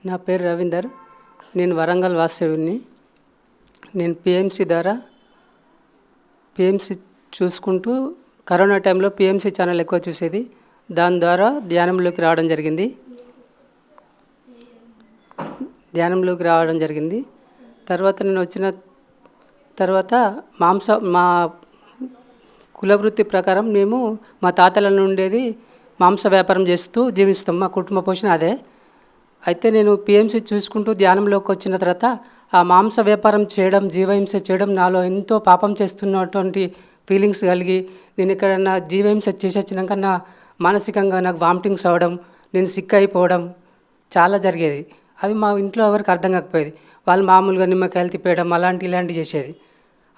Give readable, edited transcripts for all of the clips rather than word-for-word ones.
నా పేరు రవీందర్. నేను వరంగల్ వాస్తవ్యుని. నేను పిఎంసి చూసుకుంటూ కరోనా టైంలో పిఎంసి ఛానల్ ఎక్కువ చూసేది. దాని ద్వారా ధ్యానంలోకి రావడం జరిగింది. తర్వాత నేను వచ్చిన తర్వాత మా కులవృత్తి ప్రకారం మేము మా తాతల నుండేది మాంస వ్యాపారం చేస్తూ జీవిస్తాం. మా కుటుంబ పోషణ అదే. అయితే నేను పిఎంసి చూసుకుంటూ ధ్యానంలోకి వచ్చిన తర్వాత ఆ మాంస వ్యాపారం చేయడం, జీవహింస చేయడం నాలో ఎంతో పాపం చేస్తున్నటువంటి ఫీలింగ్స్ కలిగి, నేను ఎక్కడన్నా జీవహింస చేసి వచ్చినాక మానసికంగా నాకు వామిటింగ్స్ అవ్వడం, నేను సిక్ అయిపోవడం చాలా జరిగేది. అది మా ఇంట్లో ఎవరికి అర్థం కాకపోయేది. వాళ్ళు మామూలుగా నిమ్మకాయలు తిప్పేయడం ఇలాంటివి చేసేది.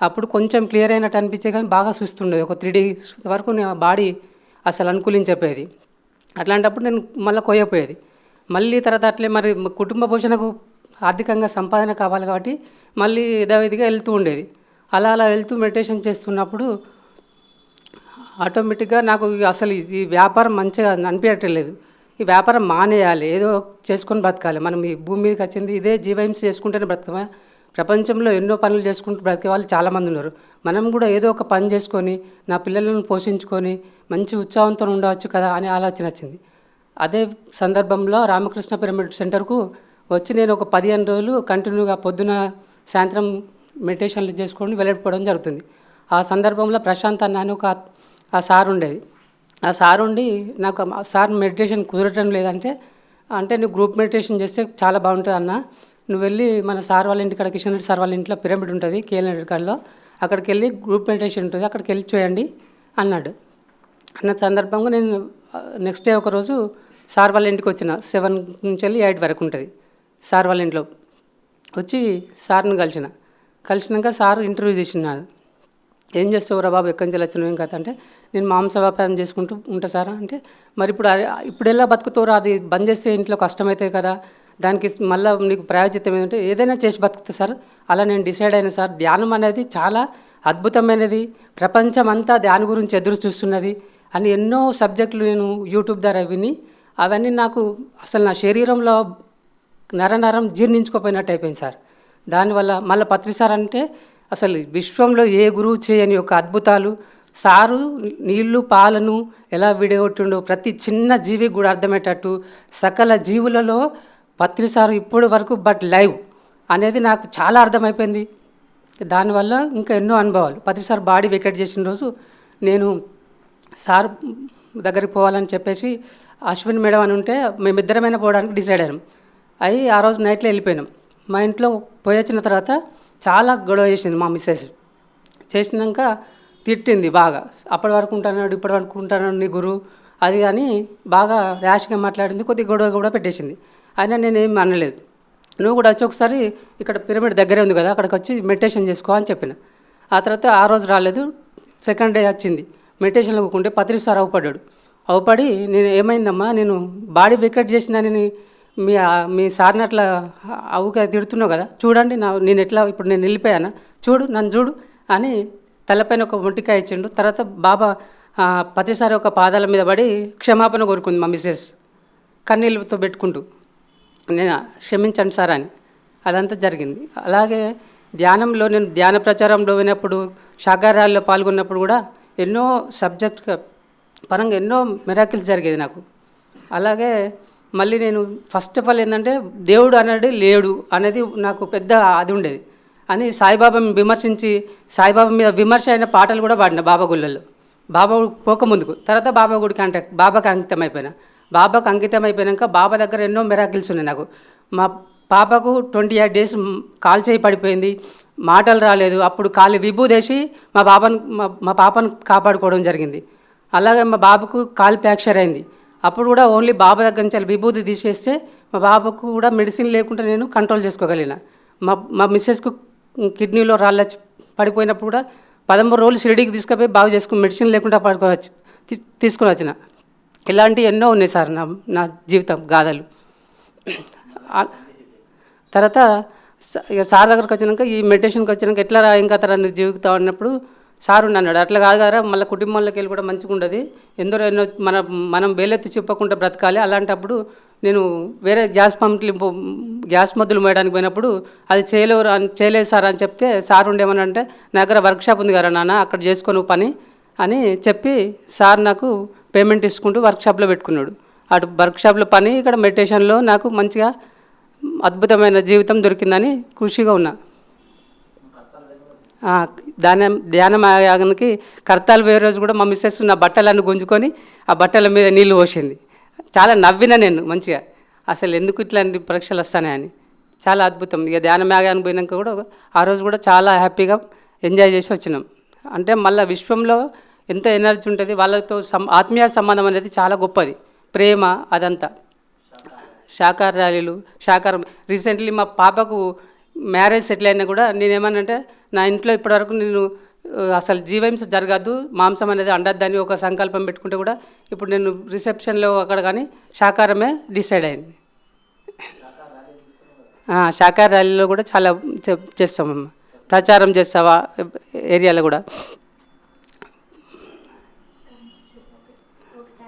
అప్పుడు కొంచెం క్లియర్ అయినట్టు అనిపించే కానీ బాగా చూస్తుండేది. ఒక 3 days వరకు నా బాడీ అసలు అనుకూలించకపోయేది. అట్లాంటప్పుడు నేను మళ్ళీ కొయ్యపోయేది. మళ్ళీ తర్వాత అట్లే మరి కుటుంబ పోషణకు ఆర్థికంగా సంపాదన కావాలి కాబట్టి మళ్ళీ యథావిధిగా వెళ్తూ ఉండేది. అలా వెళ్తూ మెడిటేషన్ చేస్తున్నప్పుడు ఆటోమేటిక్గా నాకు అసలు ఈ వ్యాపారం మంచిగా అనిపించట్లేదు. ఈ వ్యాపారం మానేయాలి, ఏదో చేసుకొని బ్రతకాలి. మనం ఈ భూమి మీదకి వచ్చింది ఇదే జీవహింస చేసుకుంటేనే బ్రతకమా? ప్రపంచంలో ఎన్నో పనులు చేసుకుంటూ బ్రతికే వాళ్ళు చాలామంది ఉన్నారు. మనం కూడా ఏదో ఒక పని చేసుకొని నా పిల్లలను పోషించుకొని మంచి ఉత్సాహంతో ఉండవచ్చు కదా అనే ఆలోచన వచ్చింది. అదే సందర్భంలో రామకృష్ణ పిరమిడ్ సెంటర్కు వచ్చి నేను ఒక 15 రోజులు కంటిన్యూగా పొద్దున సాయంత్రం మెడిటేషన్లు చేసుకొని వెళ్ళిపోవడం జరుగుతుంది. ఆ సందర్భంలో ప్రశాంత్ అన్న అని ఆ సార్ ఉండేది. ఆ సార్ ఉండి నాకు సార్ మెడిటేషన్ కుదరటం లేదంటే, అంటే నువ్వు గ్రూప్ మెడిటేషన్ చేస్తే చాలా బాగుంటుంది అన్న, నువ్వు వెళ్ళి మన సార్ వాళ్ళ ఇంటికాడ కిషన్ రెడ్డి సార్ వాళ్ళ ఇంట్లో పిరమిడ్ ఉంటుంది కేఎల్ కాడలో, అక్కడికి వెళ్ళి గ్రూప్ మెడిటేషన్ ఉంటుంది, అక్కడికి వెళ్ళి చేయండి అన్నాడు. అన్న సందర్భంగా నేను నెక్స్ట్ డే ఒకరోజు సార్ వాళ్ళ ఇంటికి వచ్చిన 7 నుంచి వెళ్ళి 8 వరకు ఉంటుంది. సార్ వాళ్ళ ఇంట్లో వచ్చి సార్ని కలిసినాక సార్ ఇంటర్వ్యూ చేసినాడు. ఏం చేస్తావురా బాబు, ఎక్కడి నుంచి వచ్చినావు, ఏం కథ అంటే, నేను మాంస వ్యాపారం చేసుకుంటూ ఉంటా సార్ అంటే, మరి ఇప్పుడు ఎలా బతుకుతావురా, అది బంద్ చేస్తే ఇంట్లో కష్టమవుతాయి కదా, దానికి మళ్ళీ నీకు ప్రయోజితం ఏంటంటే ఏదైనా చేసి బతుకుతా సార్. అలా నేను డిసైడ్ అయినా సార్. ధ్యానం అనేది చాలా అద్భుతమైనది, ప్రపంచం అంతా దాని గురించి ఎదురు చూస్తున్నది అని ఎన్నో సబ్జెక్టులు నేను యూట్యూబ్ ద్వారా విని అవన్నీ నాకు అసలు నా శరీరంలో నరం జీర్ణించుకోపోయినట్టు అయిపోయింది సార్. దానివల్ల మళ్ళీ పత్రి సార్ అంటే అసలు విశ్వంలో ఏ గురువు చేయని ఒక అద్భుతాలు. సారు నీళ్లు పాలను ఎలా విడగొట్టిండో ప్రతి చిన్న జీవికి కూడా అర్థమయ్యేటట్టు సకల జీవులలో పత్రి సారు ఇప్పటి వరకు లైవ్ అనేది నాకు చాలా అర్థమైపోయింది. దానివల్ల ఇంకా ఎన్నో అనుభవాలు. పత్రి సార్ బాడీ వెకేట్ చేసిన రోజు నేను సార్ దగ్గరికి పోవాలని చెప్పేసి అశ్విన్ మేడం అని ఉంటే మేమిద్దరమైనా పోవడానికి డిసైడ్ అయినాం. ఆ రోజు నైట్లో వెళ్ళిపోయినాం. మా ఇంట్లో పోయి వచ్చిన తర్వాత చాలా గొడవ చేసింది మా మిస్సెస్. చేసినాక తిట్టింది బాగా. అప్పటి వరకు ఉంటాడు, ఇప్పటి వరకు ఉంటాడు నీ గురువు అది అని బాగా ర్యాష్గా మాట్లాడింది. కొద్దిగా గొడవ కూడా పెట్టేసింది. అయినా నేనేం అనలేదు. నువ్వు కూడా వచ్చి ఒకసారి ఇక్కడ పిరమిడ్ దగ్గరే ఉంది కదా, అక్కడికి వచ్చి మెడిటేషన్ చేసుకో అని చెప్పిన. ఆ తర్వాత ఆ రోజు రాలేదు. సెకండ్ డే వచ్చింది. మెడిటేషన్లో కూకుంటే పత్రి సార్ అవుపడి నేను ఏమైందమ్మా, నేను బాడీ వికెట్ చేసిందని మీ సార్ని అట్లా అవుగా తిడుతున్నావు కదా, చూడండి నేను ఎట్లా ఇప్పుడు నేను వెళ్ళిపోయానా, నన్ను చూడు అని తలపైన ఒక మొట్టికాయ ఇచ్చిండు. తర్వాత బాబా పత్రిసారి ఒక పాదాల మీద పడి క్షమాపణ కోరుకుంది మా మిస్సెస్ కన్నీళ్ళతో పెట్టుకుంటూ, నేను క్షమించండి సార్ అని. అదంతా జరిగింది. అలాగే ధ్యానంలో నేను ధ్యాన ప్రచారంలో విన్నప్పుడు, శాకాహారాల్లో పాల్గొన్నప్పుడు కూడా ఎన్నో సబ్జెక్ట్ పరంగా ఎన్నో మిరాకిల్స్ జరిగేది నాకు. అలాగే మళ్ళీ నేను ఫస్ట్ ఆఫ్ ఆల్ ఏంటంటే దేవుడు అనేది లేడు అనేది నాకు పెద్ద అది ఉండేది అని సాయిబాబాని విమర్శించి సాయిబాబా మీద విమర్శ అయిన పాటలు కూడా పాడిన బాబా గుళ్ళల్లో. బాబా పోకముందుకు. తర్వాత బాబా గుడికి బాబాకి అంకితం అయిపోయాక బాబా దగ్గర ఎన్నో మిరాకిల్స్ ఉన్నాయి నాకు. మా పాపకు 28 days కాలు చేయి పడిపోయింది, మాటలు రాలేదు. అప్పుడు కాలు విభూదేసి మా పాపను కాపాడుకోవడం జరిగింది. అలాగే మా బాబుకు కాలు ఫ్రాక్చర్ అయింది. అప్పుడు కూడా ఓన్లీ బాబా దగ్గర నుంచి విభూది తీసేస్తే మా బాబుకు కూడా మెడిసిన్ లేకుండా నేను కంట్రోల్ చేసుకోగలిగిన. మా మిస్సెస్కు కిడ్నీలో రాళ్ళ పడిపోయినప్పుడు కూడా 13 రోజులు షిరిడీకి తీసుకుపోయి బాగు చేసుకుని మెడిసిన్ లేకుండా తీసుకుని వచ్చిన. ఇలాంటివి ఎన్నో ఉన్నాయి సార్ నా జీవితం గాథలు. తర్వాత ఇక సార్ దగ్గరకు వచ్చినాక ఈ మెడిటేషన్కి వచ్చినాక ఎట్లా ఇంకా తర జీవితం అన్నప్పుడు సార్ అన్నాడు, అట్లా కాదు కదా, మళ్ళీ కుటుంబంలోకి వెళ్ళి కూడా మంచిగా ఉండదు, ఎన్నో మనం వేలెత్తి చెప్పకుండా బ్రతకాలి, అలాంటప్పుడు నేను వేరే గ్యాస్ మొద్దులు మోయడానికి పోయినప్పుడు అది చేయలేదు సార్ అని చెప్తే సార్ ఉండేమనంటే నా దగ్గర వర్క్షాప్ ఉంది కదా నాన్న, అక్కడ చేసుకొని పని అని చెప్పి సార్ నాకు పేమెంట్ తీసుకుంటూ వర్క్షాప్లో పెట్టుకున్నాడు. అటు వర్క్షాప్లో పని, ఇక్కడ మెడిటేషన్లో నాకు మంచిగా అద్భుతమైన జీవితం దొరికిందని ఖుషిగా ఉన్నా. ధ్యానయాగానికి కర్తాలు వేరే రోజు కూడా మా మిస్సెస్ నా బట్టలన్నీ గుంజుకొని ఆ బట్టల మీద నీళ్లు పోసింది. చాలా నవ్విన నేను మంచిగా, అసలు ఎందుకు ఇట్లాంటి పరీక్షలు వస్తాయని. చాలా అద్భుతం. ఇక ధ్యానయాగానికి పోయినాక కూడా ఆ రోజు కూడా చాలా హ్యాపీగా ఎంజాయ్ చేసి వచ్చినాం. అంటే మళ్ళీ విశ్వంలో ఎంత ఎనర్జీ ఉంటుంది, వాళ్ళతో ఆత్మీయ సంబంధం అనేది చాలా గొప్పది, ప్రేమ అదంతా. శాకాహార ర్యాలీలు, రీసెంట్లీ మా పాపకు మ్యారేజ్ సెటిల్ అయినా కూడా నేనేమనంటే నా ఇంట్లో ఇప్పటివరకు నేను అసలు జీవహింస జరగద్దు, మాంసం అనేది అండద్దని ఒక సంకల్పం పెట్టుకుంటే కూడా ఇప్పుడు నేను రిసెప్షన్లో అక్కడ కానీ శాకాహారమే డిసైడ్ అయింది. శాకాహార ర్యాలీలో కూడా చాలా చేస్తామమ్మా, ప్రచారం చేస్తావా ఏరియాలో కూడా.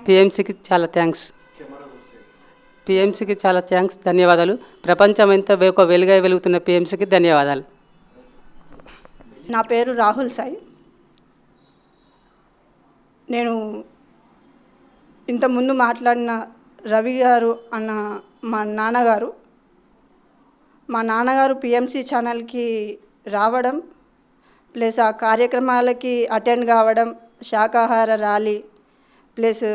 పిఎంసికి చాలా థ్యాంక్స్, పిఎంసికి చాలా థ్యాంక్స్, ధన్యవాదాలు. ప్రపంచం ఎంత ఒక వెలుగా వెలుగుతున్న పిఎంసికి ధన్యవాదాలు. నా పేరు రాహుల్ సాయి. నేను ఇంతకుముందు మాట్లాడిన రవి గారు అన్న మా నాన్నగారు పిఎంసి ఛానల్కి రావడం ప్లస్ ఆ కార్యక్రమాలకి అటెండ్ కావడం, శాకాహార ర్యాలీ ప్లస్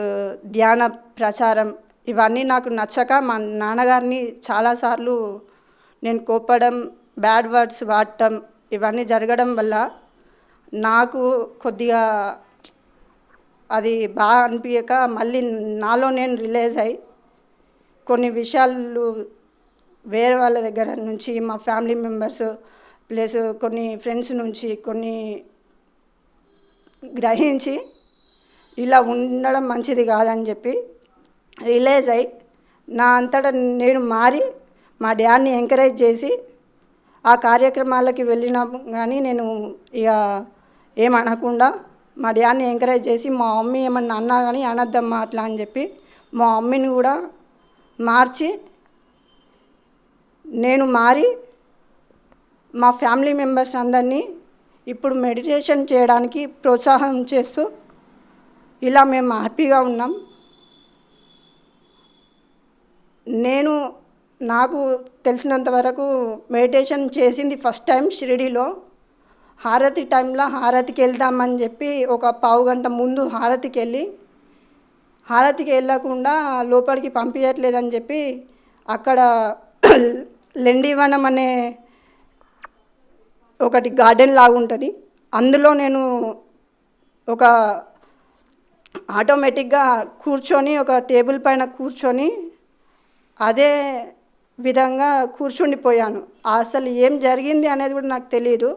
ధ్యాన ప్రచారం ఇవన్నీ నాకు నచ్చక మా నాన్నగారిని చాలాసార్లు నేను కోప్పడం, బ్యాడ్ వర్డ్స్ వాడటం ఇవన్నీ జరగడం వల్ల నాకు కొద్దిగా అది బాగా అనిపించక మళ్ళీ నాలో నేను రిలైజ్ అయ్యి కొన్ని విషయాలు వేరే వాళ్ళ దగ్గర నుంచి, మా ఫ్యామిలీ మెంబర్స్ ప్లస్ కొన్ని ఫ్రెండ్స్ నుంచి కొన్ని గ్రహించి ఇలా ఉండడం మంచిది కాదని చెప్పి రిలైజ్ అయ్యి నా అంతటా నేను మారి మా డాడ్ని ఎంకరేజ్ చేసి ఆ కార్యక్రమాలకి వెళ్ళినా కానీ నేను ఇక ఏమనకుండా మా డాడ్ని ఎంకరేజ్ చేసి మా మమ్మీ ఏమన్నా అన్నా కానీ అనద్దమ్మా అట్లా అని చెప్పి మా మమ్మీని కూడా మార్చి నేను మారి మా ఫ్యామిలీ మెంబర్స్ అందరినీ ఇప్పుడు మెడిటేషన్ చేయడానికి ప్రోత్సాహం చేస్తూ ఇలా మేము హ్యాపీగా ఉన్నాం. నాకు తెలిసినంత వరకు మెడిటేషన్ చేసింది ఫస్ట్ టైం షిరిడీలో. హారతి టైంలో హారతికి వెళ్దామని చెప్పి ఒక పావు గంట ముందు హారతికి వెళ్ళకుండా లోపలికి పంపించట్లేదని చెప్పి అక్కడ లెండివనం అనే ఒకటి గార్డెన్ లాగా ఉంటుంది, అందులో నేను ఒక ఆటోమేటిక్గా కూర్చొని ఒక టేబుల్ పైన కూర్చొని అదే విధంగా కూర్చుండిపోయాను. అసలు ఏం జరిగింది అనేది కూడా నాకు తెలియదు.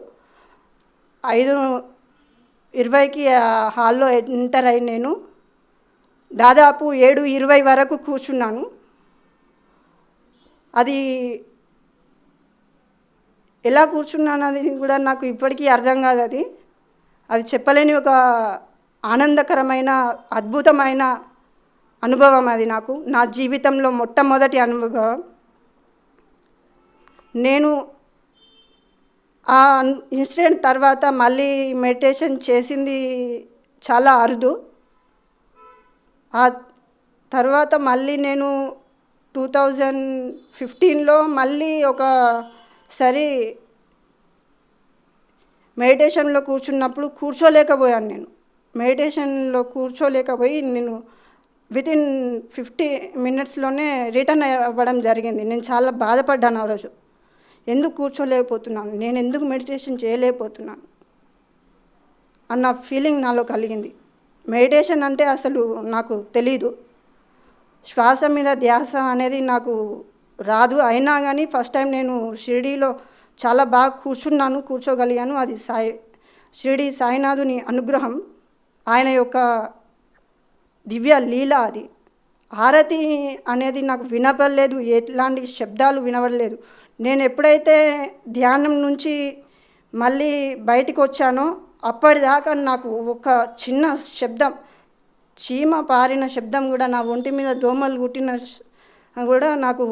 5:20కి హాల్లో ఎంటర్ అయి నేను దాదాపు 7:20 వరకు కూర్చున్నాను. అది ఎలా కూర్చున్నాను అది కూడా నాకు ఇప్పటికీ అర్థం కాదు. అది చెప్పలేని ఒక ఆనందకరమైన అద్భుతమైన అనుభవం. అది నాకు నా జీవితంలో మొట్టమొదటి అనుభవం. నేను ఆ ఇన్సిడెంట్ తర్వాత మళ్ళీ మెడిటేషన్ చేసింది చాలా అరుదు. ఆ తర్వాత మళ్ళీ నేను 2015లో మళ్ళీ ఒకసారి మెడిటేషన్లో కూర్చున్నప్పుడు కూర్చోలేకపోయాను. నేను మెడిటేషన్లో కూర్చోలేకపోయి నేను వితిన్ 50 మినిట్స్లోనే రిటర్న్ అవ్వడం జరిగింది. నేను చాలా బాధపడ్డాను ఆ రోజు. ఎందుకు కూర్చోలేకపోతున్నాను, నేను ఎందుకు మెడిటేషన్ చేయలేకపోతున్నాను అన్న ఫీలింగ్ నాలో కలిగింది. మెడిటేషన్ అంటే అసలు నాకు తెలీదు, శ్వాస మీద ధ్యాస అనేది నాకు రాదు. అయినా కానీ ఫస్ట్ టైం నేను షిరిడీలో చాలా బాగా కూర్చోగలిగాను. అది షిరిడీ సాయినాథుని అనుగ్రహం, ఆయన యొక్క దివ్య లీల. అది హారతి అనేది నాకు వినపడలేదు, ఎట్లాంటి శబ్దాలు వినపడలేదు. నేను ఎప్పుడైతే ధ్యానం నుంచి మళ్ళీ బయటికి వచ్చానో అప్పటిదాకా నాకు ఒక చిన్న శబ్దం, చీమ పారిన శబ్దం కూడా, నా ఒంటి మీద దోమలు కుట్టిన కూడా నాకు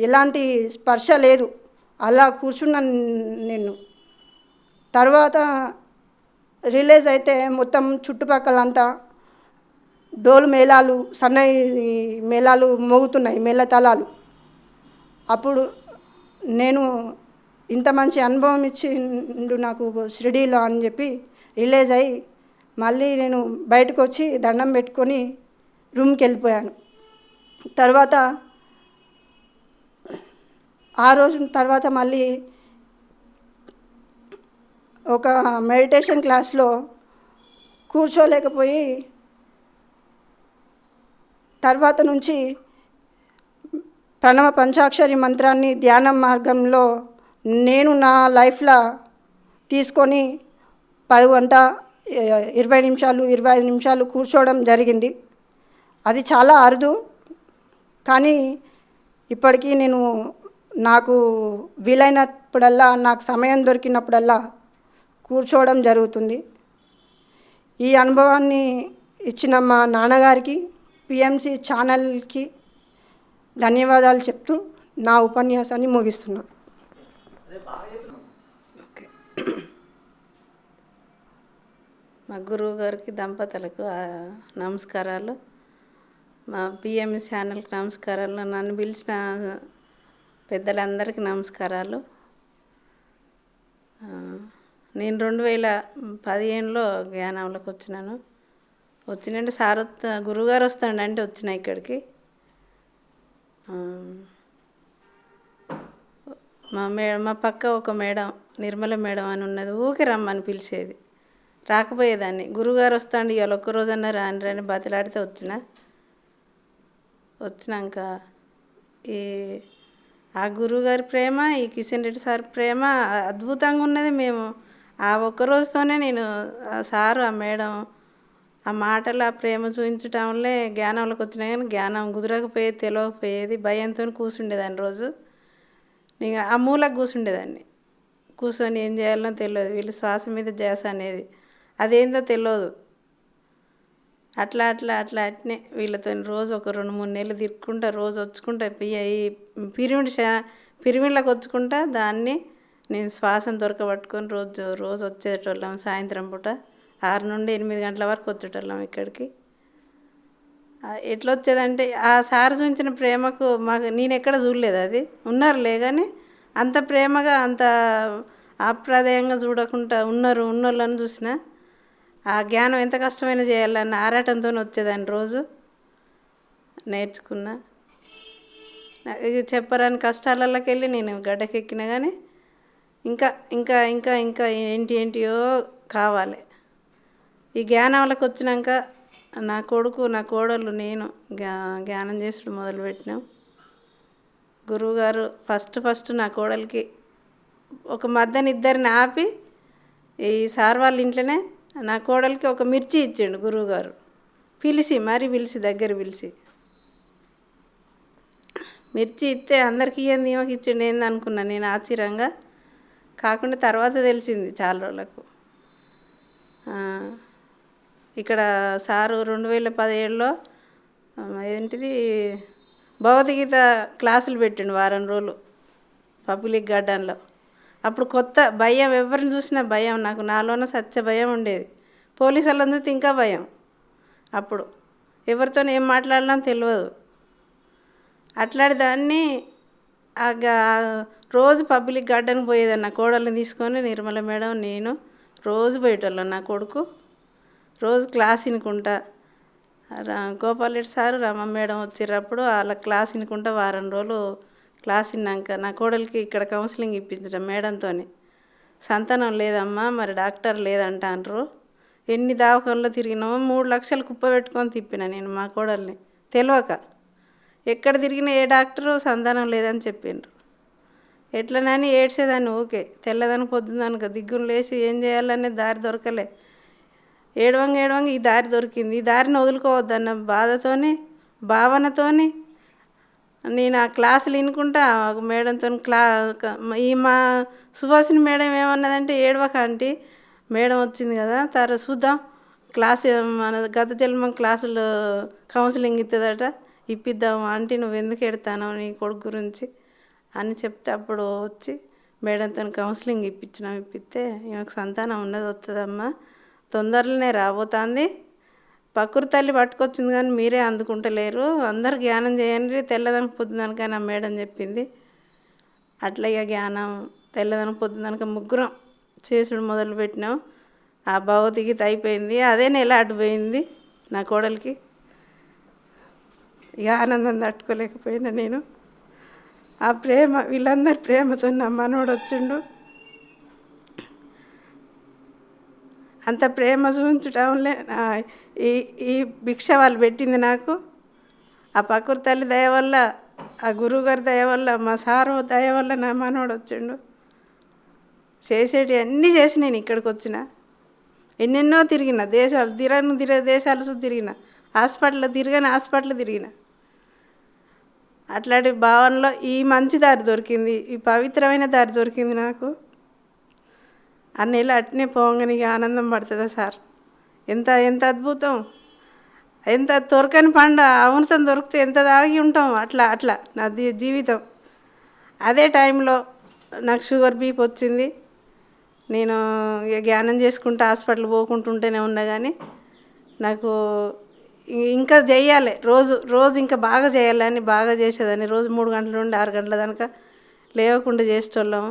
ఎలాంటి స్పర్శ లేదు. అలా కూర్చున్నాను నేను. తర్వాత రిలీజ్ అయితే మొత్తం చుట్టుపక్కలంతా డోలు మేళాలు, సన్నాయి మేళాలు మోగుతున్నాయి, మేళతాళాలు. అప్పుడు నేను ఇంత మంచి అనుభవం ఇచ్చిండు నాకు షిరిడీలో అని చెప్పి రిలీజ్ అయ్యి మళ్ళీ నేను బయటకు వచ్చి దండం పెట్టుకొని రూమ్కి వెళ్ళిపోయాను. తర్వాత ఆ రోజు తర్వాత మళ్ళీ ఒక మెడిటేషన్ క్లాస్లో కూర్చోలేకపోయి తర్వాత నుంచి ప్రణవ పంచాక్షరి మంత్రాన్ని ధ్యానం మార్గంలో నేను నా లైఫ్లో తీసుకొని 10 గంట 20 నిమిషాలు 25 నిమిషాలు కూర్చోవడం జరిగింది. అది చాలా అరుదు, కానీ ఇప్పటికీ నేను నాకు వీలైనప్పుడల్లా, నాకు సమయం దొరికినప్పుడల్లా కూర్చోవడం జరుగుతుంది. ఈ అనుభవాన్ని ఇచ్చిన మా నాన్నగారికి, పిఎంసి ఛానల్కి ధన్యవాదాలు చెప్తూ నా ఉపన్యాసాన్ని ముగిస్తున్నాను. మా గురువు గారికి, దంపతులకు నమస్కారాలు. మా పిఎంసి ఛానల్కి నమస్కారాలు. నన్ను పిలిచిన పెద్దలందరికీ నమస్కారాలు. నేను 2015లో జ్ఞానంలోకి వచ్చినాను. వచ్చినంటే సార్ గురువుగారు వస్తాడంటే వచ్చిన ఇక్కడికి. మా పక్క ఒక మేడం, నిర్మల మేడం అని ఉన్నది, ఊకే రమ్మని పిలిచేది. రాకపోయేదాన్ని. గురువుగారు వస్తాండి ఇవాళ ఒక్కరోజన్నా రాని బతిలాడితే వచ్చినాక ఆ గురువుగారి ప్రేమ, ఈ కిషన్ రెడ్డి సార్ ప్రేమ అద్భుతంగా ఉన్నది. మేము ఆ ఒక్కరోజుతోనే నేను ఆ సారు, ఆ మేడం, ఆ మాటలు, ఆ ప్రేమ చూపించటం వల్లే జ్ఞానంలోకి వచ్చినా. కానీ జ్ఞానం కుదరకపోయేది, తెలియకపోయేది. భయంతో కూర్చుండేదాన్ని. రోజు నేను ఆ మూలకు కూర్చుండేదాన్ని. కూర్చొని ఏం చేయాలనో తెలియదు. వీళ్ళు శ్వాస మీద ధ్యాస అనేది అదేందో తెలియదు. అట్నే వీళ్ళతో రోజు ఒక 2-3 నెలలు తిరుక్కుంటా, రోజు వచ్చుకుంటా, ఈ పిరిమిళ్ళకి వచ్చుకుంటా దాన్ని నేను శ్వాసను దొరకబట్టుకొని రోజు వచ్చేటోళ్ళం. సాయంత్రం పూట 6 నుండి 8 గంటల వరకు వచ్చేటోళ్ళం ఇక్కడికి. ఎట్లా వచ్చేదంటే ఆ సార్ చూపించిన ప్రేమకు నేను ఎక్కడ చూడలేదు. అది ఉన్నారులే, కానీ అంత ప్రేమగా, అంత ఆప్యాయంగా చూడకుండా ఉన్నోళ్ళని చూసిన. ఆ జ్ఞానం ఎంత కష్టమైనా చేయాలన్న ఆరాటంతో వచ్చేదాన్ని. రోజు నేర్చుకున్నా. చెప్పరాని కష్టాలకి వెళ్ళి నేను గడ్డకెక్కినా. కానీ ఇంకా ఏంటియో కావాలి. ఈ జ్ఞానంలోకి వచ్చినాక నా కొడుకు, నా కోడలు, నేను జ్ఞానం చేసుడు మొదలుపెట్టినాం. గురువుగారు ఫస్ట్ నా కోడలికి ఒక మధ్యన ఇద్దరిని ఆపి, ఈ సార్ వాళ్ళ ఇంట్లోనే నా కోడలికి ఒక మిర్చి ఇచ్చిండు గురువుగారు. దగ్గర పిలిచి మిర్చి ఇస్తే అందరికీ ఇయ్యంది ఈమెకి ఇచ్చిండు ఏంది అనుకున్నా నేను ఆశ్చర్యంగా. కాకుండా తర్వాత తెలిసింది చాలా రోజులకు. ఇక్కడ సారు 2017లో ఏంటిది భగవద్గీత క్లాసులు పెట్టిండు వారం రోజులు పబ్లిక్ గార్డెన్లో. అప్పుడు కొత్త భయం, ఎవరిని చూసినా భయం. నాకు నాలోన సత్య భయం ఉండేది. పోలీసు వాళ్ళని చూస్తే ఇంకా భయం. అప్పుడు ఎవరితో ఏం మాట్లాడాలో తెలియదు. అట్లాంటి దాన్ని రోజు పబ్లిక్ గార్డెన్కి పోయేదాన్ని. నా కోడల్ని తీసుకొని నిర్మల మేడం, నేను రోజు పోయేటోళ్ళం. నా కొడుకు రోజు క్లాస్ వినుకుంటా. గోపాల్ రెడ్డి సారు, రమ మేడం వచ్చినప్పుడు వాళ్ళ క్లాస్ వినుకుంటా వారం రోజులు క్లాస్ విన్నాక నా కోడలికి ఇక్కడ కౌన్సిలింగ్ ఇప్పించడం మేడంతో. సంతానం లేదమ్మా, మరి డాక్టర్ లేదంటారు. ఎన్ని దవాఖానలో తిరిగినామో 3 లక్షలు కుప్ప పెట్టుకొని తిప్పిన నేను మా కోడల్ని. తెలియక ఎక్కడ తిరిగినా ఏ డాక్టరు సంతానం లేదని చెప్పిండ్రు. ఎట్లనని ఏడ్చేదాన్ని. ఓకే తెల్లదాని పొద్దుదానికి దిగ్గును లేచి ఏం చేయాలనే దారి దొరకలే. ఏడవంగా ఈ దారి దొరికింది. ఈ దారిని వదులుకోవద్దన్న బాధతోని, భావనతోని నేను ఆ క్లాసులు వినుకుంటా మేడంతో మా సుభాషిణి మేడం ఏమన్నదంటే, ఏడవక ఆంటీ, మేడం వచ్చింది కదా చూద్దాం, క్లాస్ మన గత జన్మ క్లాసులు కౌన్సిలింగ్ ఇస్తుందట, ఇప్పిద్దాము ఆంటీ, నువ్వు ఎందుకు ఎడతానో నీ కొడుకు గురించి అని చెప్తే అప్పుడు వచ్చి మేడంతో కౌన్సిలింగ్ ఇప్పిస్తే ఈమెకు సంతానం ఉన్నది, వస్తుందమ్మా, తొందరలోనే రాబోతుంది, ప్రకృతి తల్లి పట్టుకొచ్చింది కానీ మీరే అందుకుంటలేరు, అందరు జ్ఞానం చేయండి తెల్లదనక పొద్దునక నా మేడం చెప్పింది. అట్లా ఇక జ్ఞానం తెల్లదనక పొద్దునక ముగ్గురం చేసుడు మొదలుపెట్టినాం. ఆ భౌతికత అయిపోయింది, అదే నెల అడ్డుపోయింది నా కోడలికి. ఇక ఆనందం తట్టుకోలేకపోయినా నేను. ఆ ప్రేమ, వీళ్ళందరి ప్రేమతో నా మనోడు వచ్చిండు. అంత ప్రేమ చూపించడంలే ఈ ఈ భిక్ష వాళ్ళు పెట్టింది నాకు. ఆ ప్రకృతి తల్లి దయ వల్ల, ఆ గురువుగారి దయ వల్ల, మా సారు దయ వల్ల నా మనోడు వచ్చిండు. చేసేటి అన్నీ చేసి నేను ఇక్కడికి వచ్చిన. ఎన్నెన్నో తిరిగిన దేశాలు, దేశాలు తిరిగిన, హాస్పిటల్ తిరిగిన. అట్లాంటి భావనలో ఈ మంచి దారి దొరికింది, ఈ పవిత్రమైన దారి దొరికింది నాకు. అన్నేళ్ళు అట్నే పోగానే ఆనందం పడుతుందా సార్? ఎంత ఎంత అద్భుతం, ఎంత దొరకని పండు అమృతం దొరికితే ఎంత తాగి ఉంటాం. అట్లా నా జీవితం. అదే టైంలో నాకు షుగర్ బీపీ వచ్చింది. నేను జ్ఞానం చేసుకుంటూ హాస్పిటల్ పోకుంటుంటేనే ఉన్నా కానీ నాకు ఇంకా చేయాలి, రోజు ఇంకా బాగా చేయాలని బాగా చేసేదాన్ని. రోజు 3 గంటల నుండి 6 గంటల దాకా లేవకుండా చేసేటోళ్ళం.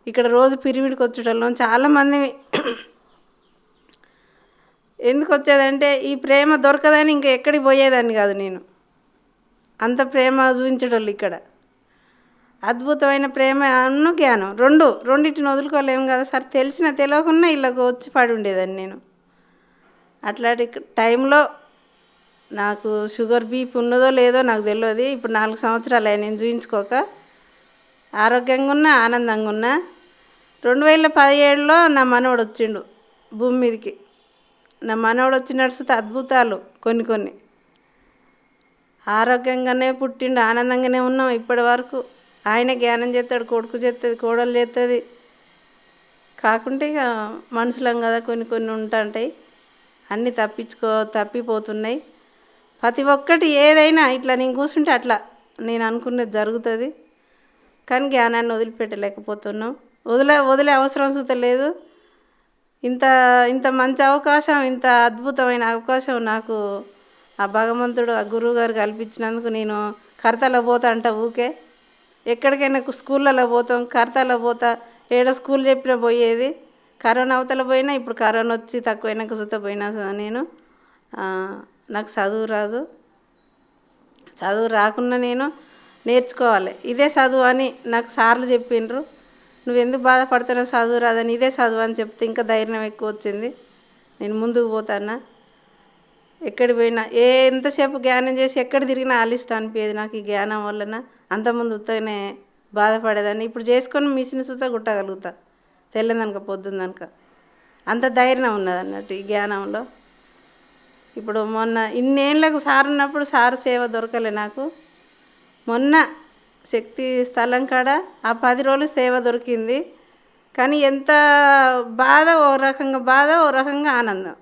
ఇక్కడ రోజు పిరిమిడికి వచ్చేటోళ్ళం చాలామంది. ఎందుకు వచ్చేదంటే ఈ ప్రేమ దొరకదని ఇంకా ఎక్కడికి పోయేదాన్ని కాదు నేను. అంత ప్రేమ చూపించేటోళ్ళు ఇక్కడ. అద్భుతమైన ప్రేమ అన్ను జ్ఞానం రెండింటిని వదులుకోలేము కదా సార్. తెలియకున్నా ఇళ్ళకు వచ్చి పడి ఉండేదాన్ని నేను. అట్లాంటి టైంలో నాకు షుగర్ బీపీ ఉన్నదో లేదో నాకు తెలియదు. ఇప్పుడు 4 సంవత్సరాలు అయ్యాయి నేను చూయించుకోక. ఆరోగ్యంగా ఉన్నా, ఆనందంగా ఉన్నా. 2017లో నా మనవడు వచ్చిండు భూమి మీదకి. నా మనవడు వచ్చి నడుస్తే అద్భుతాలు కొన్ని. ఆరోగ్యంగానే పుట్టిండు, ఆనందంగానే ఉన్నాం ఇప్పటి వరకు. ఆయన జ్ఞానం చేస్తాడు, కొడుకు చేస్తుంది, కోడలు చేస్తుంది. కాకుంటే ఇక మనుషులం కదా, కొన్ని ఉంటాయి. అన్నీ తప్పిపోతున్నాయి. ప్రతి ఒక్కటి ఏదైనా ఇట్లా నేను కూర్చుంటే అట్లా నేను అనుకున్నది జరుగుతుంది. కానీ జ్ఞానాన్ని వదిలిపెట్టలేకపోతున్నాం. వదిలే అవసరం సుత లేదు. ఇంత మంచి అవకాశం, ఇంత అద్భుతమైన అవకాశం నాకు ఆ భగవంతుడు, ఆ గురువుగారు కల్పించినందుకు నేను కర్తలో పోతా అంట ఊకే. ఎక్కడికైనా స్కూళ్ళలో పోతాం, కర్తలో పోతా. ఏడో స్కూల్ చెప్పినా పోయేది. కరోనా అవతల పోయినా, ఇప్పుడు కరోనా వచ్చి తక్కువైనాక సుత పోయినా నేను. నాకు చదువు రాదు. చదువు రాకున్నా నేను నేర్చుకోవాలి. ఇదే చదువు అని నాకు సార్లు చెప్పిండ్రు. నువ్వెందుకు బాధపడుతున్నావు, చదువు రాదని, ఇదే చదువు అని చెప్తే ఇంకా ధైర్యం ఎక్కువ వచ్చింది. నేను ముందుకు పోతానా. ఎక్కడికి పోయినా ఎంతసేపు జ్ఞానం చేసి ఎక్కడ తిరిగినా ఆలిస్ట్ అనిపించేది నాకు ఈ జ్ఞానం వలన. అంతకుముందు ఉత్తగానే బాధపడేదాన్ని. ఇప్పుడు చేసుకొని మిషన్ సుతా కుట్టగలుగుతా తెల్లందనక పొద్దుందనక. అంత ధైర్యం ఉన్నది అన్నట్టు ఈ జ్ఞానంలో. ఇప్పుడు మొన్న ఇన్నేళ్ళకు సార్ ఉన్నప్పుడు సారు సేవ దొరకలే నాకు. మొన్న శక్తి స్థలం కాడ ఆ 10 రోజులు సేవ దొరికింది. కానీ ఎంత బాధ, ఓ రకంగా ఆనందం.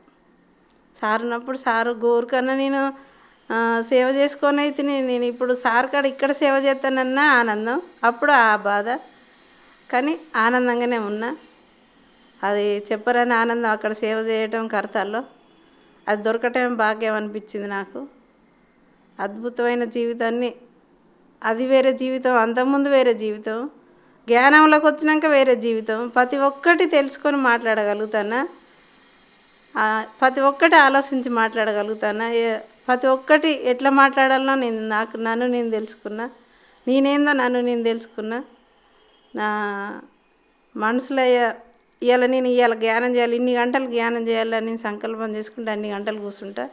సార్ ఉన్నప్పుడు సారు గోరుకన్నా నేను సేవ చేసుకొని అయితే నేను ఇప్పుడు సార్ కాడ ఇక్కడ సేవ చేస్తానన్నా ఆనందం, అప్పుడు ఆ బాధ. కానీ ఆనందంగానే ఉన్నా. అది చెప్పరాని ఆనందం అక్కడ సేవ చేయటం కర్తల్లో. అది దొరకటం భాగ్యం అనిపించింది నాకు. అద్భుతమైన జీవితాన్ని, అది వేరే జీవితం, అంతకుముందు వేరే జీవితం, జ్ఞానంలోకి వచ్చినాక వేరే జీవితం. ప్రతి ఒక్కటి తెలుసుకొని మాట్లాడగలుగుతానా, ప్రతి ఒక్కటి ఆలోచించి మాట్లాడగలుగుతానా, ప్రతి ఒక్కటి ఎట్లా మాట్లాడాలనో నన్ను నేను తెలుసుకున్నా. నేనేందో నన్ను నేను తెలుసుకున్నా. నా మనసులో ఇవాళ జ్ఞానం చేయాలి, ఇన్ని గంటలు జ్ఞానం చేయాలని నేను సంకల్పం చేసుకుంటే అన్ని గంటలు కూర్చుంటా.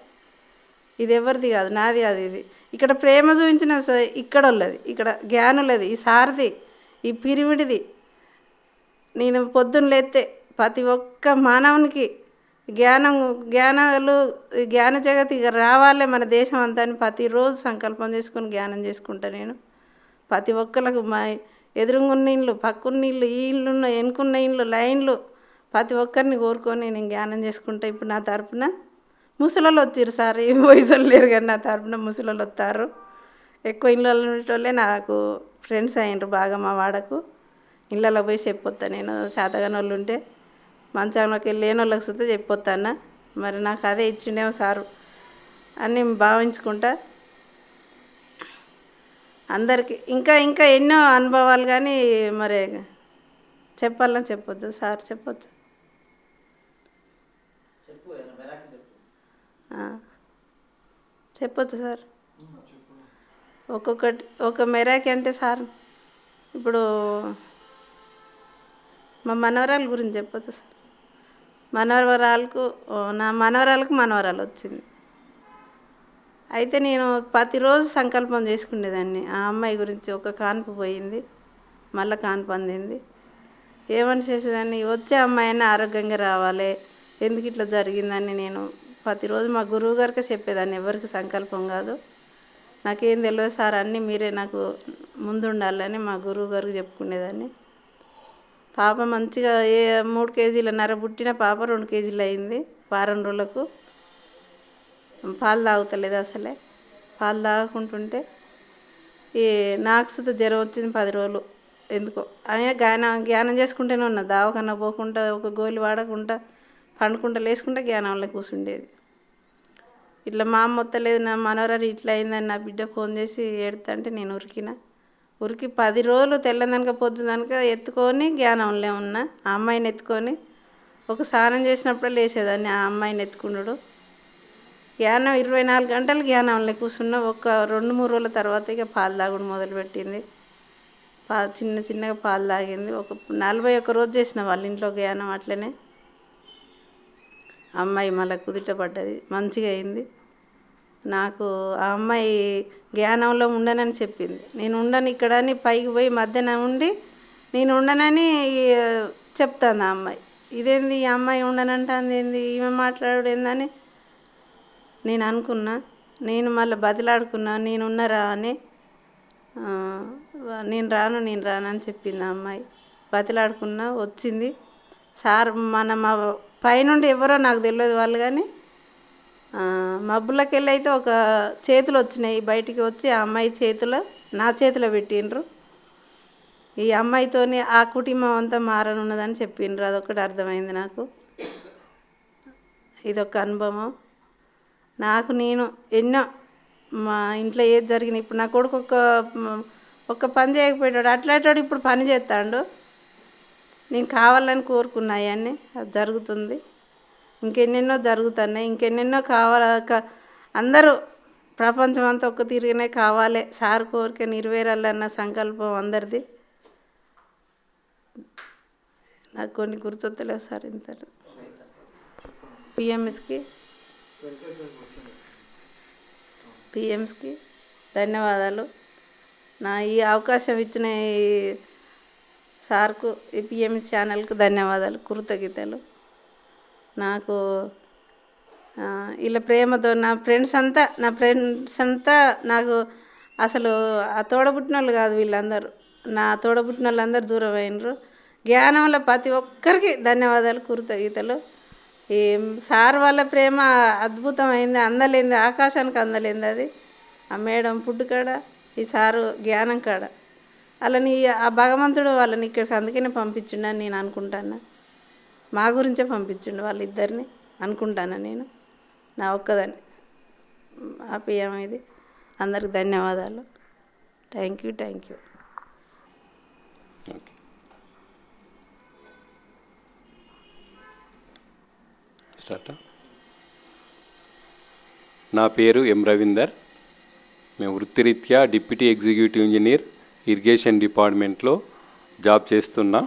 ఇది ఎవరిది కాదు, నాది కాదు. ఇది ఇక్కడ ప్రేమ చూపించిన ఇక్కడ వాళ్ళది, ఇక్కడ జ్ఞానులది, ఈ సారది, ఈ పిరివిడిది. నేను పొద్దున్న లేస్తే ప్రతి ఒక్క మానవునికి జ్ఞాన జగతి రావాలే మన దేశం అంతా అని ప్రతిరోజు సంకల్పం చేసుకొని జ్ఞానం చేసుకుంటా. నేను ప్రతి ఒక్కరికి మా ఎదురుగున్న ఇండ్లు, పక్కున్న ఇళ్ళు, ఈ ఇళ్ళు, వెనుకున్న ఇండ్లు, లైన్లు, ప్రతి ఒక్కరిని కోరుకొని నేను జ్ఞానం చేసుకుంటా. ఇప్పుడు నా తరపున ముసలోళ్ళు వచ్చారు సార్, ఏం వయసులు లేరు కానీ నా తరపున ముసలోళ్ళు వస్తారు. ఎక్కువ ఇళ్ళలో ఉండేటోళ్ళే నాకు ఫ్రెండ్స్ అయినరు బాగా మా వాడకు. ఇళ్ళలో పోయి చెప్పొస్తా నేను, శాతగాని వాళ్ళు ఉంటే మంచంలోకి వెళ్ళి లేని వాళ్ళకి చూస్తే చెప్పొస్తాను. మరి నాకు అదే ఇచ్చిండేమో సారు అని భావించుకుంటా. అందరికీ ఇంకా ఇంకా ఎన్నో అనుభవాలు కానీ మరి చెప్పాలని చెప్పొద్దు సార్, చెప్పొచ్చు. చెప్పొచ్చు సార్. ఒక్కొక్కటి ఒక మెరాకి అంటే సార్, ఇప్పుడు మా మనవరాల గురించి చెప్పొచ్చు సార్. నా మనవరాలకు మనవరాలు వచ్చింది. అయితే నేను ప్రతిరోజు సంకల్పం చేసుకునేదాన్ని. ఆ అమ్మాయి గురించి ఒక కాన్పు పోయింది, మళ్ళీ కాన్పు అందింది. ఏమని చేసేదాన్ని, వచ్చే అమ్మాయిని ఆరోగ్యంగా రావాలి, ఎందుకు ఇట్లా జరిగిందని నేను ప్రతిరోజు మా గురువు గారికి చెప్పేదాన్ని. ఎవరికి సంకల్పం కాదు, నాకేం తెలియదు సార్, అన్నీ మీరే నాకు ముందు ఉండాలని మా గురువు గారికి చెప్పుకునేదాన్ని. పాప మంచిగా 3 కేజీలన్నర పుట్టిన పాప 2 కేజీలు అయింది వారం రోజులకు. పాలు తాగుతలేదు అసలే. పాలు తాగకుంటుంటే నాకు సుత జ్వరం వచ్చింది 10 రోజులు. ఎందుకో అయినా జ్ఞానం చేసుకుంటూనే ఉన్నా. దావకన్నా పోకుండా, ఒక గోళీ వాడకుండా, పండుకుంటా లేచుకుంటా జ్ఞానంలో కూర్చుండేది. ఇట్లా మా అమ్మ వస్తలేదు, నా మనవరాలు ఇట్లా అయిందని నా బిడ్డ ఫోన్ చేసి ఏడుతుంటే నేను ఉరికి 10 రోజులు తెల్లదనక పొద్దుదనక ఎత్తుకొని జ్ఞానంలో ఉన్నా. ఆ అమ్మాయిని ఎత్తుకొని ఒక స్నానం చేసినప్పుడే లేచేదాన్ని ఆ అమ్మాయిని ఎత్తుకున్నాడు. జ్ఞానం 24 గంటలు జ్ఞానంలో కూర్చున్న. ఒక 2-3 రోజుల తర్వాత ఇక పాలు తాగుడు మొదలుపెట్టింది. చిన్న చిన్నగా పాలు తాగింది. ఒక 41 రోజు చేసిన వాళ్ళ ఇంట్లో జ్ఞానం. అట్లనే అమ్మాయి మళ్ళీ కుదుట పడ్డది, మంచిగా అయింది. నాకు ఆ అమ్మాయి జ్ఞానంలో ఉండనని చెప్పింది. నేను ఉండను ఇక్కడ అని పైకి పోయి మధ్యన ఉండి నేను ఉండనని చెప్తాను ఆ అమ్మాయి. ఇదేంది ఈ అమ్మాయి ఉండనంటుంది, ఏంది ఈమె మాట్లాడు ఏందని నేను అనుకున్నా. నేను మళ్ళీ బతిలాడుకున్నా, నేను ఉన్నరా అని. నేను రాను అని చెప్పింది ఆ అమ్మాయి. బతిలాడుకున్నా, వచ్చింది. సార్ మా పైనుండి ఎవరో నాకు తెలియదు వాళ్ళు, కానీ మబ్బులకి వెళ్ళి అయితే ఒక చేతులు వచ్చినాయి బయటికి వచ్చి ఆ అమ్మాయి చేతిలో నా చేతిలో పెట్టిండ్రు. ఈ అమ్మాయితోని ఆ కుటుంబం అంతా మారనున్నదని చెప్పిండ్రు. అదొకటి అర్థమైంది నాకు. ఇదొక అనుభవం నాకు. నేను ఎన్నో మా ఇంట్లో ఏది జరిగిన, ఇప్పుడు నా కొడుకు ఒక్క పని చేయకపోయాడు, అట్లాంటి ఇప్పుడు పని చేస్తాడు. నేను కావాలని కోరుకున్నాయని అది జరుగుతుంది. ఇంకెన్నెన్నో జరుగుతున్నాయి, ఇంకెన్నెన్నో అందరూ ప్రపంచం అంతా ఒక్క తిరిగినే కావాలి, సార్ కోరిక నెరవేరాలన్న సంకల్పం అందరిది. నాకు కొన్ని గుర్తొత్తలేవు సార్. ఇంత పిఎంస్కి ధన్యవాదాలు. నా ఈ అవకాశం ఇచ్చిన ఈ సార్కు, ఈ పిఎంఎస్ ఛానల్కు ధన్యవాదాలు, కృతజ్ఞతలు. నాకు ఇలా ప్రేమతో నా ఫ్రెండ్స్ అంతా నాకు అసలు ఆ తోడబుట్టిన వాళ్ళు కాదు వీళ్ళందరూ. నా తోడబుట్టిన వాళ్ళందరూ దూరం అయినరు. జ్ఞానంలో ప్రతి ఒక్కరికి ధన్యవాదాలు, కృతజ్ఞతలు. ఈ సార్ వాళ్ళ ప్రేమ అద్భుతమైంది, అందలేంది, ఆకాశానికి అందలేంది అది. ఆ మేడం ఫుడ్ కాడ, ఈ సారు జ్ఞానం కాడ. వాళ్ళని ఆ భగవంతుడు వాళ్ళని ఇక్కడికి అందుకనే పంపించిండు అని నేను అనుకుంటాను. మా గురించే పంపించిండు వాళ్ళిద్దరిని అనుకుంటాను నేను. నా ఒక్కదాన్ని ఆప్యాయం ఇది. అందరికి ధన్యవాదాలు. Thank you. స్టార్ట్. నా పేరు ఎం రవీందర్. మేము వృత్తిరీత్యా డిప్యూటీ ఎగ్జిక్యూటివ్ ఇంజనీర్ ఇరిగేషన్ డిపార్ట్మెంట్లో జాబ్ చేస్తున్నా.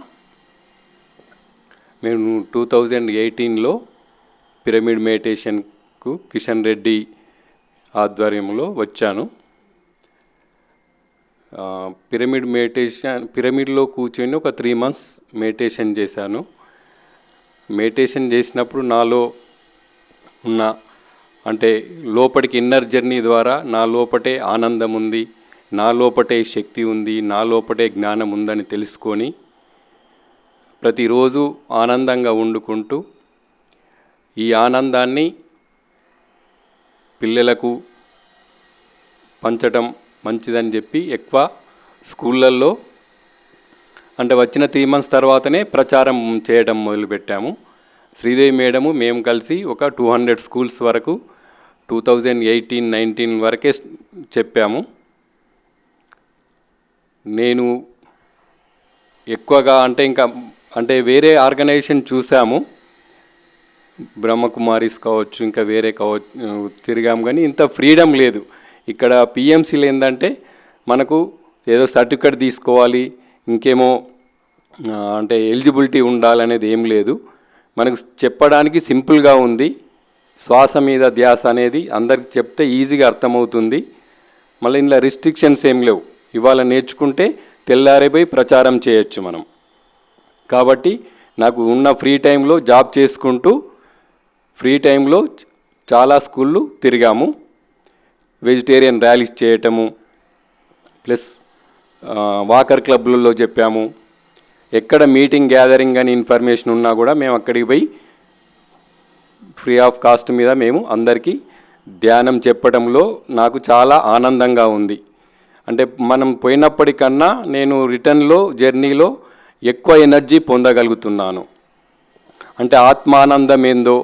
మేము 2018లో పిరమిడ్ మెడిటేషన్కు కిషన్ రెడ్డి ఆధ్వర్యంలో వచ్చాను. పిరమిడ్లో కూర్చొని ఒక 3 months మెడిటేషన్ చేశాను. మెడిటేషన్ చేసినప్పుడు నాలో ఉన్న అంటే లోపలికి ఇన్నర్ జర్నీ ద్వారా నా లోపటే ఆనందం ఉంది, నా లోపటే శక్తి ఉంది, నా లోపటే జ్ఞానం ఉందని తెలుసుకొని ప్రతిరోజు ఆనందంగా వండుకుంటూ ఈ ఆనందాన్ని పిల్లలకు పంచడం మంచిదని చెప్పి ఎక్కువ స్కూళ్ళల్లో అంటే వచ్చిన 3 months తర్వాతనే ప్రచారం చేయడం మొదలుపెట్టాము. శ్రీదేవి మేడము మేము కలిసి ఒక 200 స్కూల్స్ వరకు 2018-19 వరకే చెప్పాము. నేను ఎక్కువగా అంటే వేరే ఆర్గనైజేషన్ చూసాము, బ్రహ్మకుమారిస్ కావచ్చు, ఇంకా వేరే కావచ్చు, తిరిగాము. కానీ ఇంత ఫ్రీడమ్ లేదు ఇక్కడ. పిఎంసీలు ఏంటంటే మనకు ఏదో సర్టిఫికేట్ తీసుకోవాలి, ఇంకేమో అంటే ఎలిజిబిలిటీ ఉండాలనేది ఏం లేదు. మనకు చెప్పడానికి సింపుల్గా ఉంది. శ్వాస మీద ధ్యాస అనేది అందరికి చెప్తే ఈజీగా అర్థమవుతుంది. మళ్ళీ ఇందులో రిస్ట్రిక్షన్స్ ఏం లేవు. ఇవాళ నేర్చుకుంటే తెల్లారిపోయి ప్రచారం చేయొచ్చు మనం. కాబట్టి నాకు ఉన్న ఫ్రీ టైంలో జాబ్ చేసుకుంటూ ఫ్రీ టైంలో చాలా స్కూళ్ళు తిరిగాము. వెజిటేరియన్ ర్యాలీస్ చేయటము, ప్లస్ వాకర్ క్లబ్లలో చెప్పాము. ఎక్కడ మీటింగ్ గ్యాదరింగ్ అని ఇన్ఫర్మేషన్ ఉన్నా కూడా మేము అక్కడికి పోయి ఫ్రీ ఆఫ్ కాస్ట్ మీద మేము అందరికీ ధ్యానం చెప్పడంలో నాకు చాలా ఆనందంగా ఉంది. అంటే మనం పోయినప్పటికన్నా నేను రిటర్న్లో జర్నీలో ఎక్కువ ఎనర్జీ పొందగలుగుతున్నాను. అంటే ఆత్మానందం ఏందో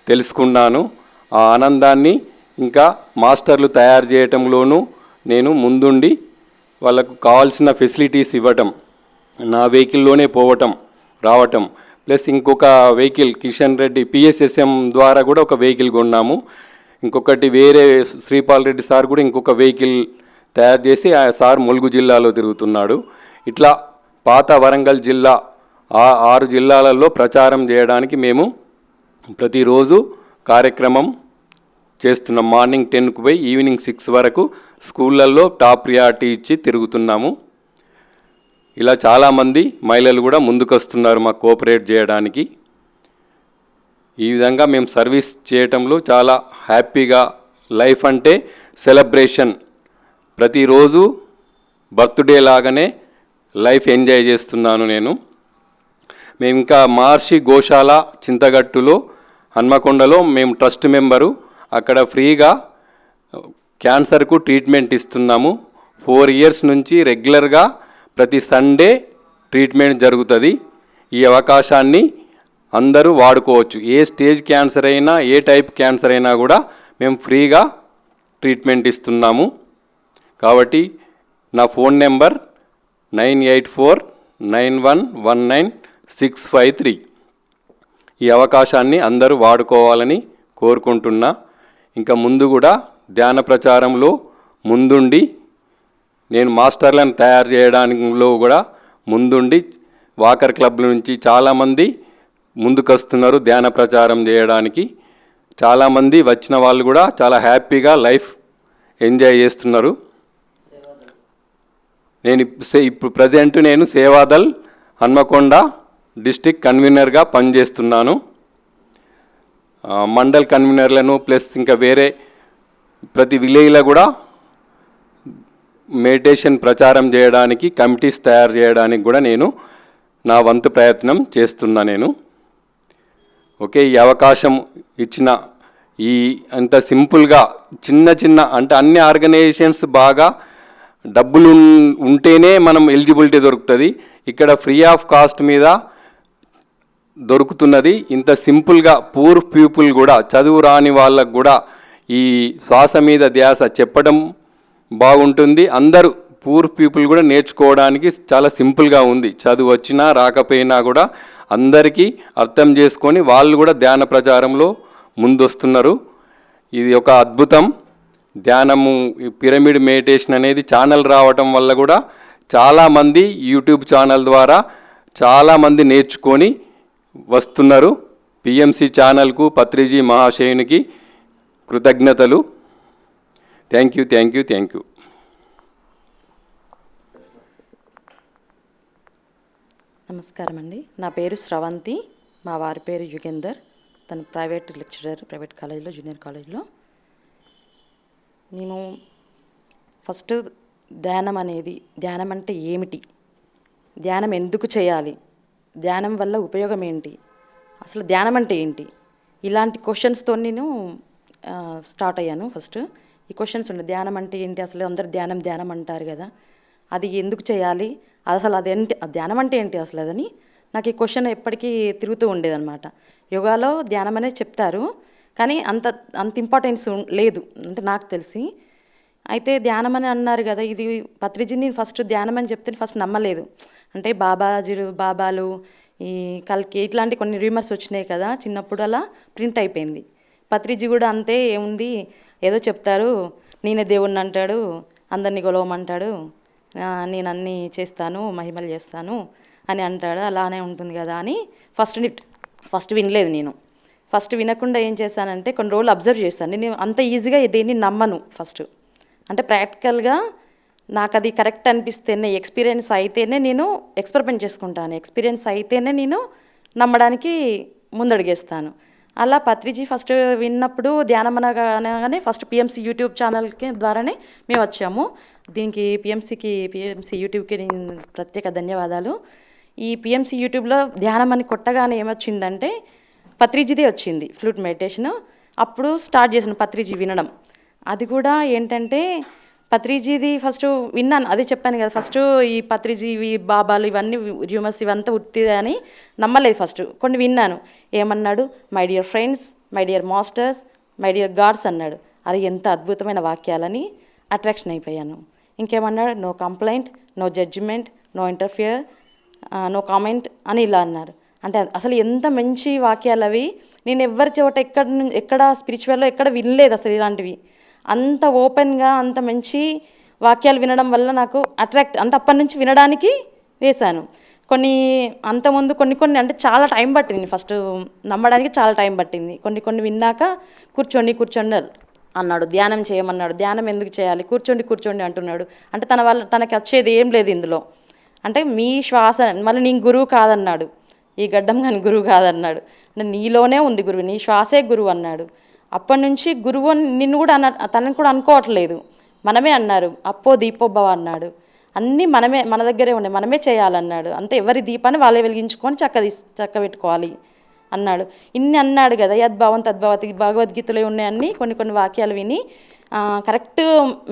తెలుసుకున్నాను. ఆ ఆనందాన్ని ఇంకా మాస్టర్లు తయారు చేయటంలోనూ నేను ముందుండి వాళ్ళకు కావాల్సిన ఫెసిలిటీస్ ఇవ్వటం, నా వెహికల్లోనే పోవటం రావటం, ప్లస్ ఇంకొక వెహికల్ కిషన్ రెడ్డి పిఎస్ఎస్ఎం ద్వారా కూడా ఒక వెహికల్ కొన్నాము. ఇంకొకటి వేరే శ్రీపాల్ రెడ్డి సార్ కూడా ఇంకొక వెహికల్ తయారు చేసి ఆ సార్ ములుగు జిల్లాలో తిరుగుతున్నాడు. ఇట్లా పాత వరంగల్ జిల్లా 6 జిల్లాలలో ప్రచారం చేయడానికి మేము ప్రతిరోజు కార్యక్రమం చేస్తున్నాం. మార్నింగ్ 10కు పోయి ఈవినింగ్ 6 వరకు స్కూళ్ళల్లో టాప్ ప్రియారిటీ ఇచ్చి తిరుగుతున్నాము. ఇలా చాలామంది మహిళలు కూడా ముందుకొస్తున్నారు మాకు కోఆపరేట్ చేయడానికి. ఈ విధంగా మేము సర్వీస్ చేయటంలో చాలా హ్యాపీగా, లైఫ్ అంటే సెలబ్రేషన్, ప్రతిరోజు బర్త్డే లాగానే లైఫ్ ఎంజాయ్ చేస్తున్నాను నేను. మేము ఇంకా మహర్షి గోశాల చింతగట్టులో హన్మకొండలో మేము ట్రస్ట్ మెంబరు. అక్కడ ఫ్రీగా క్యాన్సర్కు ట్రీట్మెంట్ ఇస్తున్నాము. 4 years నుంచి రెగ్యులర్గా ప్రతి సండే ట్రీట్మెంట్ జరుగుతుంది. ఈ అవకాశాన్ని అందరూ వాడుకోవచ్చు. ఏ స్టేజ్ క్యాన్సర్ అయినా, ఏ టైప్ క్యాన్సర్ అయినా కూడా మేము ఫ్రీగా ట్రీట్మెంట్ ఇస్తున్నాము. కాబట్టి నా ఫోన్ నెంబర్ 9849119653. ఈ అవకాశాన్ని అందరూ వాడుకోవాలని కోరుకుంటున్నా. ఇంకా ముందు కూడా ధ్యాన ప్రచారంలో ముందుండి నేను మాస్టర్లను తయారు చేయడంలో కూడా ముందుండి వాకర్ క్లబ్ నుంచి చాలామంది ముందుకొస్తున్నారు ధ్యాన ప్రచారం చేయడానికి. చాలామంది వచ్చిన వాళ్ళు కూడా చాలా హ్యాపీగా లైఫ్ ఎంజాయ్ చేస్తున్నారు. నేను ఇప్పుడు ప్రజెంట్ నేను సేవాదల్ హన్మకొండ డిస్ట్రిక్ట్ కన్వీనర్గా పనిచేస్తున్నాను. మండల్ కన్వీనర్లను ప్లస్ ఇంకా వేరే ప్రతి విలేజ్లో కూడా మెడిటేషన్ ప్రచారం చేయడానికి కమిటీస్ తయారు చేయడానికి కూడా నేను నా వంతు ప్రయత్నం చేస్తున్నా నేను. ఓకే, ఈ అవకాశం ఇచ్చిన అంత సింపుల్గా చిన్న అంటే అన్ని ఆర్గనైజేషన్స్ బాగా డబ్బులు ఉంటేనే మనం ఎలిజిబిలిటీ దొరుకుతుంది. ఇక్కడ ఫ్రీ ఆఫ్ కాస్ట్ మీద దొరుకుతున్నది. ఇంత సింపుల్గా పూర్ పీపుల్ కూడా, చదువు రాని వాళ్ళకు కూడా ఈ శ్వాస మీద ధ్యాస చెప్పడం బాగుంటుంది. అందరూ పూర్ పీపుల్ కూడా నేర్చుకోవడానికి చాలా సింపుల్గా ఉంది. చదువు వచ్చినా రాకపోయినా కూడా అందరికీ అర్థం చేసుకొని వాళ్ళు కూడా ధ్యాన ప్రచారంలో ముందొస్తున్నారు. ఇది ఒక అద్భుతం. ధ్యానము పిరమిడ్ మెడిటేషన్ అనేది ఛానల్ రావటం వల్ల కూడా చాలామంది యూట్యూబ్ ఛానల్ ద్వారా చాలామంది నేర్చుకొని వస్తున్నారు. పిఎంసి ఛానల్కు పత్రిజీ మహాశయునికి కృతజ్ఞతలు. Thank you. నమస్కారం అండి. నా పేరు స్రవంతి, మా వారి పేరు యుగేందర్. తను ప్రైవేట్ లెక్చరర్, ప్రైవేట్ కాలేజీలో, జూనియర్ కాలేజీలో. మేము ఫస్ట్ ధ్యానం అంటే ఏమిటి, ధ్యానం ఎందుకు చేయాలి, ధ్యానం వల్ల ఉపయోగం ఏంటి, అసలు ధ్యానం అంటే ఏంటి, ఇలాంటి క్వశ్చన్స్తో నేను స్టార్ట్ అయ్యాను. ఫస్ట్ ఈ క్వశ్చన్స్ ఉండే ధ్యానం అంటే ఏంటి అసలు, అందరు ధ్యానం ధ్యానం అంటారు కదా, అది ఎందుకు చేయాలి, అసలు అదేంటి, ధ్యానం అంటే ఏంటి అసలు అదని నాకు ఈ క్వశ్చన్ ఎప్పటికీ తిరుగుతూ ఉండేదన్నమాట. యోగాలో ధ్యానం అనేది చెప్తారు, కానీ అంత అంత ఇంపార్టెన్స్ లేదు అంటే నాకు తెలిసి. అయితే ధ్యానం అని అన్నారు కదా, ఇది పత్రిజీని ఫస్ట్ ధ్యానం అని చెప్తే ఫస్ట్ నమ్మలేదు. అంటే బాబాలు ఈ కల్కి ఇట్లాంటి కొన్ని రూమర్స్ వచ్చినాయి కదా చిన్నప్పుడు, అలా ప్రింట్ అయిపోయింది. పత్రిజీ కూడా అంతే, ఏముంది ఏదో చెప్తారు, నేనే దేవుణ్ణి అంటాడు, అందరినీ గొలవమంటాడు, నేను అన్నీ చేస్తాను, మహిమలు చేస్తాను అని అంటాడు, అలానే ఉంటుంది కదా అని ఫస్ట్ వినలేదు. నేను ఫస్ట్ వినకుండా ఏం చేశానంటే కొన్ని రోజులు అబ్జర్వ్ చేశాను. నేను అంత ఈజీగా దేన్ని నమ్మను ఫస్ట్. అంటే ప్రాక్టికల్గా నాకు అది కరెక్ట్ అనిపిస్తేనే, ఎక్స్పీరియన్స్ అయితేనే నేను ఎక్స్పెరిమెంట్ చేసుకుంటాను, ఎక్స్పీరియన్స్ అయితేనే నేను నమ్మడానికి ముందడుగేస్తాను. అలా పత్రిజీ ఫస్ట్ విన్నప్పుడు ధ్యానం అనగానే ఫస్ట్ పిఎంసి యూట్యూబ్ ఛానల్కి ద్వారానే మేము వచ్చాము. దీనికి పిఎంసి యూట్యూబ్కి నేను ప్రత్యేక ధన్యవాదాలు. ఈ పిఎంసి యూట్యూబ్లో ధ్యానం అని కొట్టగానే ఏమొచ్చిందంటే పత్రిజీదే వచ్చింది, ఫ్లూట్ మెడిటేషన్. అప్పుడు స్టార్ట్ చేసిన పత్రిజీ వినడం. అది కూడా ఏంటంటే పత్రిజీది ఫస్ట్ విన్నాను, అదే చెప్పాను కదా, ఫస్ట్ ఈ పత్రిజీవి బాబాలు ఇవన్నీ రూమర్స్ ఇవంతా ఉత్తిదే అని నమ్మలేదు. ఫస్ట్ కొన్ని విన్నాను. ఏమన్నాడు, my dear friends, my dear masters, my dear gods అన్నాడు. అది ఎంత అద్భుతమైన వాక్యాలని అట్రాక్షన్ అయిపోయాను. ఇంకేమన్నాడు, no complaint, no judgement, no interfere, no comment అని ఇలా అన్నారు. అంటే అసలు ఎంత మంచి వాక్యాలు అవి. నేను ఎవరి చోట ఎక్కడ స్పిరిచువల్లో ఎక్కడ వినలేదు అసలు ఇలాంటివి. అంత ఓపెన్గా అంత మంచి వాక్యాలు వినడం వల్ల నాకు అట్రాక్ట్, అంటే అప్పటి నుంచి వినడానికి వేశాను. అంతకుముందు కొన్ని అంటే చాలా టైం పట్టింది, ఫస్ట్ నమ్మడానికి చాలా టైం పట్టింది. కొన్ని విన్నాక కూర్చోండి అన్నాడు, ధ్యానం చేయమన్నాడు. ధ్యానం ఎందుకు చేయాలి, కూర్చోండి అంటున్నాడు. అంటే తనకి వచ్చేది ఏం లేదు ఇందులో. అంటే మీ శ్వాస, మళ్ళీ నీ గురువు కాదన్నాడు, ఈ గడ్డం కానీ గురువు కాదన్నాడు, నీలోనే ఉంది గురువు, నీ శ్వాసే గురువు అన్నాడు. అప్పటి నుంచి గురువు నిన్ను కూడా తనని కూడా అనుకోవట్లేదు, మనమే అన్నారు. అప్పో దీపోభవ అన్నాడు. అన్నీ మన దగ్గరే ఉన్నాయి, మనమే చేయాలన్నాడు. అంతే, ఎవరి దీపాన్ని వాళ్ళే వెలిగించుకొని చక్క పెట్టుకోవాలి అన్నాడు. ఇన్ని అన్నాడు కదా, యద్భావం తద్భావతి భగవద్గీతలో ఉన్నాయన్నీ కొన్ని వాక్యాలు విని కరెక్ట్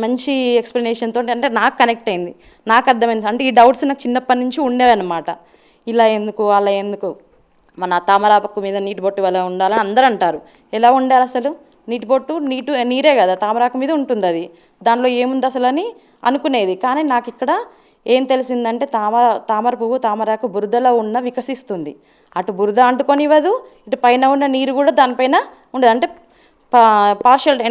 మంచి ఎక్స్ప్లెనేషన్తో అంటే నాకు కనెక్ట్ అయింది, నాకు అర్థమైంది. అంటే ఈ డౌట్స్ నాకు చిన్నప్పటి నుంచి ఉండేవి అన్నమాట. ఇలా ఎందుకు అలా ఎందుకు, మన తామరాకు మీద నీటి బొట్టు ఎలా ఉండాలని అందరూ అంటారు. ఎలా ఉండాలి అసలు, నీటి బొట్టు నీరే కదా, తామరాకు మీద ఉంటుంది, అది దానిలో ఏముంది అసలు అని అనుకునేది. కానీ నాకు ఇక్కడ ఏం తెలిసిందంటే తామర పువ్వు తామరాకు బురదలో ఉన్న వికసిస్తుంది, అటు బురద అంటుకొని ఇవ్వదు, ఇటు పైన ఉన్న నీరు కూడా దానిపైన ఉండదు. అంటే పార్షియల్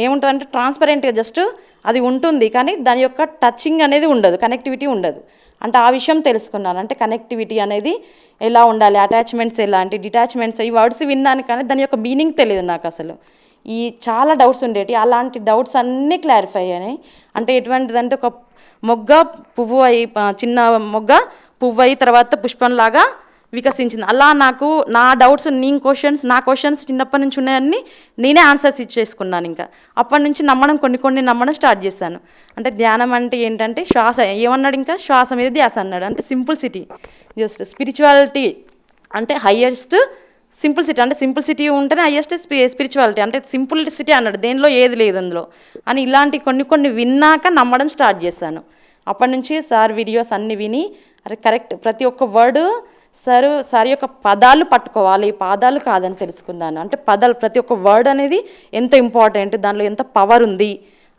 ఏముంటుందంటే ట్రాన్స్పరెంట్గా జస్ట్ అది ఉంటుంది, కానీ దాని యొక్క టచింగ్ అనేది ఉండదు, కనెక్టివిటీ ఉండదు. అంటే ఆ విషయం తెలుసుకున్నాను. అంటే కనెక్టివిటీ అనేది ఎలా ఉండాలి, అటాచ్మెంట్స్ ఎలాంటి, డిటాచ్మెంట్స్, ఈ వర్డ్స్ విన్నాను కానీ దాని యొక్క మీనింగ్ తెలియదు నాకు అసలు. ఈ చాలా డౌట్స్ ఉండేవి, అలాంటి డౌట్స్ అన్నీ క్లారిఫై అయినాయి. అంటే ఎటువంటిదంటే ఒక మొగ్గ పువ్వు అయి, చిన్న మొగ్గ పువ్వు అయి తర్వాత పుష్పంలాగా వికసించింది. అలా నాకు నా డౌట్స్, నా క్వశ్చన్స్ చిన్నప్పటి నుంచి ఉన్నాయన్నీ నేనే ఆన్సర్స్ ఇచ్చేసుకున్నాను. ఇంకా అప్పటి నుంచి కొన్ని నమ్మడం స్టార్ట్ చేశాను. అంటే ధ్యానం అంటే ఏంటంటే శ్వాస, ఏమన్నాడు ఇంకా, శ్వాస మీద ధ్యాస అన్నాడు. అంటే సింపుల్సిటీ, జస్ట్ స్పిరిచువాలిటీ అంటే హయ్యెస్ట్ సింపుల్సిటీ, అంటే సింపుల్సిటీ ఉంటేనే హయ్యెస్ట్ స్పిరిచువాలిటీ. అంటే సింపుల్సిటీ అన్నాడు, దేనిలో ఏది లేదు అందులో అని. ఇలాంటి కొన్ని విన్నాక నమ్మడం స్టార్ట్ చేశాను. అప్పటి నుంచి సార్ వీడియోస్ అన్నీ విని అరే కరెక్ట్, ప్రతి ఒక్క వర్డు సార్ యొక్క పదాలు పట్టుకోవాలి, పాదాలు కాదని తెలుసుకున్నాను. అంటే పదాలు, ప్రతి ఒక్క వర్డ్ అనేది ఎంత ఇంపార్టెంట్, దానిలో ఎంత పవర్ ఉంది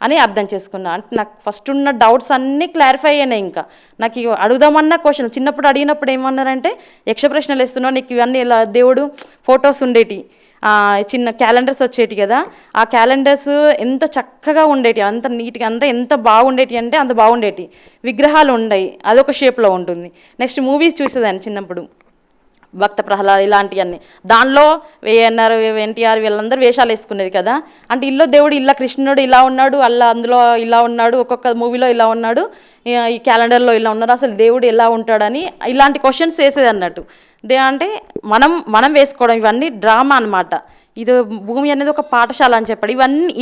అని అర్థం చేసుకున్నాను. అంటే నాకు ఫస్ట్ ఉన్న డౌట్స్ అన్నీ క్లారిఫై అయినాయి. ఇంకా నాకు అడుగుదామన్న క్వశ్చన్, చిన్నప్పుడు అడిగినప్పుడు ఏమన్నారంటే యక్ష ప్రశ్నలు వేస్తున్నావు, నీకు ఇవన్నీ ఇలా దేవుడు ఫొటోస్ ఉండేటి, చిన్న క్యాలెండర్స్ వచ్చేటి కదా, ఆ క్యాలెండర్స్ ఎంత చక్కగా ఉండేటి, అంత నీట్గా, అంటే ఎంత బాగుండేటి అంటే అంత బాగుండేటి. విగ్రహాలు ఉండయి, అదొక షేప్లో ఉంటుంది. నెక్స్ట్ మూవీస్ చూసేదాన్ని చిన్నప్పుడు, భక్త ప్రహ్లాద్ ఇలాంటివన్నీ. దానిలో ఏఎన్ఆర్, ఎన్టీఆర్ వీళ్ళందరూ వేషాలు వేసుకునేది కదా. అంటే ఇల్లో దేవుడు, ఇలా కృష్ణుడు ఇలా ఉన్నాడు, అందులో ఇలా ఉన్నాడు, ఒక్కొక్క మూవీలో ఇలా ఉన్నాడు, ఈ క్యాలెండర్లో ఇలా ఉన్నారు, అసలు దేవుడు ఎలా ఉంటాడని ఇలాంటి క్వశ్చన్స్ వేసేది అన్నట్టు. అంటే మనం వేసుకోవడం, ఇవన్నీ డ్రామా అనమాట. ఇది భూమి అనేది ఒక పాఠశాల అని చెప్పాడు.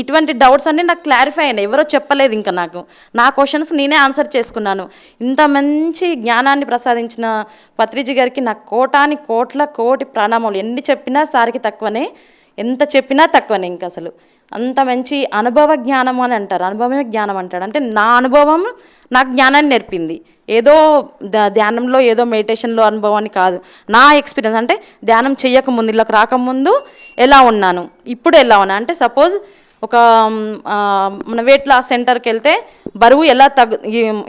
ఇటువంటి డౌట్స్ అన్నీ నాకు క్లారిఫై అయినాయి, ఎవరో చెప్పలేదు. ఇంకా నా క్వశ్చన్స్ నేనే ఆన్సర్ చేసుకున్నాను. ఇంత మంచి జ్ఞానాన్ని ప్రసాదించిన పత్రిజీ గారికి నాకు కోటి ప్రణామాలు. ఎన్ని చెప్పినా సార్కి తక్కువనే, ఎంత చెప్పినా తక్కువనే. ఇంకా అసలు అంత మంచి అనుభవ జ్ఞానం అని అంటారు, అనుభవమే జ్ఞానం అంటాడు. అంటే నా అనుభవం నాకు జ్ఞానాన్ని నేర్పింది. ఏదో ధ్యానంలో ఏదో మెడిటేషన్లో అనుభవాన్ని కాదు, నా ఎక్స్పీరియన్స్. అంటే ధ్యానం చేయకముందు, ఇళ్ళకి రాకముందు ఎలా ఉన్నాను, ఇప్పుడు ఎలా ఉన్నా. అంటే సపోజ్ ఒక మన వెయిట్ లాస్ సెంటర్కి వెళ్తే బరువు ఎలా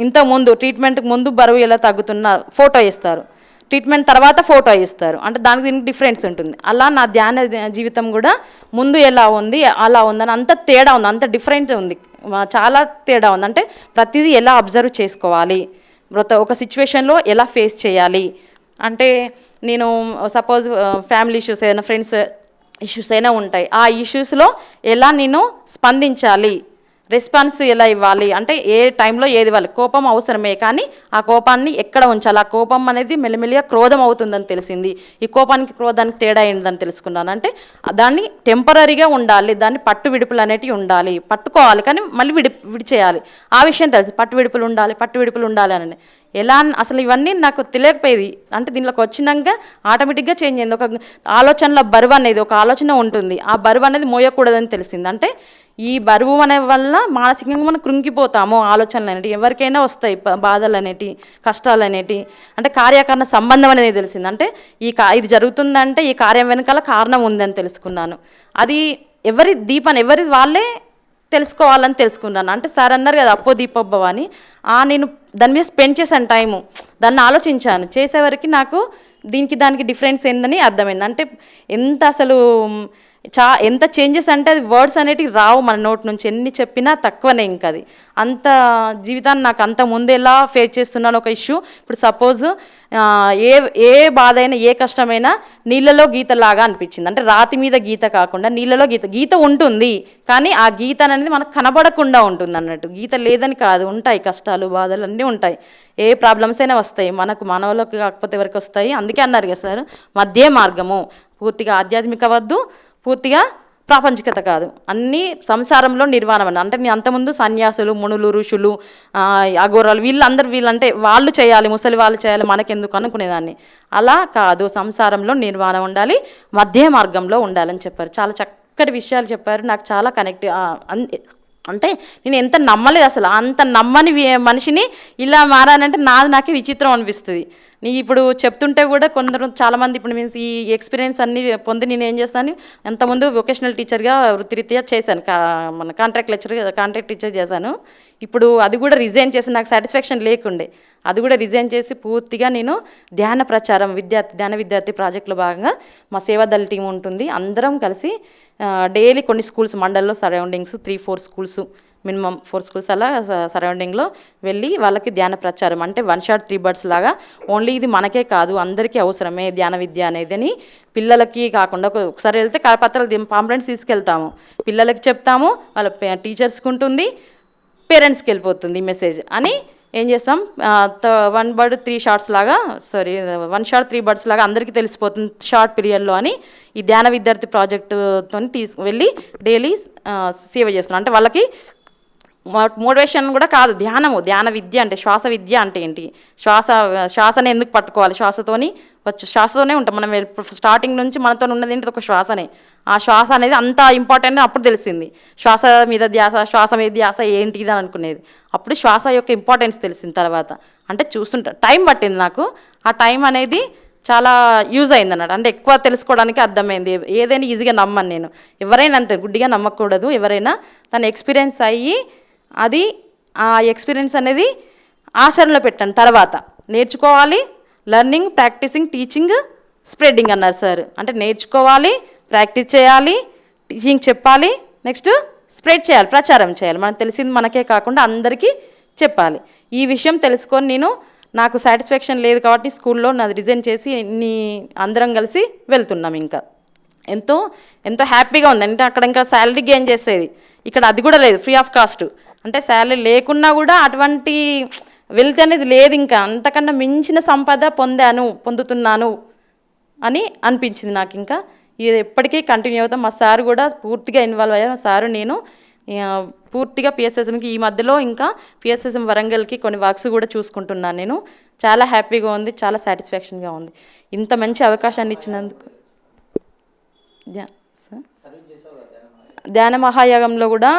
ఇంతకుముందు ట్రీట్మెంట్కి ముందు బరువు ఎలా తగ్గుతున్నా ఫోటో ఇస్తారు, ట్రీట్మెంట్ తర్వాత ఫోటో ఇస్తారు. అంటే దానికి దీనికి డిఫరెన్స్ ఉంటుంది. అలా నా ధ్యాన జీవితం కూడా ముందు ఎలా ఉంది అలా ఉందని అంత తేడా ఉంది, అంత డిఫరెంట్ ఉంది, చాలా తేడా ఉంది. అంటే ప్రతిదీ ఎలా అబ్జర్వ్ చేసుకోవాలి, ఒక సిచ్యువేషన్లో ఎలా ఫేస్ చేయాలి. అంటే నేను సపోజ్ ఫ్యామిలీ ఇష్యూస్ ఏదైనా, ఫ్రెండ్స్ ఇష్యూస్ అయినా ఉంటాయి, ఆ ఇష్యూస్లో ఎలా నేను స్పందించాలి, రెస్పాన్స్ ఎలా ఇవ్వాలి, అంటే ఏ టైంలో ఏది ఇవ్వాలి. కోపం అవసరమే, కానీ ఆ కోపాన్ని ఎక్కడ ఉంచాలి. ఆ కోపం అనేది మెల్లిమెల్లిగా క్రోధం అవుతుందని తెలిసింది. ఈ కోపానికి క్రోధానికి తేడా ఏంటని తెలుసుకున్నాను. అంటే దాన్ని టెంపరీగా ఉండాలి, దాన్ని పట్టు విడుపులు అనేటివి ఉండాలి, పట్టుకోవాలి కానీ మళ్ళీ విడిచేయాలి. ఆ విషయం తెలుసు, పట్టు విడుపులు ఉండాలి అని. ఎలా అసలు ఇవన్నీ నాకు తెలియకపోయేది. అంటే దీనిలోకి వచ్చినాక ఆటోమేటిక్గా చేంజ్ అయింది. ఒక ఆలోచనల బరువు అనేది, ఒక ఆలోచన ఉంటుంది, ఆ బరువు అనేది మోయకూడదని తెలిసింది. అంటే ఈ బరువు అనే వల్ల మానసికంగా మనం కృంగిపోతాము. ఆలోచనలు అనేటివి ఎవరికైనా వస్తాయి, బాధలు అనేటివి, కష్టాలు అనేటివి. అంటే కార్యకారణ సంబంధం అనేది తెలిసింది. అంటే ఇది జరుగుతుందంటే ఈ కార్యం వెనకాల కారణం ఉందని తెలుసుకున్నాను. అది ఎవరి వాళ్ళే తెలుసుకోవాలని తెలుసుకున్నాను. అంటే సార్ అన్నారు కదా అప్పో దీపోభవ అని, నేను దాని మీద స్పెండ్ చేశాను టైము, దాన్ని ఆలోచించాను. చేసేవరకు నాకు దానికి డిఫరెన్స్ ఏందని అర్థమైంది. అంటే ఎంత అసలు ఎంత చేంజెస్ అంటే అది వర్డ్స్ అనేటివి రావు మన నోటి నుంచి, ఎన్ని చెప్పినా తక్కువనే. ఇంకా అది అంత జీవితాన్ని నాకు అంత ముందు ఎలా ఫేస్ చేస్తున్నాను ఒక ఇష్యూ. ఇప్పుడు సపోజ్ ఏ బాధ అయినా, ఏ కష్టమైనా నీళ్ళలో గీతలాగా అనిపించింది. అంటే రాతి మీద గీత కాకుండా నీళ్ళలో గీత ఉంటుంది, కానీ ఆ గీత అనేది మనకు కనబడకుండా ఉంటుంది అన్నట్టు. గీత లేదని కాదు, ఉంటాయి కష్టాలు, బాధలు అన్నీ ఉంటాయి. ఏ ప్రాబ్లమ్స్ అయినా వస్తాయి, మనకు కాకపోతే ఎవరికి వస్తాయి. అందుకే అన్నారు కదా సార్, మధ్య మార్గము, పూర్తిగా ఆధ్యాత్మిక వద్దు, పూర్తిగా ప్రాపంచికత కాదు, అన్నీ సంసారంలో నిర్వాణం అని. అంటే నేను అంతకుముందు సన్యాసులు, మునులు, ఋషులు, అఘోరాలు వీళ్ళంటే వాళ్ళు చేయాలి, ముసలి వాళ్ళు చేయాలి, మనకెందుకు అనుకునేదాన్ని. అలా కాదు, సంసారంలో నిర్వాణం ఉండాలి, మధ్య మార్గంలో ఉండాలని చెప్పారు. చాలా చక్కటి విషయాలు చెప్పారు, నాకు చాలా కనెక్ట్. అంటే నేను ఎంత నమ్మలేదు అసలు, అంత నమ్మని మనిషిని ఇలా మారానంటే నాకే విచిత్రం అనిపిస్తుంది. ఇప్పుడు చెప్తుంటే కూడా కొందరు చాలామంది ఇప్పుడు మీన్స్ ఈ ఎక్స్పీరియన్స్ అన్నీ పొంది నేను ఏం చేస్తాను, అంతకుముందు వొకేషనల్ టీచర్గా వృత్తిరీత్యా చేశాను, మన కాంట్రాక్ట్ టీచర్ చేశాను. ఇప్పుడు అది కూడా రిజైన్ చేసి, నాకు సాటిస్ఫాక్షన్ లేకుండే, అది కూడా రిజైన్ చేసి పూర్తిగా నేను ధ్యాన ప్రచారం ధ్యాన విద్యార్థి ప్రాజెక్టులో భాగంగా మా సేవాదళ టీం ఉంటుంది, అందరం కలిసి డైలీ కొన్ని స్కూల్స్ మండల్లో సరౌండింగ్స్ 3-4 స్కూల్స్, మినిమం 4 స్కూల్స్ అలా సరౌండింగ్లో వెళ్ళి వాళ్ళకి ధ్యాన ప్రచారం. అంటే 1 shot 3 birds లాగా, ఓన్లీ ఇది మనకే కాదు అందరికీ అవసరమే ధ్యాన విద్య అనేది అని. పిల్లలకి కాకుండా ఒకసారి వెళ్తే కరపత్రాలు పాంప్లెంట్స్ తీసుకెళ్తాము, పిల్లలకి చెప్తాము, వాళ్ళ టీచర్స్కి ఉంటుంది, పేరెంట్స్కి వెళ్ళిపోతుంది మెసేజ్ అని. ఏం చేస్తాం, 1 bird 3 shots లాగా, 1 shot 3 birds లాగా అందరికీ తెలిసిపోతుంది షార్ట్ పీరియడ్లో అని. ఈ ధ్యాన విద్యార్థి ప్రాజెక్టుతో తీసుకువెళ్ళి డైలీ సేవ చేస్తున్నాం. అంటే వాళ్ళకి మోటివేషన్ కూడా కాదు, ధ్యాన విద్య అంటే శ్వాస విద్య అంటే ఏంటి, శ్వాసని ఎందుకు పట్టుకోవాలి, శ్వాసతోనే ఉంటాం మనం. స్టార్టింగ్ నుంచి మనతో ఉన్నది ఏంటి, ఒక శ్వాసనే. ఆ శ్వాస అనేది అంత ఇంపార్టెంట్ అప్పుడు తెలిసింది. శ్వాస మీద ధ్యాస ఏంటి ఇది అని అనుకునేది, అప్పుడు శ్వాస యొక్క ఇంపార్టెన్స్ తెలిసింది తర్వాత. అంటే టైం పట్టింది నాకు, ఆ టైం అనేది చాలా యూజ్ అయింది అన్నట్టు. అంటే ఎక్కువ తెలుసుకోవడానికి అర్థమైంది. ఏదైనా ఈజీగా నమ్మను నేను, ఎవరైనా అంతే గుడ్డిగా నమ్మకూడదు. ఎవరైనా తన ఎక్స్పీరియన్స్ అయ్యి అది ఆ ఎక్స్పీరియన్స్ అనేది ఆచరణలో పెట్టండి, తర్వాత నేర్చుకోవాలి. లెర్నింగ్, ప్రాక్టీసింగ్, టీచింగ్, స్ప్రెడ్డింగ్ అన్నారు సార్. అంటే నేర్చుకోవాలి, ప్రాక్టీస్ చేయాలి, టీచింగ్ చెప్పాలి, నెక్స్ట్ స్ప్రెడ్ చేయాలి, ప్రచారం చేయాలి. మనకు తెలిసింది మనకే కాకుండా అందరికీ చెప్పాలి. ఈ విషయం తెలుసుకొని నాకు సాటిస్ఫాక్షన్ లేదు కాబట్టి స్కూల్లో నాది రిజైన్ చేసి అందరం కలిసి వెళ్తున్నాం. ఇంకా ఎంతో హ్యాపీగా ఉంది. అంటే అక్కడ ఇంకా శాలరీ గెయిన్ చేసేది, ఇక్కడ అది కూడా లేదు, ఫ్రీ ఆఫ్ కాస్ట్. అంటే శాలరీ లేకున్నా కూడా అటువంటి వెల్త్ అనేది లేదు, ఇంకా అంతకన్నా మించిన సంపద పొందుతున్నాను అని అనిపించింది నాకు. ఇంకా ఇది ఎప్పటికీ కంటిన్యూ అవుతాం. మా సార్ కూడా పూర్తిగా ఇన్వాల్వ్ అయ్యారు. మా సారు నేను పూర్తిగా పిఎస్ఎస్ఎంకి ఈ మధ్యలో ఇంకా పిఎస్ఎస్ఎం వరంగల్కి కొన్ని వర్క్స్ కూడా చూసుకుంటున్నాను. నేను చాలా హ్యాపీగా ఉంది, చాలా సాటిస్ఫాక్షన్గా ఉంది ఇంత మంచి అవకాశాన్ని ఇచ్చినందుకు. ధ్యాన మహాయాగంలో కూడా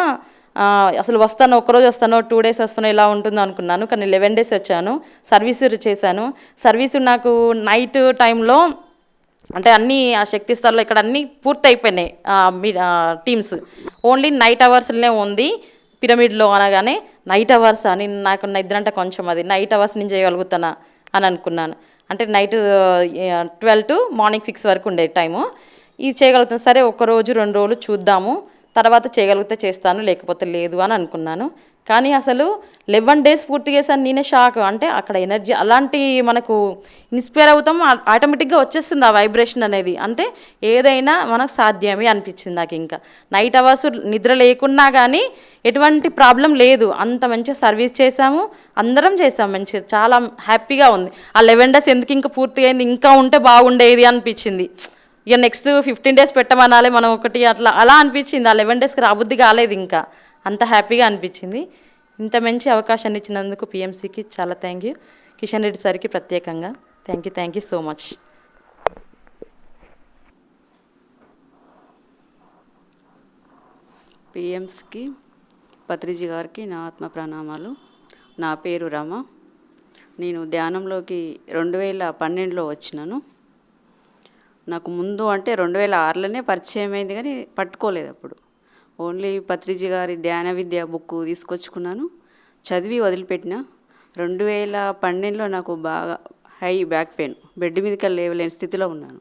అసలు వస్తాను, ఒక్కరోజు వస్తాను, 2 days వస్తాను, ఇలా ఉంటుంది అనుకున్నాను. కానీ 11 days వచ్చాను. సర్వీసు చేశాను. సర్వీసు నాకు నైట్ టైంలో అంటే అన్నీ ఆ శక్తి స్థల్లో ఇక్కడ అన్నీ పూర్తి అయిపోయినాయి. మీ టీమ్స్ ఓన్లీ నైట్ అవర్స్లోనే ఉంది. పిరమిడ్లో అనగానే నైట్ అవర్స్ అని నాకు నిద్ర అంటే కొంచెం అది నైట్ అవర్స్ నేను చేయగలుగుతానా అని అనుకున్నాను. అంటే నైట్ 12 to మార్నింగ్ 6 వరకు ఉండే టైము. ఇది చేయగలుగుతాను, సరే 1 రోజు 2 రోజులు చూద్దాము, తర్వాత చేయగలిగితే చేస్తాను, లేకపోతే లేదు అని అనుకున్నాను. కానీ అసలు 11 days పూర్తి చేశాను. నేనే షాక్. అంటే అక్కడ ఎనర్జీ అలాంటి మనకు ఇన్స్పైర్ అవుతాం, ఆటోమేటిక్గా వచ్చేస్తుంది ఆ వైబ్రేషన్ అనేది. అంటే ఏదైనా మనకు సాధ్యమే అనిపించింది నాకు. ఇంకా నైట్ అవర్స్ నిద్ర లేకున్నా కానీ ఎటువంటి ప్రాబ్లం లేదు. అంత మంచిగా సర్వీస్ చేశాము, అందరం చేసాం మంచిగా, చాలా హ్యాపీగా ఉంది. ఆ 11 days ఎందుకు ఇంకా పూర్తిగా అయింది, ఇంకా ఉంటే బాగుండేది అనిపించింది. ఇక నెక్స్ట్ 15 days పెట్టమనాలి మనం ఒకటి, అలా అనిపించింది. ఆ 11 daysకి రాబుద్ది కాలేదు, ఇంకా అంత హ్యాపీగా అనిపించింది. ఇంత మంచి అవకాశాన్ని ఇచ్చినందుకు పిఎంసికి చాలా థ్యాంక్ యూ. కిషన్ రెడ్డి సార్కి ప్రత్యేకంగా థ్యాంక్ యూ సో మచ్. పిఎంసికి పత్రిజీ గారికి నా ఆత్మ ప్రణామాలు. నా పేరు రమ. నేను ధ్యానంలోకి 2012లో వచ్చినాను. నాకు ముందు అంటే 2006లోనే పరిచయం అయింది, కానీ పట్టుకోలేదు అప్పుడు. ఓన్లీ పత్రిజీ గారి ధ్యాన విద్య బుక్ తీసుకొచ్చుకున్నాను, చదివి వదిలిపెట్టిన. 2012లో నాకు బాగా హై బ్యాక్ పెయిన్, బెడ్ మీదకి లేవలేని స్థితిలో ఉన్నాను.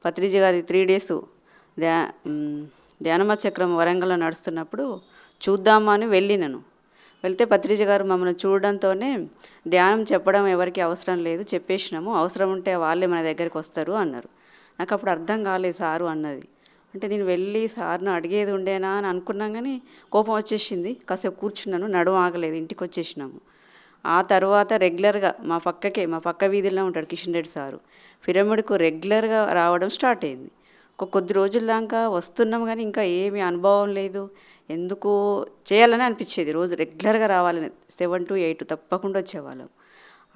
పత్రిజీ గారి 3 days ధ్యానమ చక్రం వరంగల్లో నడుస్తున్నప్పుడు చూద్దామని వెళ్ళినాను. వెళ్తే పత్రిజీ గారు మమ్మల్ని చూడడంతోనే ధ్యానం చెప్పడం ఎవరికి అవసరం లేదు, చెప్పేసినాము, అవసరం ఉంటే వాళ్ళే మన దగ్గరికి వస్తారు అన్నారు. నాకు అప్పుడు అర్థం కాలేదు సారు అన్నది. అంటే నేను వెళ్ళి సార్ను అడిగేది ఉండేనా అని అనుకున్నాం, కానీ కోపం వచ్చేసింది. కాసేపు కూర్చున్నాను, నడుము ఆగలేదు, ఇంటికి వచ్చేసినాము. ఆ తర్వాత రెగ్యులర్గా మా పక్క వీధిలో ఉంటాడు కిషన్ రెడ్డి సారు, పిరమిడ్కు రెగ్యులర్గా రావడం స్టార్ట్ అయింది. కొద్ది రోజుల దాకా వస్తున్నాం, కానీ ఇంకా ఏమీ అనుభవం లేదు. ఎందుకు చేయాలని అనిపించేది, రోజు రెగ్యులర్గా రావాలని 7 to 8 తప్పకుండా వచ్చేవాళ్ళం.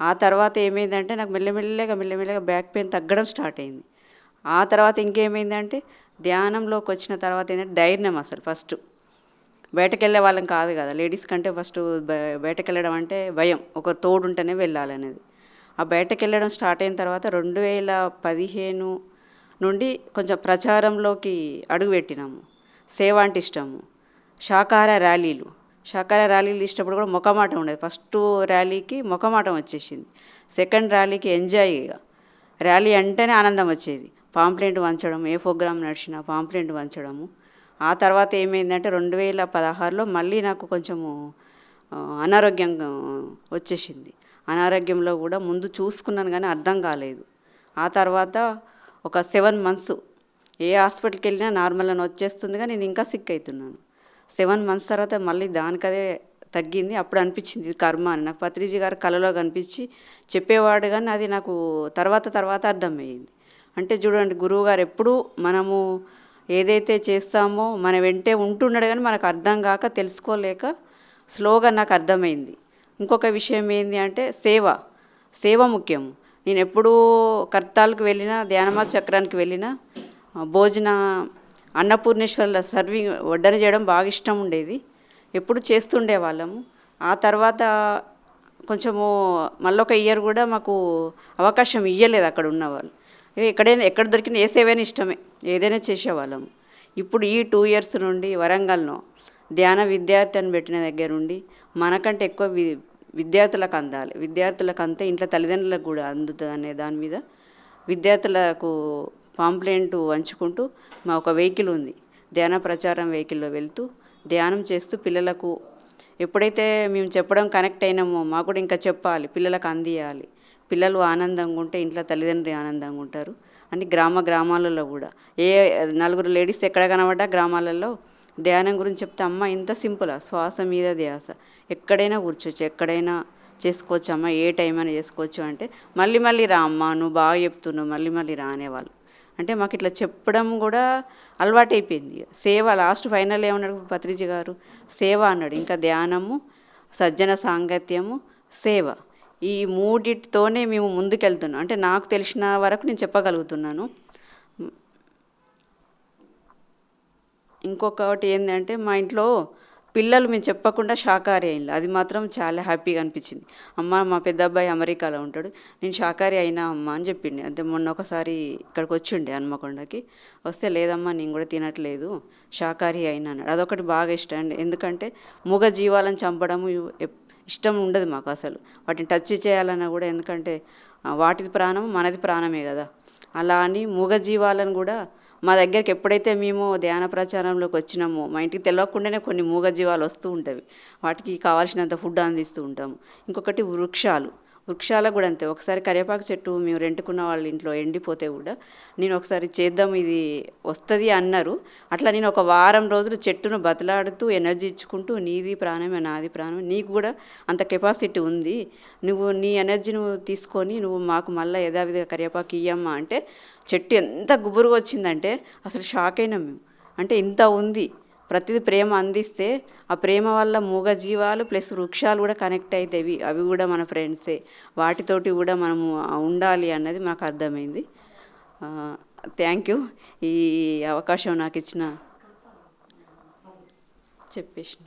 ఆ తర్వాత ఏమైందంటే నాకు మెల్లమెల్లగా బ్యాక్ పెయిన్ తగ్గడం స్టార్ట్ అయింది. ఆ తర్వాత ఇంకేమైందంటే ధ్యానంలోకి వచ్చిన తర్వాత ఏంటంటే ధైర్యం. అసలు ఫస్ట్ బయటకు వెళ్ళే వాళ్ళం కాదు కదా, లేడీస్ కంటే ఫస్ట్ బయటకు వెళ్ళడం అంటే భయం, ఒక తోడు ఉంటేనే వెళ్ళాలనేది. ఆ బయటకు వెళ్ళడం స్టార్ట్ అయిన తర్వాత 2015 నుండి కొంచెం ప్రచారంలోకి అడుగుపెట్టినాము. సేవ అంటే ఇష్టము, శాకాహార ర్యాలీలు ఇష్టప్పుడు కూడా మొఖమాటం ఉండేది. ఫస్ట్ ర్యాలీకి మొఖమాటం వచ్చేసింది, సెకండ్ ర్యాలీకి ఎంజాయ్గా, ర్యాలీ అంటేనే ఆనందం వచ్చేది. పాంప్లెంట్ వంచడం, ఏ ప్రోగ్రాం నడిచినా పాంప్లెంట్ వంచడము. ఆ తర్వాత ఏమైందంటే 2016లో మళ్ళీ నాకు కొంచెము అనారోగ్యం వచ్చేసింది. అనారోగ్యంలో కూడా ముందు చూసుకున్నాను కానీ అర్థం కాలేదు. ఆ తర్వాత ఒక 7 months ఏ హాస్పిటల్కి వెళ్ళినా నార్మల్ అని వచ్చేస్తుంది, కానీ నేను ఇంకా సిక్ అవుతున్నాను. 7 months తర్వాత మళ్ళీ దానికదే తగ్గింది. అప్పుడు అనిపించింది ఇది కర్మ అని. నాకు పత్రిజీ గారు కళలో కనిపించి చెప్పేవాడు, కానీ అది నాకు తర్వాత అర్థమయ్యింది. అంటే చూడండి, గురువుగారు ఎప్పుడూ మనము ఏదైతే చేస్తామో మన వెంటే ఉంటున్నాడు, కానీ మనకు అర్థం కాక తెలుసుకోలేక స్లోగా నాకు అర్థమైంది. ఇంకొక విషయం ఏంటి అంటే సేవ ముఖ్యము. నేను ఎప్పుడూ కర్తాలకు వెళ్ళినా, ధ్యానమా చక్రానికి వెళ్ళినా, అన్నపూర్ణేశ్వర్ల సర్వింగ్ వడ్డన చేయడం బాగా ఇష్టం ఉండేది, ఎప్పుడు చేస్తుండే వాళ్ళము. ఆ తర్వాత కొంచెము మళ్ళొక ఇయర్ కూడా మాకు అవకాశం ఇవ్వలేదు అక్కడ ఉన్నవాళ్ళు. ఎక్కడ దొరికిన ఏ సేవైనా ఇష్టమే, ఏదైనా చేసేవాళ్ళము. ఇప్పుడు ఈ 2 years నుండి వరంగల్లో ధ్యాన విద్యార్థి అని పెట్టిన దగ్గర నుండి మనకంటే ఎక్కువ విద్యార్థులకు అందాలి, విద్యార్థులకు అంతే ఇంట్లో తల్లిదండ్రులకు కూడా అందుతుంది అనే దాని మీద విద్యార్థులకు పాంప్లెంట్ వంచుకుంటూ మా ఒక వెహికల్ ఉంది, ధ్యాన ప్రచారం వెహికల్లో వెళ్తూ ధ్యానం చేస్తూ పిల్లలకు ఎప్పుడైతే మేము చెప్పడం కనెక్ట్ అయినామో మాకు కూడా ఇంకా చెప్పాలి, పిల్లలకు అందియాలి. పిల్లలు ఆనందంగా ఉంటే ఇంట్లో తల్లిదండ్రులు ఆనందంగా ఉంటారు అని గ్రామాలలో కూడా ఏ 4 లేడీస్ ఎక్కడ కనబడ్డా గ్రామాలలో ధ్యానం గురించి చెప్తే, అమ్మ ఇంత సింపుల్, శ్వాస మీద ధ్యాస, ఎక్కడైనా కూర్చోవచ్చు, ఎక్కడైనా చేసుకోవచ్చు అమ్మ, ఏ టైం అయినా చేసుకోవచ్చు అంటే మళ్ళీ రా అమ్మ, నువ్వు బాగా చెప్తున్నావు, మళ్ళీ రా అనేవాళ్ళు. అంటే మాకు ఇట్లా చెప్పడం కూడా అలవాటు అయిపోయింది. సేవ లాస్ట్ ఫైనల్ ఏమన్నాడు పత్రిజీ గారు, సేవ అన్నాడు. ఇంకా ధ్యానము, సజ్జన సాంగత్యము, సేవ, ఈ 3తోనే మేము ముందుకెళ్తున్నాం. అంటే నాకు తెలిసిన వరకు నేను చెప్పగలుగుతున్నాను. ఇంకొకటి ఏంటంటే మా ఇంట్లో పిల్లలు మేము చెప్పకుండా శాకాహారి అయినా, అది మాత్రం చాలా హ్యాపీగా అనిపించింది. అమ్మ మా పెద్ద అబ్బాయి అమెరికాలో ఉంటాడు, నేను శాకాహారి అయినా అమ్మ అని చెప్పింది. అంటే మొన్న ఒకసారి ఇక్కడికి వచ్చిండే హన్మకొండకి, వస్తే లేదమ్మా నేను కూడా తినట్లేదు శాకాహారి అయినా అన్నాడు. అదొకటి బాగా ఇష్టం అండి, ఎందుకంటే మూగ జీవాలను చంపడము ఇష్టం ఉండదు మాకు అసలు. వాటిని టచ్ చేయాలన్నా కూడా, ఎందుకంటే వాటిది ప్రాణం మనది ప్రాణమే కదా. అలా అని మూగ జీవాలను కూడా మా దగ్గరికి ఎప్పుడైతే మేము ధ్యాన ప్రచారంలోకి వచ్చినామో, మా ఇంటికి తెలియకుండానే కొన్ని మూగ జీవాలు వస్తూ ఉంటాయి, వాటికి కావాల్సినంత ఫుడ్ అందిస్తూ ఉంటాము. ఇంకొకటి వృక్షాలకు కూడా అంతే. ఒకసారి కరివేపాకు చెట్టు మేము రెంటుకున్న వాళ్ళ ఇంట్లో ఎండిపోతే కూడా నేను ఒకసారి చేద్దాం ఇది వస్తుంది అన్నారు. అట్లా నేను ఒక వారం రోజులు చెట్టును బతలాడుతూ ఎనర్జీ ఇచ్చుకుంటూ, నీది ప్రాణమే నాది ప్రాణమే, నీకు కూడా అంత కెపాసిటీ ఉంది, నువ్వు నీ ఎనర్జీ నువ్వు తీసుకొని నువ్వు మాకు మళ్ళీ యథావిధిగా కరివేపాకు ఇయ్యమ్మా అంటే చెట్టు ఎంత గుబురుగా వచ్చిందంటే అసలు షాక్ అయినాం మేము. అంటే ఇంత ఉంది, ప్రతిదీ ప్రేమ అందిస్తే ఆ ప్రేమ వల్ల మూగ జీవాలు ప్లస్ వృక్షాలు కూడా కనెక్ట్ అవుతాయి, అవి కూడా మన ఫ్రెండ్సే, వాటితోటి కూడా మనము ఉండాలి అన్నది మాకు అర్థమైంది. థ్యాంక్ యూ, ఈ అవకాశం నాకు ఇచ్చిన చెప్పేసిన.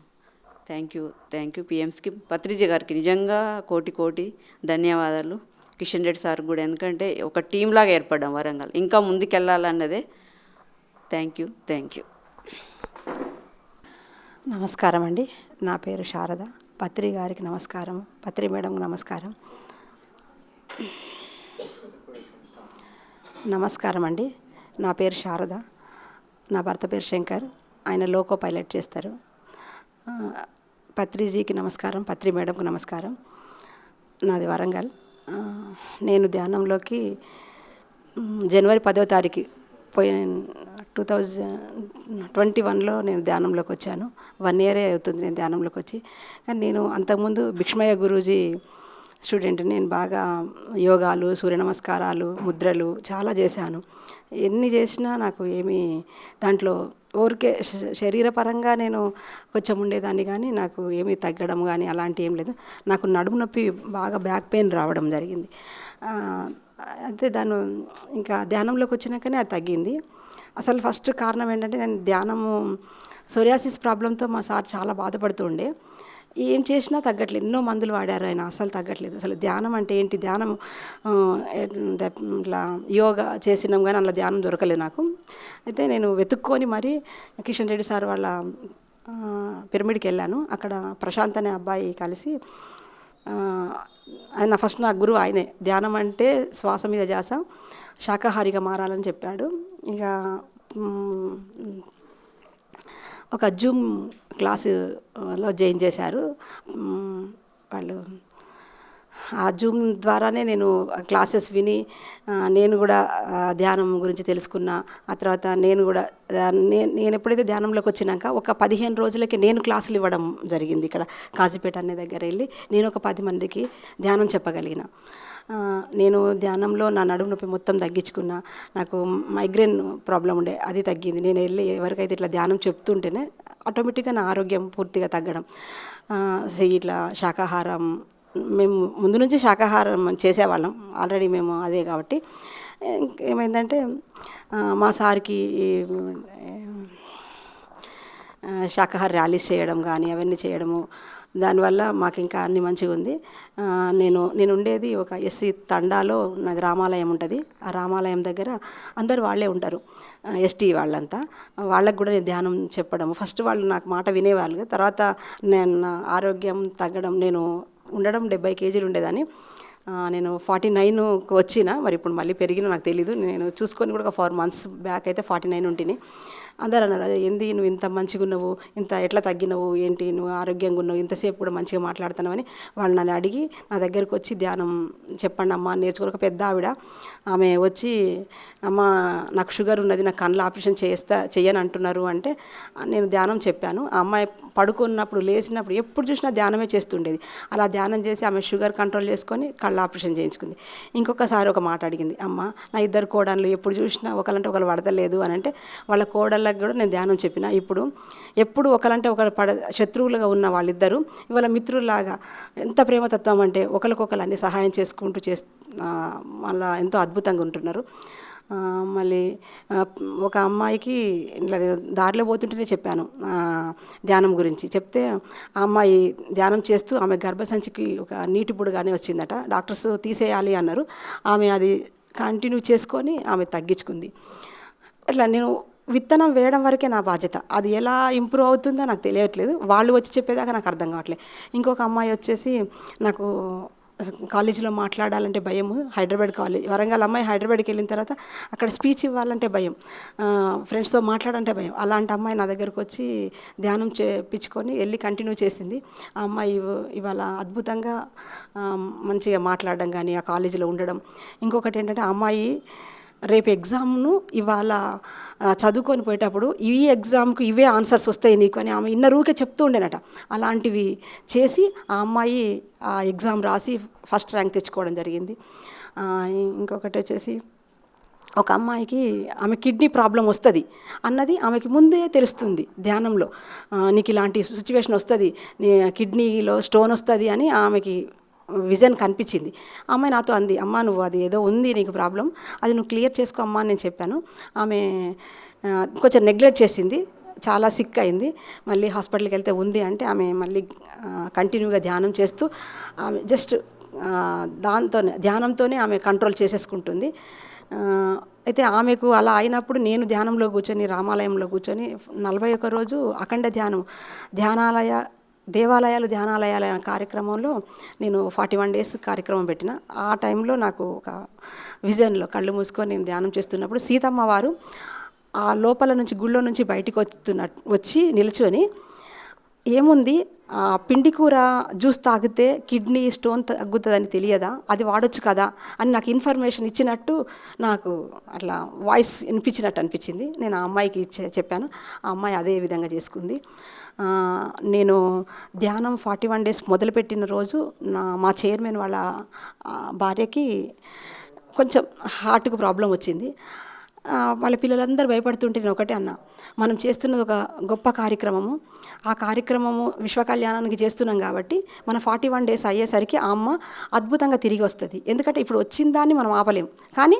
థ్యాంక్ యూ పిఎంస్కి, పత్రిజ గారికి నిజంగా కోటి ధన్యవాదాలు. కిషన్ రెడ్డి సార్ కూడా, ఎందుకంటే ఒక టీం లాగా ఏర్పడ్డాం వరంగల్, ఇంకా ముందుకెళ్ళాలన్నదే. Thank you. నమస్కారం అండి, నా పేరు శారద. పత్రి గారికి నమస్కారం, పత్రి మేడంకి నమస్కారం. నమస్కారం అండి, నా పేరు శారద, నా భర్త పేరు శంకర్, ఆయన లోకో పైలట్ చేస్తారు. పత్రిజీకి నమస్కారం, పత్రి మేడంకి నమస్కారం. నాది వరంగల్. నేను ధ్యానంలోకి జనవరి 10వ తారీఖు 2021లో నేను ధ్యానంలోకి వచ్చాను. 1 year అవుతుంది నేను ధ్యానంలోకి వచ్చి. కానీ నేను అంతకుముందు భిక్షమయ్య గురూజీ స్టూడెంట్. నేను బాగా యోగాలు, సూర్య నమస్కారాలు, ముద్రలు చాలా చేశాను. ఎన్ని చేసినా నాకు ఏమీ దాంట్లో ఊరికే శరీరపరంగా నేను కొంచెం ఉండేదాన్ని, కానీ నాకు ఏమీ తగ్గడం కానీ అలాంటి ఏం లేదు. నాకు నడుము నొప్పి బాగా బ్యాక్ పెయిన్ రావడం జరిగింది. అయితే దాన్ని ఇంకా ధ్యానంలోకి వచ్చినాకనే అది తగ్గింది. అసలు ఫస్ట్ కారణం ఏంటంటే, నేను ధ్యానము సోరియాసిస్ ప్రాబ్లంతో మా సార్ చాలా బాధపడుతూ ఉండే. ఏం చేసినా తగ్గట్లేదు, ఎన్నో మందులు వాడారు ఆయన, అసలు తగ్గట్లేదు. అసలు ధ్యానం అంటే ఏంటి, ధ్యానం ఇట్లా యోగా చేసినాం కానీ అలా ధ్యానం దొరకలేదు నాకు. అయితే నేను వెతుక్కొని మరి కిషన్ రెడ్డి సార్ వాళ్ళ పిరమిడ్కి వెళ్ళాను. అక్కడ ప్రశాంత్ అనే అబ్బాయి కలిసి, ఆయన ఫస్ట్ నా గురువు ఆయనే. ధ్యానం అంటే శ్వాస మీద ధ్యాస, శాకాహారిగా మారాలని చెప్పాడు. ఇక ఒక జూమ్ క్లాసులో జాయిన్ చేశారు వాళ్ళు. ఆ జూమ్ ద్వారానే నేను క్లాసెస్ విని నేను కూడా ధ్యానం గురించి తెలుసుకున్నా. ఆ తర్వాత నేను కూడా నేను ఎప్పుడైతే ధ్యానంలోకి వచ్చినాక ఒక 15 రోజులకి నేను క్లాసులు ఇవ్వడం జరిగింది. ఇక్కడ కాజీపేట అనే దగ్గర వెళ్ళి నేను ఒక 10 మందికి ధ్యానం చెప్పగలిగిన. నేను ధ్యానంలో నా నడుము నొప్పి మొత్తం తగ్గించుకున్నా. నాకు మైగ్రేన్ ప్రాబ్లం ఉండే, అది తగ్గింది. నేను వెళ్ళి ఎవరికైతే ఇట్లా ధ్యానం చెప్తుంటేనే ఆటోమేటిక్గా నా ఆరోగ్యం పూర్తిగా తగ్గడం. ఇట్లా శాకాహారం, మేము ముందు నుంచి శాకాహారం చేసేవాళ్ళం ఆల్రెడీ, మేము అదే కాబట్టి ఏమైందంటే మా సార్కి శాకాహార ర్యాలీస్ చేయడం కానీ అవన్నీ చేయడము, దానివల్ల మాకు ఇంకా అన్ని మంచిగా ఉంది. నేను ఉండేది ఒక ఎస్సీ తండాలో, నాది రామాలయం ఉంటుంది. ఆ రామాలయం దగ్గర అందరు వాళ్ళే ఉంటారు, ఎస్టీ వాళ్ళంతా. వాళ్ళకు కూడా నేను ధ్యానం చెప్పడం, ఫస్ట్ వాళ్ళు నాకు మాట వినేవాళ్ళు. తర్వాత నేను ఆరోగ్యం తగ్గడం, నేను ఉండడం 70 kg ఉండేదాన్ని, నేను 49కు వచ్చిన. మరి ఇప్పుడు మళ్ళీ పెరిగిన నాకు తెలీదు, నేను చూసుకొని కూడా ఒక 4 months బ్యాక్ అయితే 49 ఉంటిని. అందరూ అన్నారు, అదే ఏంది నువ్వు ఇంత మంచిగా ఉన్నావు, ఇంత ఎట్లా తగ్గినవు, ఏంటి నువ్వు ఆరోగ్యంగా ఉన్నావు, ఇంతసేపు కూడా మంచిగా మాట్లాడుతున్నావు అని వాళ్ళు నన్ను అడిగి నా దగ్గరకు వచ్చి ధ్యానం చెప్పండి అమ్మ నేర్చుకుని. ఒక పెద్ద ఆవిడ ఆమె వచ్చి, అమ్మ నాకు షుగర్ ఉన్నది, నాకు కళ్ళ ఆపరేషన్ చెయ్యని అంటున్నారు అంటే నేను ధ్యానం చెప్పాను. ఆ అమ్మాయి పడుకున్నప్పుడు లేచినప్పుడు ఎప్పుడు చూసినా ధ్యానమే చేస్తుండేది. అలా ధ్యానం చేసి ఆమె షుగర్ కంట్రోల్ చేసుకొని కళ్ళ ఆపరేషన్ చేయించుకుంది. ఇంకొకసారి ఒక మాట అడిగింది, అమ్మ నా 2 కోడళ్ళు ఎప్పుడు చూసినా ఒకరంటే ఒకరు పడతలేదు అని అంటే వాళ్ళ కోడళ్ళకి కూడా నేను ధ్యానం చెప్పిన. ఇప్పుడు ఎప్పుడు ఒకరంటే ఒకరు శత్రువులుగా ఉన్న వాళ్ళిద్దరూ ఇవాళ మిత్రుల్లాగా, ఎంత ప్రేమతత్వం అంటే ఒకరికొకరు అన్ని సహాయం చేసుకుంటూ వాళ్ళ ఎంతో అద్భుతంగా ఉంటున్నారు. మళ్ళీ ఒక అమ్మాయికి ఇట్లా దారిలో పోతుంటేనే చెప్పాను ధ్యానం గురించి. చెప్తే ఆ అమ్మాయి ధ్యానం చేస్తూ ఆమె గర్భసంచికి ఒక నీటి బుడగానే వచ్చిందట. డాక్టర్స్ తీసేయాలి అన్నారు. ఆమె అది కంటిన్యూ చేసుకొని ఆమె తగ్గించుకుంది. అట్లా నేను విత్తనం వేయడం వరకే నా బాధ్యత. అది ఎలా ఇంప్రూవ్ అవుతుందో నాకు తెలియట్లేదు. వాళ్ళు వచ్చి చెప్పేదాకా నాకు అర్థం కావట్లేదు. ఇంకొక అమ్మాయి వచ్చేసి నాకు కాలేజీలో మాట్లాడాలంటే భయం. హైదరాబాద్ కాలేజ్, వరంగల్ అమ్మాయి హైదరాబాద్కి వెళ్ళిన తర్వాత అక్కడ స్పీచ్ ఇవ్వాలంటే భయం, ఫ్రెండ్స్తో మాట్లాడాలంటే భయం. అలాంటి అమ్మాయి నా దగ్గరకు వచ్చి ధ్యానం చేయించుకొని వెళ్ళి కంటిన్యూ చేసింది. ఆ అమ్మాయి ఇవాళ అద్భుతంగా మంచిగా మాట్లాడడం కానీ ఆ కాలేజీలో ఉండడం. ఇంకొకటి ఏంటంటే ఆ అమ్మాయి రేపు ఎగ్జామ్ను ఇవాళ చదువుకొని పోయేటప్పుడు ఈ ఎగ్జామ్కు ఇవే ఆన్సర్స్ వస్తాయి నీకు అని ఆమె ఇన్న రూకే చెప్తూ ఉండేనట. అలాంటివి చేసి ఆ అమ్మాయి ఆ ఎగ్జామ్ రాసి ఫస్ట్ ర్యాంక్ తెచ్చుకోవడం జరిగింది. ఇంకొకటి వచ్చేసి ఒక అమ్మాయికి ఆమె కిడ్నీ ప్రాబ్లం వస్తుంది అన్నది ఆమెకి ముందే తెలుస్తుంది ధ్యానంలో. నీకు ఇలాంటి సిచ్యువేషన్ వస్తుంది, నీ కిడ్నీలో స్టోన్ వస్తుంది అని ఆమెకి విజన్ కనిపించింది. అమ్మాయి నాతో అంది, అమ్మ నువ్వు అది ఏదో ఉంది నీకు ప్రాబ్లం, అది నువ్వు క్లియర్ చేసుకో అమ్మా అని నేను చెప్పాను. ఆమె కొంచెం నెగ్లెక్ట్ చేసింది, చాలా సిక్ అయింది. మళ్ళీ హాస్పిటల్కి వెళ్తే ఉంది అంటే ఆమె మళ్ళీ కంటిన్యూగా ధ్యానం చేస్తూ ఆమె జస్ట్ ధ్యానంతోనే ఆమె కంట్రోల్ చేసేసుకుంటుంది. అయితే ఆమెకు అలా అయినప్పుడు నేను ధ్యానంలో కూర్చొని రామాలయంలో కూర్చొని 41 రోజు అఖండ దేవాలయాలు ధ్యానాలయాల కార్యక్రమంలో నేను 41 days కార్యక్రమం పెట్టిన. ఆ టైంలో నాకు ఒక విజన్లో కళ్ళు మూసుకొని నేను ధ్యానం చేస్తున్నప్పుడు సీతమ్మ వారు ఆ లోపల నుంచి గుళ్ళో నుంచి బయటికి వచ్చి నిల్చొని ఏముంది పిండి కూర జ్యూస్ తాగితే కిడ్నీ స్టోన్ తగ్గుతుందని తెలియదా, అది వాడొచ్చు కదా అని నాకు ఇన్ఫర్మేషన్ ఇచ్చినట్టు నాకు అట్లా వాయిస్ వినిపించినట్టు అనిపించింది. నేను ఆ అమ్మాయికి చెప్పాను. ఆ అమ్మాయి అదే విధంగా చేసుకుంది. నేను ధ్యానం 41 days మొదలుపెట్టిన రోజు మా చైర్మన్ వాళ్ళ భార్యకి కొంచెం హార్ట్కు ప్రాబ్లం వచ్చింది. వాళ్ళ పిల్లలందరూ భయపడుతుంటే నేను ఒకటే అన్నా, మనం చేస్తున్నది ఒక గొప్ప కార్యక్రమము, ఆ కార్యక్రమము విశ్వ కళ్యాణానికి చేస్తున్నాం కాబట్టి మన 41 days అయ్యేసరికి ఆ అమ్మ అద్భుతంగా తిరిగి వస్తుంది. ఎందుకంటే ఇప్పుడు వచ్చిన దాన్ని మనం ఆపలేం, కానీ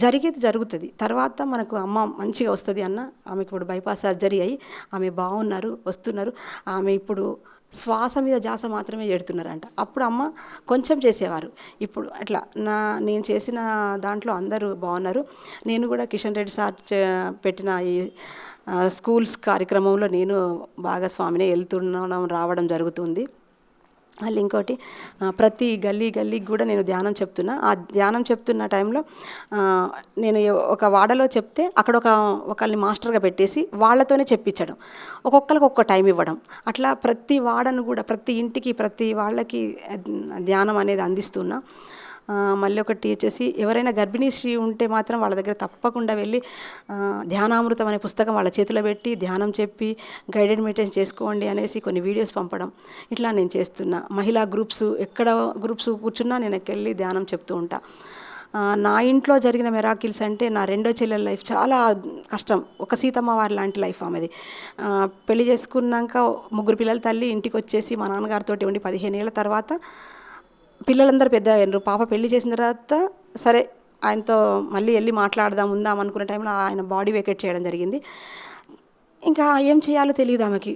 జరిగేది జరుగుతుంది. తర్వాత మనకు అమ్మ మంచిగా వస్తుంది అన్న. ఆమెకి ఇప్పుడు బైపాస్ సర్జరీ అయ్యి ఆమె బాగున్నారు, వస్తున్నారు. ఆమె ఇప్పుడు శ్వాస మీద జాస మాత్రమే ఎడుతున్నారంట. అప్పుడు అమ్మ కొంచెం చేసేవారు, ఇప్పుడు అట్లా నేను చేసిన దాంట్లో అందరూ బాగున్నారు. నేను కూడా కిషన్ రెడ్డి సార్ పెట్టిన ఈ స్కూల్స్ కార్యక్రమంలో నేను భాగస్వామినే వెళ్తున్నాం రావడం జరుగుతుంది. మళ్ళీ ఇంకోటి ప్రతి గల్లీకి కూడా నేను ధ్యానం చెప్తున్నా. ఆ ధ్యానం చెప్తున్న టైంలో నేను ఒక వాడలో చెప్తే అక్కడ ఒకళ్ళని మాస్టర్గా పెట్టేసి వాళ్ళతోనే చెప్పించడం, ఒక్కొక్కరికి ఒక్కొక్క టైం ఇవ్వడం. అట్లా ప్రతి వాడను కూడా ప్రతి ఇంటికి ప్రతి వాళ్ళకి ధ్యానం అనేది అందిస్తున్నా. మళ్ళీ ఒకటి వచ్చేసి ఎవరైనా గర్భిణీ స్త్రీ ఉంటే మాత్రం వాళ్ళ దగ్గర తప్పకుండా వెళ్ళి ధ్యానామృతం అనే పుస్తకం వాళ్ళ చేతిలో పెట్టి ధ్యానం చెప్పి గైడెడ్ మెడిటేషన్ చేసుకోండి అనేసి కొన్ని వీడియోస్ పంపడం, ఇట్లా నేను చేస్తున్నా. మహిళా గ్రూప్స్ ఎక్కడ గ్రూప్స్ కూర్చున్నా నేను వెళ్ళి ధ్యానం చెప్తూ ఉంటా. నా ఇంట్లో జరిగిన మెరాకిల్స్ అంటే నా రెండో చెల్లెల లైఫ్ చాలా కష్టం. ఒక సీతమ్మ వారి లాంటి లైఫ్ ఆమెది. పెళ్లి చేసుకున్నాక 3 పిల్లల తల్లి ఇంటికి వచ్చేసి మా నాన్నగారితో ఉండి 15 ఏళ్ళ తర్వాత పిల్లలందరూ పెద్ద అయ్యారు. పాప పెళ్లి చేసిన తర్వాత సరే ఆయనతో మళ్ళీ వెళ్ళి ఉందాం అనుకునే టైంలో ఆయన బాడీ వేకేట్ చేయడం జరిగింది. ఇంకా ఏం చేయాలో తెలియదు ఆమెకి.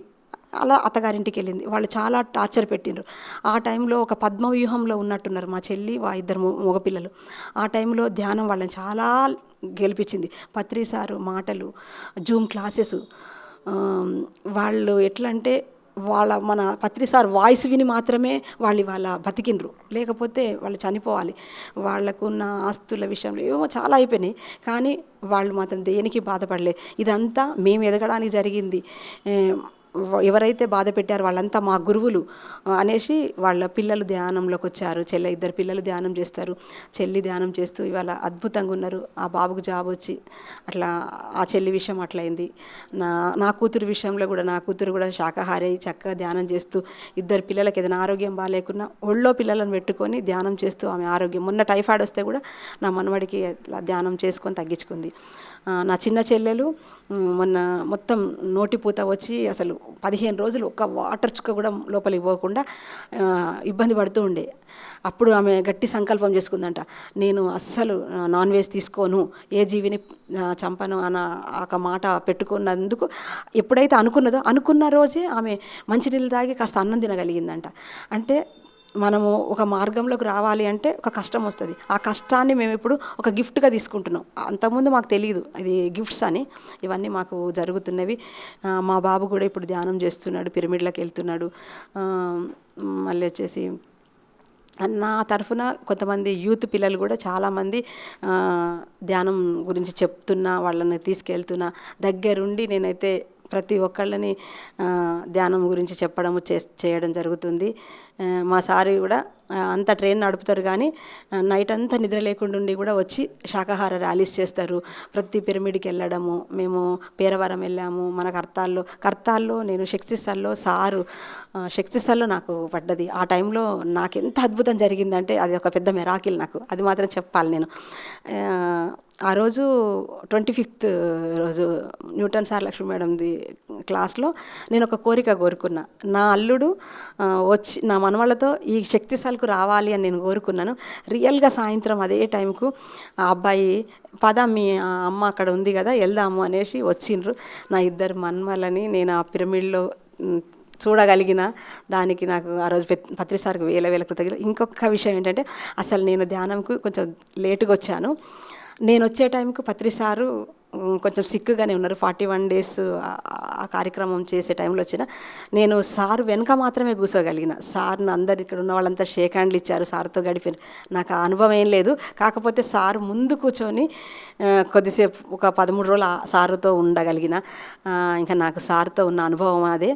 అలా అత్తగారింటికి వెళ్ళింది. వాళ్ళు చాలా టార్చర్ పెట్టిండ్రు. ఆ టైంలో ఒక పద్మవ్యూహంలో ఉన్నట్టున్నారు మా చెల్లి 2 మగపిల్లలు. ఆ టైంలో ధ్యానం వాళ్ళని చాలా గెలిపించింది. పత్రి సారు మాటలు, జూమ్ క్లాసెస్, వాళ్ళు ఎట్లా అంటే మన పత్రి సార్ వాయిస్ విని మాత్రమే వాళ్ళు ఇవాళ బతికిండ్రు, లేకపోతే వాళ్ళు చనిపోవాలి. వాళ్ళకున్న ఆస్తుల విషయంలో ఏమో చాలా అయిపోయినాయి, కానీ వాళ్ళు మాత్రం దేనికి బాధపడలేదు. ఇదంతా మేము ఎదగడానికి జరిగింది. ఎవరైతే బాధ పెట్టారో వాళ్ళంతా మా గురువులు అనేసి వాళ్ళ పిల్లలు ధ్యానంలోకి వచ్చారు. 2 పిల్లలు ధ్యానం చేస్తారు. చెల్లి ధ్యానం చేస్తూ ఇవాళ అద్భుతంగా ఉన్నారు. ఆ బాబుకు జాబ్ వచ్చి అట్లా ఆ చెల్లి విషయం అట్లయింది. నా కూతురు విషయంలో కూడా నా కూతురు కూడా శాకాహారి చక్కగా ధ్యానం చేస్తూ 2 పిల్లలకి ఏదైనా ఆరోగ్యం బాగాలేకున్నా ఒళ్ళో పిల్లలను పెట్టుకొని ధ్యానం చేస్తూ ఆమె ఆరోగ్యం, మొన్న టైఫాయిడ్ వస్తే కూడా నా మనవడికి ధ్యానం చేసుకొని తగ్గించుకుంది. నా చిన్న చెల్లెలు మొన్న మొత్తం నోటిపూత వచ్చి అసలు 15 రోజులు ఒక్క వాటర్ చుక్క కూడా లోపలికి పోకుండా ఇబ్బంది పడుతూ ఉండే. అప్పుడు ఆమె గట్టి సంకల్పం చేసుకుందంట, నేను అస్సలు నాన్ వెజ్ తీసుకోను, ఏ జీవిని చంపను అన్న ఒక మాట పెట్టుకున్నందుకు ఎప్పుడైతే అనుకున్నదో అనుకున్న రోజే ఆమె మంచినీళ్ళు తాగి కాస్త అన్నం తినగలిగిందంట. అంటే మనము ఒక మార్గంలోకి రావాలి అంటే ఒక కష్టం వస్తుంది. ఆ కష్టాన్ని మేము ఇప్పుడు ఒక గిఫ్ట్గా తీసుకుంటున్నాం. అంతకుముందు మాకు తెలియదు ఇది గిఫ్ట్స్ అని. ఇవన్నీ మాకు జరుగుతున్నవి. మా బాబు కూడా ఇప్పుడు ధ్యానం చేస్తున్నాడు, పిరమిడ్లకు వెళ్తున్నాడు. మళ్ళీ వచ్చేసి నా తరఫున కొంతమంది యూత్ పిల్లలు కూడా చాలామంది ధ్యానం గురించి చెప్తున్నా, వాళ్ళని తీసుకెళ్తున్నా, దగ్గరుండి నేనైతే ప్రతి ఒక్కళ్ళని ధ్యానం గురించి చెప్పడము చేయడం జరుగుతుంది. మా సారు కూడా అంత ట్రైన్ నడుపుతారు, కానీ నైట్ అంతా నిద్ర లేకుండా ఉండి కూడా వచ్చి శాకాహార ర్యాలీస్ చేస్తారు. ప్రతి పిరమిడ్కి వెళ్ళడము, మేము పేరవరం వెళ్ళాము. మన కర్తాల్లో నేను శక్తిస్థల్లో సారు శక్తిస్థల్లో నాకు పడ్డది. ఆ టైంలో నాకు ఎంత అద్భుతం జరిగిందంటే అది ఒక పెద్ద మెరాకిల్ నాకు, అది మాత్రం చెప్పాలి. నేను ఆ రోజు 25th రోజు న్యూటన్ సార్ లక్ష్మీ మేడంది క్లాస్లో నేను ఒక కోరుకున్నా. నా అల్లుడు వచ్చి నా మనవళ్ళతో ఈ శక్తిస్థలకు రావాలి అని నేను కోరుకున్నాను. రియల్గా సాయంత్రం అదే టైంకు ఆ అబ్బాయి పద మీ అమ్మ అక్కడ ఉంది కదా వెళ్దాము అనేసి వచ్చిండ్రు. నా 2 మనవళ్ళని నేను ఆ పిరమిడ్లో చూడగలిగిన దానికి నాకు ఆ రోజు పత్రి సార్కి వేల కృతజ్ఞతలు. ఇంకొక విషయం ఏంటంటే, అసలు నేను ధ్యానంకు కొంచెం లేటుగా వచ్చాను. నేను వచ్చే టైంకు పత్రి సారు కొంచెం సిక్కుగానే ఉన్నారు. 41 days ఆ కార్యక్రమం చేసే టైంలో వచ్చిన నేను సారు వెనుక మాత్రమే కూర్చోగలిగిన. సార్ను అందరు ఇక్కడ ఉన్న వాళ్ళంతా షేక్ హ్యాండ్లు ఇచ్చారు, సార్తో గడిపారు. నాకు ఆ అనుభవం ఏం లేదు. కాకపోతే సారు ముందు కూర్చొని కొద్దిసేపు ఒక 13 రోజులు సారుతో ఉండగలిగిన. ఇంకా నాకు సార్తో ఉన్న అనుభవం అదే.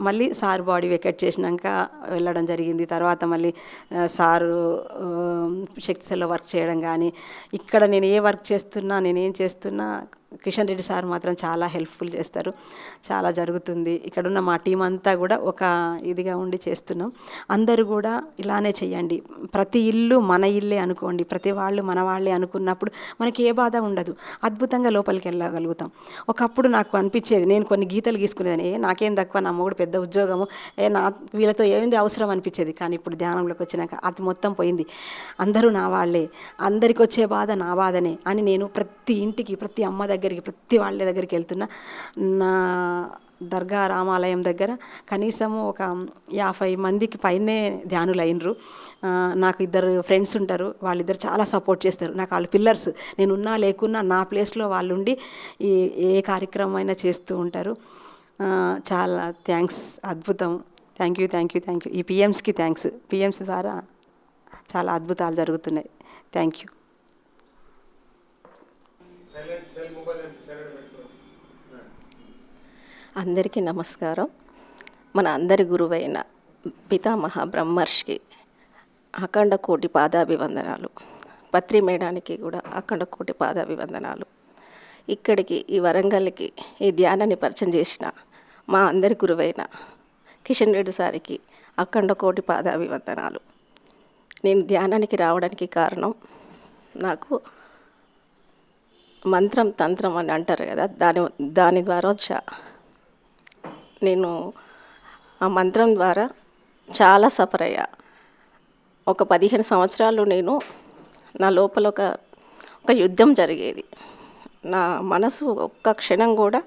మళ్ళీ సార్ బాడీ వెకేట్ చేసినాక వెళ్ళడం జరిగింది. తర్వాత మళ్ళీ సారు శక్తిశల్లో వర్క్ చేయడం కానీ, ఇక్కడ నేను ఏ వర్క్ చేస్తున్నా, నేనేం చేస్తున్నా కిషన్ రెడ్డి సార్ మాత్రం చాలా హెల్ప్ఫుల్ చేస్తారు. చాలా జరుగుతుంది. ఇక్కడున్న మా టీం అంతా కూడా ఒక ఇదిగా ఉండి చేస్తున్నాం. అందరూ కూడా ఇలానే చేయండి. ప్రతి ఇల్లు మన ఇల్లే అనుకోండి, ప్రతి వాళ్ళు మన వాళ్ళే అనుకున్నప్పుడు మనకి ఏ బాధ ఉండదు, అద్భుతంగా లోపలికి వెళ్ళగలుగుతాం. ఒకప్పుడు నాకు అనిపించేది, నేను కొన్ని గీతలు గీసుకునేదాన్ని, నాకేం తక్కువ, నా మొగుడు పెద్ద ఉద్యోగము, నా వీళ్ళతో ఏమైంది అవసరం అనిపించేది. కానీ ఇప్పుడు ధ్యానంలోకి వచ్చినాక అది మొత్తం పోయింది. అందరూ నా వాళ్ళే, అందరికి వచ్చే బాధ నా బాధనే అని నేను ప్రతి ఇంటికి, ప్రతి అమ్మ దగ్గరికి, ప్రతి వాళ్ళ దగ్గరికి వెళ్తున్నా. నా దర్గా రామాలయం దగ్గర కనీసము ఒక 50 మందికి పైనే ధ్యానులు అయినరు. నాకు 2 ఫ్రెండ్స్ ఉంటారు, వాళ్ళిద్దరు చాలా సపోర్ట్ చేస్తారు. నాకు వాళ్ళు పిల్లర్స్. నేను ఉన్నా లేకున్నా నా ప్లేస్లో వాళ్ళు ఉండి ఏ కార్యక్రమం అయినా చేస్తూ ఉంటారు. చాలా థ్యాంక్స్, అద్భుతం. Thank you. ఈ పిఎమ్స్కి థ్యాంక్స్. పిఎమ్స్ ద్వారా చాలా అద్భుతాలు జరుగుతున్నాయి. Thank you. అందరికీ నమస్కారం. మన అందరి గురువైన పితామహ బ్రహ్మర్షికి అఖండ కోటి పాదాభివందనాలు. పత్రి మేడానికి కూడా అఖండ కోటి పాదాభివందనాలు. ఇక్కడికి ఈ వరంగల్కి ఈ ధ్యానాన్ని పరిచయం చేసిన మా అందరి గురువైన కిషన్ రెడ్డి సార్కి అఖండ కోటి పాదాభివందనాలు. నేను ధ్యానానికి రావడానికి కారణం, నాకు మంత్రం తంత్రం అని అంటారు కదా, దాని ద్వారా వచ్చా. నేను ఆ మంత్రం ద్వారా చాలా సఫర్ అయ్యా. ఒక 15 సంవత్సరాలు నేను నా లోపల ఒక యుద్ధం జరిగేది. నా మనసు ఒక్క క్షణం కూడా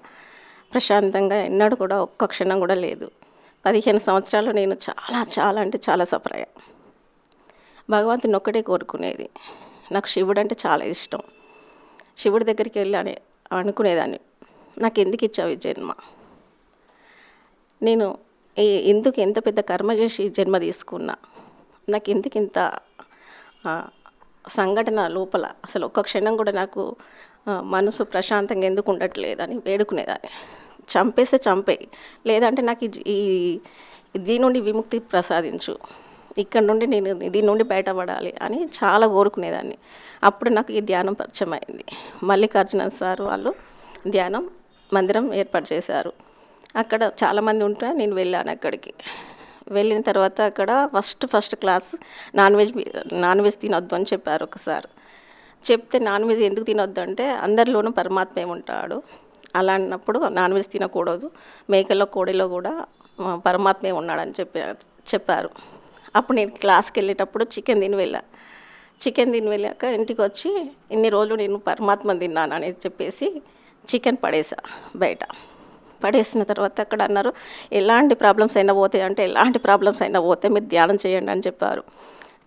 ప్రశాంతంగా ఎన్నడూ కూడా ఒక్క క్షణం కూడా లేదు. 15 సంవత్సరాలు నేను చాలా సఫర్ అయ్యా. భగవంతుని ఒక్కటే కోరుకునేది, నాకు శివుడు అంటే చాలా ఇష్టం. శివుడి దగ్గరికి వెళ్ళి అనుకునేదాన్ని, నాకు ఎందుకు ఇచ్చావు ఈ జన్మ, నేను ఎందుకు ఎంత పెద్ద కర్మ చేసి జన్మ తీసుకున్నా, నాకు ఎందుకు ఇంత సంఘటన లోపల అసలు ఒక్క క్షణం కూడా నాకు మనసు ప్రశాంతంగా ఎందుకు ఉండట్లేదని వేడుకునేదాన్ని. చంపేస్తే చంపేయి, లేదంటే నాకు దీని నుండి విముక్తి ప్రసాదించు, ఇక్కడ నుండి నేను దీని నుండి బయటపడాలి అని చాలా కోరుకునేదాన్ని. అప్పుడు నాకు ఈ ధ్యానం పరిచయం అయింది. మల్లికార్జున సార్ వాళ్ళు ధ్యానం మందిరం ఏర్పాటు చేశారు. అక్కడ చాలామంది ఉంటే నేను వెళ్ళాను. అక్కడికి వెళ్ళిన తర్వాత అక్కడ ఫస్ట్ క్లాస్ నాన్ వెజ్ తినొద్దు అని చెప్పారు ఒకసారి. చెప్తే నాన్ వెజ్ ఎందుకు తినొద్దు అంటే అందరిలోనూ పరమాత్మే ఉంటాడు, అలా అన్నప్పుడు నాన్ వెజ్ తినకూడదు, మేకల్లో కోడిలో కూడా పరమాత్మే ఉన్నాడని చెప్పారు. అప్పుడు నేను క్లాస్కి వెళ్ళేటప్పుడు చికెన్ తిని వెళ్ళాక ఇంటికి వచ్చి ఇన్ని రోజులు నేను పరమాత్మని తిన్నాను అనేది చెప్పేసి చికెన్ పడేసా బయట. పడేసిన తర్వాత అక్కడ అన్నారు ఎలాంటి ప్రాబ్లమ్స్ అయినా పోతాయి అంటే ఎలాంటి ప్రాబ్లమ్స్ అయినా పోతే మీరు ధ్యానం చేయండి అని చెప్పారు.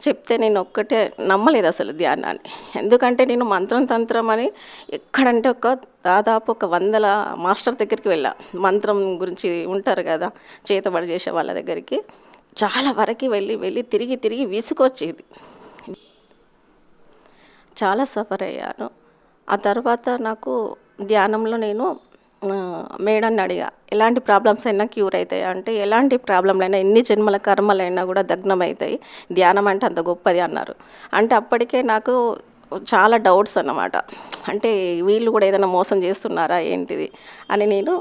చెప్తే నేను ఒక్కటే నమ్మలేదు అసలు ధ్యానాన్ని. ఎందుకంటే నేను మంత్రం తంత్రం అని ఎక్కడంటే దాదాపు 100 మాస్టర్ దగ్గరికి వెళ్ళా. మంత్రం గురించి ఉంటారు కదా చేతబడి చేసే వాళ్ళ దగ్గరికి, చాలా వరకు వెళ్ళి తిరిగి విసుకొచ్చేది. చాలా సఫర్ అయ్యాను. ఆ తర్వాత నాకు ధ్యానంలో నేను మేడాన్ని అడిగా ఎలాంటి ప్రాబ్లమ్స్ అయినా క్యూర్ అవుతాయి అంటే, ఎలాంటి ప్రాబ్లంలైనా ఎన్ని జన్మల కర్మలైనా కూడా దగ్నం అవుతాయి, ధ్యానం అంటే అంత గొప్పది అన్నారు. అంటే అప్పటికే నాకు చాలా డౌట్స్ అన్నమాట. అంటే వీళ్ళు కూడా ఏదైనా మోసం చేస్తున్నారా ఏంటిది అని నేను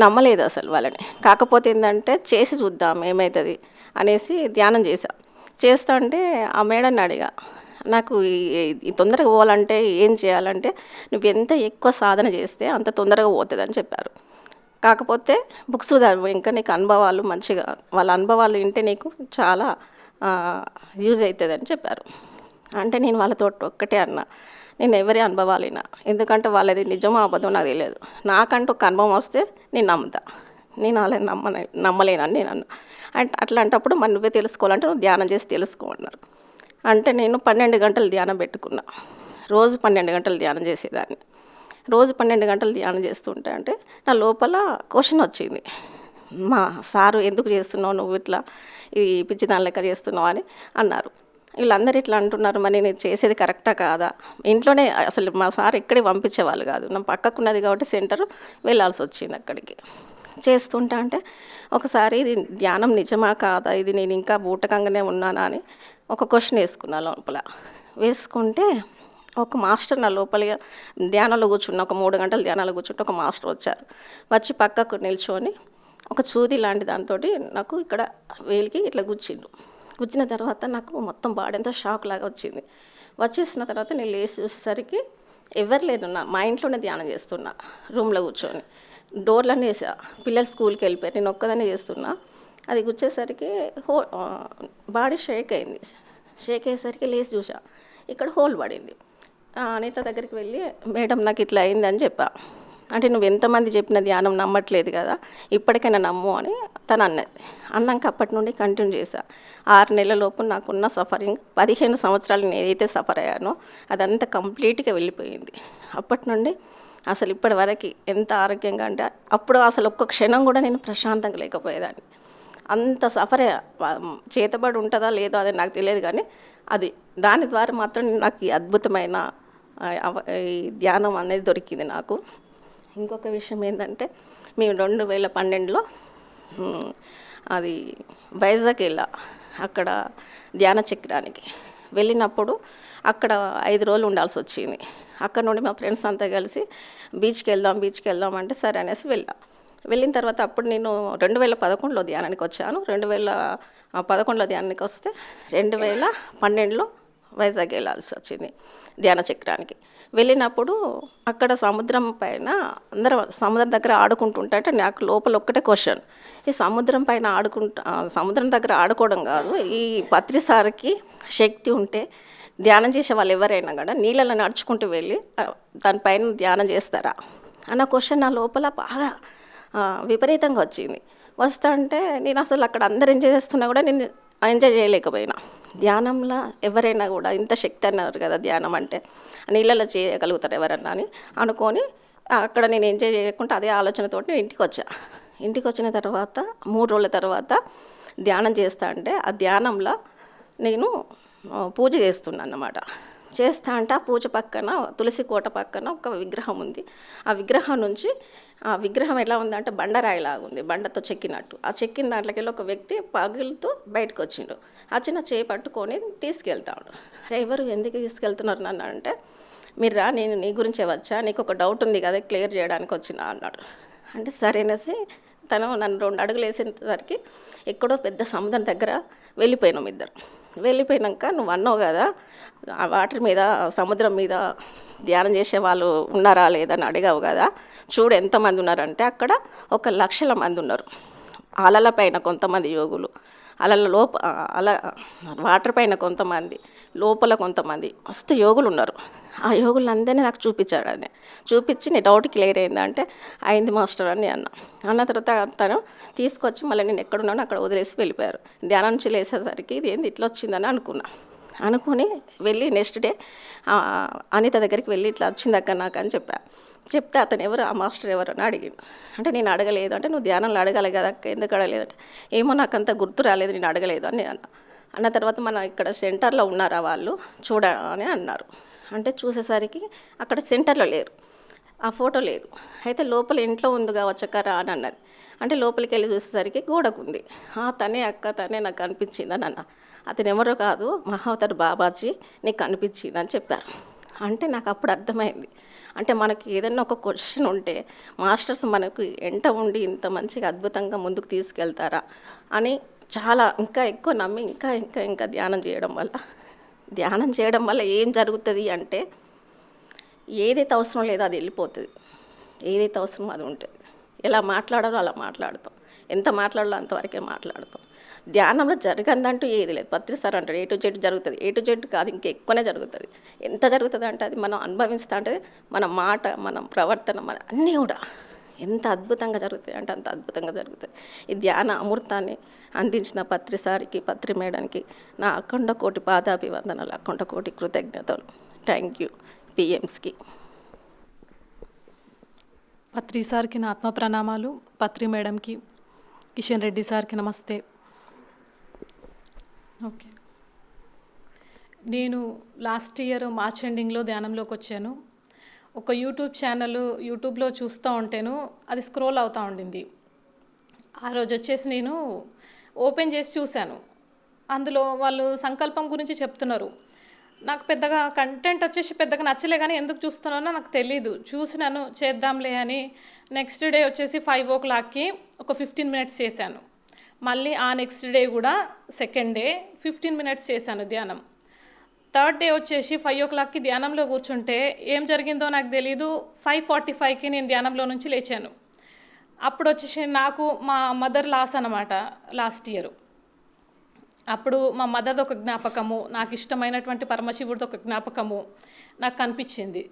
నమ్మలేదు అసలు వాళ్ళని. కాకపోతే ఏంటంటే చేసి చూద్దాం ఏమవుతుంది అనేసి ధ్యానం చేస్తా అంటే ఆ మేడాన్ని అడిగా నాకు ఈ తొందరగా పోవాలంటే ఏం చేయాలంటే నువ్వు ఎంత ఎక్కువ సాధన చేస్తే అంత తొందరగా పోతుందని చెప్పారు. కాకపోతే బుక్స్ చదువు, ఇంకా నీకు అనుభవాలు మంచిగా వాళ్ళ అనుభవాలు వింటే నీకు చాలా యూజ్ అవుతుందని చెప్పారు. అంటే నేను వాళ్ళతో ఒక్కటే అన్నా, నేను ఎవరి అనుభవాలు వినా, ఎందుకంటే వాళ్ళది నిజమో అబద్ధం నాకు తెలియదు. నాకంటూ ఒక అనుభవం వస్తే నేను నమ్ముతా, నేను వాళ్ళని నమ్మలేనని నేను అన్నా. అంటే అట్లాంటప్పుడు మరి నువ్వే తెలుసుకోవాలంటే నువ్వు ధ్యానం చేసి తెలుసుకో అన్నారు. అంటే నేను 12 గంటలు ధ్యానం పెట్టుకున్నా. రోజు 12 గంటలు ధ్యానం చేసేదాన్ని. రోజు 12 గంటలు ధ్యానం చేస్తుంటే అంటే నా లోపల క్వశ్చన్ వచ్చింది, మా సారు ఎందుకు చేస్తున్నావు నువ్వు ఇట్లా ఈ పిచ్చిదాని లెక్క చేస్తున్నావు అని అన్నారు. వీళ్ళందరూ ఇట్లా అంటున్నారు, మరి నేను చేసేది కరెక్టా కాదా? ఇంట్లోనే అసలు మా సార్ ఎక్కడికి పంపించేవాళ్ళు కాదు, నా పక్కకున్నది కాబట్టి సెంటర్ వెళ్ళాల్సి వచ్చింది అక్కడికి. చేస్తుంటా అంటే ఒకసారి ఇది ధ్యానం నిజమా కాదా, ఇది నేను ఇంకా బూటకంగానే ఉన్నానా అని ఒక క్వశ్చన్ వేసుకున్నా లోపల. వేసుకుంటే ఒక మాస్టర్ నా లోపల ధ్యానంలో కూర్చున్న, ఒక 3 గంటలు ధ్యానంలో కూర్చుంటే ఒక మాస్టర్ వచ్చారు. వచ్చి పక్కకు నిల్చొని ఒక చూది లాంటి దాంతో నాకు ఇక్కడ వేలికి ఇట్లా గుచ్చిన తర్వాత నాకు మొత్తం బాడీ అంతా షాక్ లాగా వచ్చింది. వచ్చేసిన తర్వాత నేను లేచి చూసేసరికి ఎవరు లేరు, మా ఇంట్లోనే ధ్యానం చేస్తున్నా రూమ్లో కూర్చొని. డోర్లన్నీ వేసా, పిల్లలు స్కూల్కి వెళ్ళిపోయారు, నేను ఒక్కదాన్ని చేస్తున్నా. అది గుచ్చేసరికి బాడీ షేక్ అయింది. షేక్ అయ్యేసరికి లేచి చూసా, ఇక్కడ హోల్ పడింది. అనిత దగ్గరికి వెళ్ళి మేడం నాకు ఇట్లా అయింది అని చెప్పా. అంటే నువ్వు ఎంతమంది చెప్పిన ధ్యానం నమ్మట్లేదు కదా, ఇప్పటికైనా నమ్ము అని తను అన్నది. అన్నాక అప్పటి నుండి కంటిన్యూ చేశా. 6 నెలలలోపు నాకున్న సఫరింగ్ 15 సంవత్సరాలు నేను ఏదైతే సఫర్ అయ్యానో అదంతా కంప్లీట్గా వెళ్ళిపోయింది. అప్పటి నుండి అసలు ఇప్పటి వరకు ఎంత ఆరోగ్యంగా అంటే, అప్పుడు అసలు ఒక్క క్షణం కూడా నేను ప్రశాంతంగా లేకపోయేదాన్ని. అంత సఫర్ చేతబడి ఉంటుందా లేదో అది నాకు తెలియదు, కానీ అది దాని ద్వారా మాత్రం నాకు ఈ అద్భుతమైన ఈ ధ్యానం అనేది దొరికింది నాకు. ఇంకొక విషయం ఏంటంటే, మేము 2012లో అది వైజాగ్ వెళ్ళా. అక్కడ ధ్యాన చక్రానికి వెళ్ళినప్పుడు అక్కడ 5 రోజులు ఉండాల్సి వచ్చింది. అక్కడ నుండి మా ఫ్రెండ్స్ అంతా కలిసి బీచ్కి వెళ్దాం అంటే సరే అనేసి వెళ్ళిన తర్వాత అప్పుడు నేను 2011లో ధ్యానానికి వచ్చాను. 2011లో ధ్యానానికి వస్తే 2012లో వైజాగ్ వెళ్ళాల్సి వచ్చింది ధ్యాన చక్రానికి. వెళ్ళినప్పుడు అక్కడ సముద్రం పైన అందరూ సముద్రం దగ్గర ఆడుకుంటుంటే అంటే నాకు లోపల ఒక్కటే క్వశ్చన్, ఈ సముద్రం పైన సముద్రం దగ్గర ఆడుకోవడం కాదు, ఈ పత్రిసారికి శక్తి ఉంటే ధ్యానం చేసే వాళ్ళు ఎవరైనా కూడా నీళ్ళలో నడుచుకుంటూ వెళ్ళి దానిపైన ధ్యానం చేస్తారా అన్న క్వశ్చన్ నా లోపల బాగా విపరీతంగా వచ్చింది. వస్తా అంటే నేను అసలు అక్కడ అందరు ఎంజాయ్ చేస్తున్నా కూడా నేను ఎంజాయ్ చేయలేకపోయినా. ధ్యానంలో ఎవరైనా కూడా ఇంత శక్తి అన్నారు కదా, ధ్యానం అంటే నీళ్ళలో చేయగలుగుతారు ఎవరన్నా అని అనుకొని అక్కడ నేను ఎంజాయ్ చేయకుండా అదే ఆలోచనతో నేను ఇంటికి వచ్చిన తర్వాత 3 రోజుల తర్వాత ధ్యానం చేస్తా అంటే ఆ ధ్యానంలో నేను పూజ చేస్తున్నాను అన్నమాట. చేస్తా అంటే ఆ పూజ పక్కన తులసి కోట పక్కన ఒక విగ్రహం ఉంది. ఆ విగ్రహం నుంచి ఆ విగ్రహం ఎలా ఉందంటే బండరాయిలాగా ఉంది, బండతో చెక్కినట్టు. ఆ చెక్కిన దాంట్లోకి వెళ్ళి ఒక వ్యక్తి పగులుతూ బయటకు వచ్చిండు. ఆ చిన్న చేయి పట్టుకొని తీసుకెళ్తాడు. ఎవరు ఎందుకు తీసుకెళ్తున్నారు నన్ను అంటే, మీరు రా, నేను నీ గురించే వచ్చా, నీకు ఒక డౌట్ ఉంది కదా క్లియర్ చేయడానికి వచ్చినా అన్నాడు. అంటే సరేనేసి తను నన్ను 2 అడుగులు వేసేసరికి ఎక్కడో పెద్ద సముద్రం దగ్గర వెళ్ళిపోయినాం ఇద్దరు. వెళ్ళిపోయినాక నువ్వు అన్నావు కదా ఆ వాటర్ మీద సముద్రం మీద ధ్యానం చేసే వాళ్ళు ఉన్నారా లేదని అడిగావు కదా, చూడు ఎంతమంది ఉన్నారంటే అక్కడ 1,00,000 మంది ఉన్నారు. అలల పైన కొంతమంది యోగులు, అల వాటర్ పైన కొంతమంది, లోపల కొంతమంది మస్తు యోగులు ఉన్నారు. ఆ యోగులందరినీ నాకు చూపించాడు. అని చూపించి నీ డౌట్ క్లియర్ అయిందంటే అయింది మాస్టర్ అని అన్న తర్వాత తను తీసుకొచ్చి మళ్ళీ నేను ఎక్కడున్నానో అక్కడ వదిలేసి వెళ్ళిపోయారు. ధ్యానం నుంచి లేసేసరికి ఇది ఏంది ఇట్లా వచ్చిందని అనుకుని వెళ్ళి నెక్స్ట్ డే అనిత దగ్గరికి వెళ్ళి ఇట్లా వచ్చింది అక్క నాకు అని చెప్తే అతను ఎవరు, ఆ మాస్టర్ ఎవరు అని అడిగాడు. అంటే నేను అడగలేదు అంటే, నువ్వు ధ్యానంలో అడగాలి కదా అక్క, ఎందుకు అడగలేదంటే ఏమో నాకు అంత గుర్తు రాలేదు, నేను అడగలేదు అని అన్న తర్వాత మన ఇక్కడ సెంటర్లో ఉన్నారా వాళ్ళు చూడని అన్నారు. అంటే చూసేసరికి అక్కడ సెంటర్లో లేరు, ఆ ఫోటో లేదు. అయితే లోపల ఇంట్లో ఉంది కావచ్చక్క రా అని అన్నది. అంటే లోపలికి వెళ్ళి చూసేసరికి గోడకుంది. తనే అక్క, తనే నాకు కనిపించింది అని అతను ఎవరో కాదు, మహావతార్ బాబాజీ నీకు కనిపించింది అని చెప్పారు. అంటే నాకు అప్పుడు అర్థమైంది, అంటే మనకి ఏదైనా ఒక క్వశ్చన్ ఉంటే మాస్టర్స్ మనకు ఎంట ఉండి ఇంత మంచిగా అద్భుతంగా ముందుకు తీసుకెళ్తారా అని చాలా ఇంకా ఎక్కువ నమ్మి ఇంకా ధ్యానం చేయడం వల్ల ఏం జరుగుతుంది అంటే, ఏదైతే అవసరం లేదో అది వెళ్ళిపోతుంది, ఏదైతే అవసరమో అది ఉంటుంది. ఎలా మాట్లాడాలో అలా మాట్లాడతాం, ఎంత మాట్లాడాలో అంతవరకే మాట్లాడతాం. ధ్యానంలో జరగదంటూ ఏది లేదు. పత్రి సార్ అంటారు A to Z జరుగుతుంది. A to Z కాదు, ఇంకా ఎక్కువనే జరుగుతుంది. ఎంత జరుగుతుంది అంటే అది మనం అనుభవిస్తూ అంటే మన మాట, మన ప్రవర్తన, మన అన్నీ కూడా ఎంత అద్భుతంగా జరుగుతాయి అంటే అంత అద్భుతంగా జరుగుతాయి. ఈ ధ్యాన అమృతాన్ని అందించిన పత్రి సార్కి, పత్రి మేడానికి నా అఖండ కోటి పాదాభివందనాలు, అఖండ కోటి కృతజ్ఞతలు. Thank you PMస్కి. పత్రి సార్కి నా ఆత్మ ప్రణామాలు, పత్రి మేడంకి, కిషన్ రెడ్డి సార్కి నమస్తే. ఓకే, నేను లాస్ట్ ఇయర్ మార్చ్ ఎండింగ్లో ధ్యానంలోకి వచ్చాను. ఒక యూట్యూబ్లో చూస్తూ ఉంటేను అది స్క్రోల్ అవుతూ ఉండింది. ఆ రోజు వచ్చేసి నేను ఓపెన్ చేసి చూశాను. అందులో వాళ్ళు సంకల్పం గురించి చెప్తున్నారు. నాకు పెద్దగా కంటెంట్ వచ్చేసి పెద్దగా నచ్చలే, కానీ ఎందుకు చూస్తున్నానో నాకు తెలీదు. చూసినాను, చేద్దాంలే అని. నెక్స్ట్ డే వచ్చేసి 5 o'clockకి ఒక 15 minutes చేశాను. మళ్ళీ ఆ నెక్స్ట్ డే కూడా సెకండ్ డే 15 minutes చేశాను ధ్యానం. థర్డ్ డే వచ్చేసి 5 o'clockకి ధ్యానంలో కూర్చుంటే ఏం జరిగిందో నాకు తెలీదు. 5:45కి నేను ధ్యానంలో నుంచి లేచాను. అప్పుడు వచ్చేసి నాకు మా మదర్ లాస్ అన్నమాట లాస్ట్ ఇయర్. అప్పుడు మా మదర్ది ఒక జ్ఞాపకము, నాకు ఇష్టమైనటువంటి పరమశివుడిది ఒక జ్ఞాపకము నాకు కనిపించింది.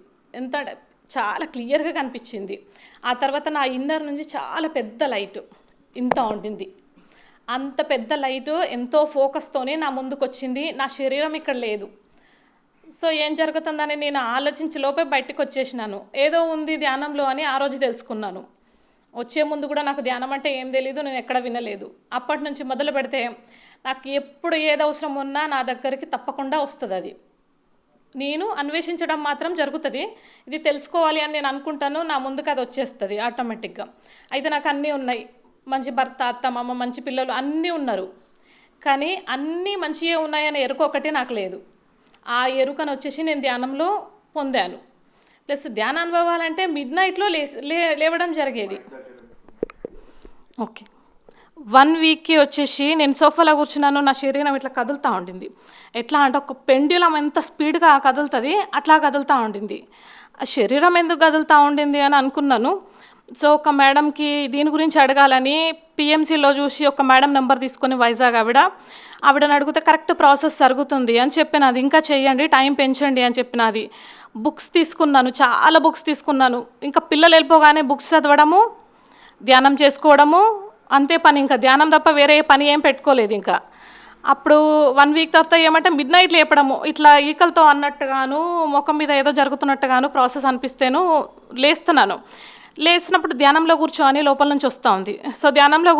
చాలా క్లియర్గా కనిపించింది. ఆ తర్వాత నా ఇన్నర్ నుంచి చాలా పెద్ద లైట్ ఇంత ఉండింది. అంత పెద్ద లైటు ఎంతో ఫోకస్తోనే నా ముందుకు వచ్చింది. నా శరీరం ఇక్కడ లేదు. సో ఏం జరుగుతుందని నేను ఆలోచించి లోపే బయటకు వచ్చేసినాను. ఏదో ఉంది ధ్యానంలో అని ఆ రోజు తెలుసుకున్నాను. వచ్చే ముందు కూడా నాకు ధ్యానం అంటే ఏం తెలీదు, నేను ఎక్కడ వినలేదు. అప్పటి నుంచి మొదలు పెడితే నాకు ఎప్పుడు ఏది అవసరం ఉన్నా నా దగ్గరికి తప్పకుండా వస్తుంది. అది నేను అన్వేషించడం మాత్రం జరుగుతుంది. ఇది తెలుసుకోవాలి అని నేను అనుకుంటాను, నా ముందుకు అది వచ్చేస్తుంది ఆటోమేటిక్గా. అయితే నాకు అన్నీ ఉన్నాయి, మంచి భర్త, అత్త, మామ, మంచి పిల్లలు అన్నీ ఉన్నారు. కానీ అన్నీ మంచిగా ఉన్నాయనే ఎరుక ఒకటి నాకు లేదు. ఆ ఎరుకను వచ్చేసి నేను ధ్యానంలో పొందాను. ప్లస్ ధ్యాన అనుభవాలంటే మిడ్నైట్లో లేవడం జరిగేది. ఓకే, 1 weekకి వచ్చేసి నేను సోఫాలో కూర్చున్నాను. నా శరీరం ఇట్లా కదులుతూ ఉండింది. ఎట్లా అంటే ఒక పెండ్యులం ఎంత స్పీడ్గా కదులుతుంది అట్లా కదులుతూ ఉండింది. ఆ శరీరం ఎందుకు కదులుతూ ఉండింది అని అనుకున్నాను. సో ఒక మేడంకి దీని గురించి అడగాలని PMCలో చూసి ఒక మేడం నెంబర్ తీసుకొని వైజాగ్ ఆవిడని అడిగితే కరెక్ట్ ప్రాసెస్ జరుగుతుంది అని చెప్పినది. ఇంకా చేయండి, టైం పెంచండి అని చెప్పినది. బుక్స్ తీసుకున్నాను, చాలా బుక్స్ తీసుకున్నాను. ఇంకా పిల్లలు వెళ్ళిపోగానే బుక్స్ చదవడము, ధ్యానం చేసుకోవడము, అంతే పని. ఇంకా ధ్యానం తప్ప వేరే పని ఏం పెట్టుకోలేదు. ఇంకా అప్పుడు 1 week తర్వాత ఏమంటే మిడ్నైట్ లేపడము, ఇట్లా ఈకలతో అన్నట్టుగాను ముఖం మీద ఏదో జరుగుతున్నట్టుగాను ప్రాసెస్ అనిపిస్తేను లేచినప్పుడు ధ్యానంలో కూర్చోని లోపల నుంచి వస్తూ ఉంది. సో ధ్యానంలో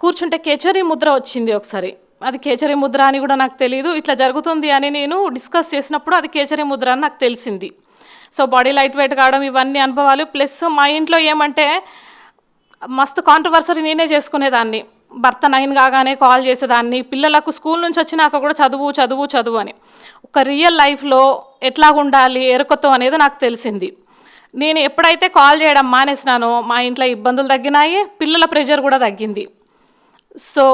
కూర్చుంటే కేచరి ముద్ర వచ్చింది ఒకసారి. అది కేచరి ముద్ర అని కూడా నాకు తెలియదు. ఇట్లా జరుగుతుంది అని నేను డిస్కస్ చేసినప్పుడు అది కేచరి ముద్ర అని నాకు తెలిసింది. సో బాడీ లైట్ వెయిట్ కావడం ఇవన్నీ అనుభవాలు. ప్లస్ మా ఇంట్లో ఏమంటే మస్తు కాంట్రవర్సరీ నేనే చేసుకునేదాన్ని. భర్త 9 కాగానే కాల్ చేసేదాన్ని. పిల్లలకు స్కూల్ నుంచి వచ్చినాక కూడా చదువు అని. ఒక రియల్ లైఫ్లో ఎట్లా ఉండాలి ఎరుకతో అనేది నాకు తెలిసింది. నేను ఎప్పుడైతే కాల్ చేయడం మానేసినానో మా ఇంట్లో ఇబ్బందులు తగ్గినాయి, పిల్లల ప్రెషర్ కూడా తగ్గింది. సో